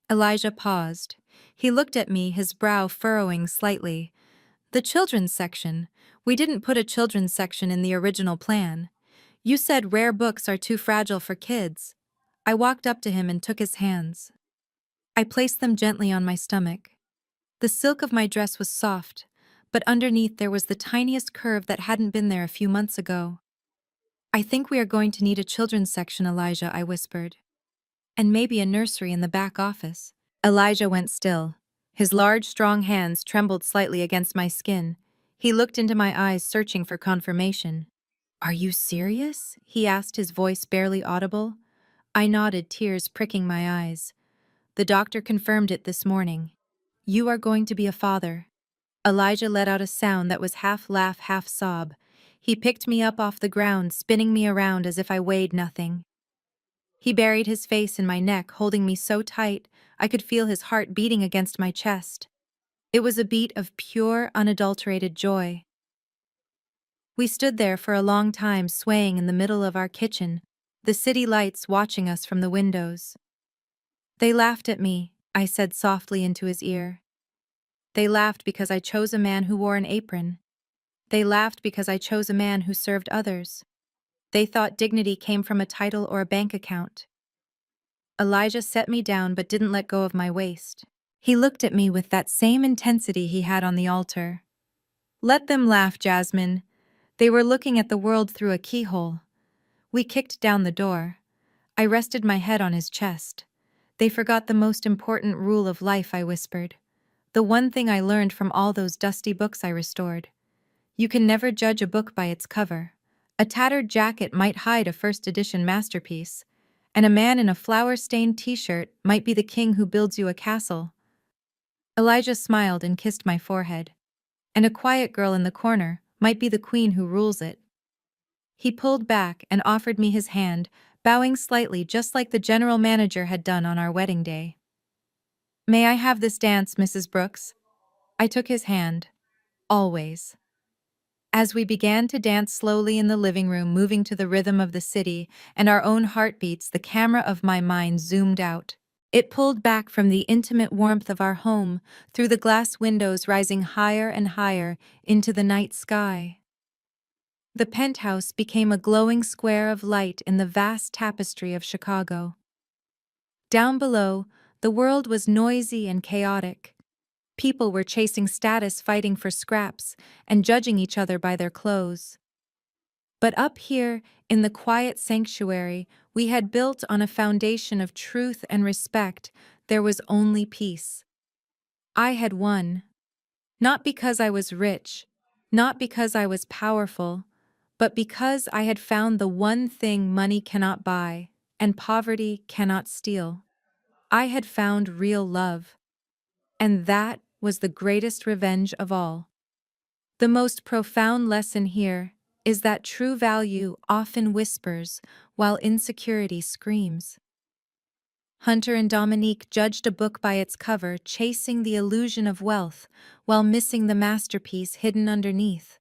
Elijah paused. He looked at me, his brow furrowing slightly. "The children's section? We didn't put a children's section in the original plan. You said rare books are too fragile for kids." I walked up to him and took his hands. I placed them gently on my stomach. The silk of my dress was soft, but underneath there was the tiniest curve that hadn't been there a few months ago. "I think we are going to need a children's section, Elijah," I whispered. "And maybe a nursery in the back office." Elijah went still. His large, strong hands trembled slightly against my skin. He looked into my eyes, searching for confirmation. "Are you serious?" he asked, his voice barely audible. I nodded, tears pricking my eyes. "The doctor confirmed it this morning. You are going to be a father." Elijah let out a sound that was half laugh, half sob. He picked me up off the ground, spinning me around as if I weighed nothing. He buried his face in my neck, holding me so tight I could feel his heart beating against my chest. It was a beat of pure, unadulterated joy. We stood there for a long time, swaying in the middle of our kitchen, the city lights watching us from the windows. "They laughed at me," I said softly into his ear. "They laughed because I chose a man who wore an apron. They laughed because I chose a man who served others. They thought dignity came from a title or a bank account." Elijah set me down but didn't let go of my waist. He looked at me with that same intensity he had on the altar. "Let them laugh, Jasmine. They were looking at the world through a keyhole." We kicked down the door. I rested my head on his chest. "They forgot the most important rule of life," I whispered. "The one thing I learned from all those dusty books I restored. You can never judge a book by its cover. A tattered jacket might hide a first edition masterpiece, and a man in a flower-stained t-shirt might be the king who builds you a castle." Elijah smiled and kissed my forehead. "And a quiet girl in the corner might be the queen who rules it." He pulled back and offered me his hand, bowing slightly just like the general manager had done on our wedding day. "May I have this dance, Mrs. Brooks?" I took his hand. "Always." As we began to dance slowly in the living room, moving to the rhythm of the city and our own heartbeats, the camera of my mind zoomed out. It pulled back from the intimate warmth of our home, through the glass windows rising higher and higher into the night sky. The penthouse became a glowing square of light in the vast tapestry of Chicago. Down below, the world was noisy and chaotic. People were chasing status, fighting for scraps, and judging each other by their clothes. But up here, in the quiet sanctuary we had built on a foundation of truth and respect, there was only peace. I had won. Not because I was rich, not because I was powerful, but because I had found the one thing money cannot buy, and poverty cannot steal. I had found real love. And that was the greatest revenge of all. The most profound lesson here is that true value often whispers while insecurity screams. Hunter and Dominique judged a book by its cover, chasing the illusion of wealth while missing the masterpiece hidden underneath.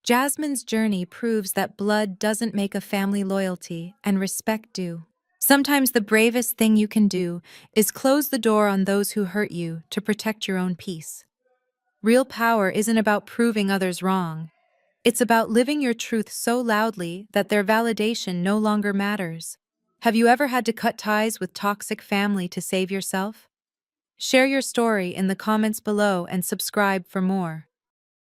Jasmine's journey proves that blood doesn't make a family, loyalty and respect do. Sometimes the bravest thing you can do is close the door on those who hurt you to protect your own peace. Real power isn't about proving others wrong. It's about living your truth so loudly that their validation no longer matters. Have you ever had to cut ties with toxic family to save yourself? Share your story in the comments below and subscribe for more.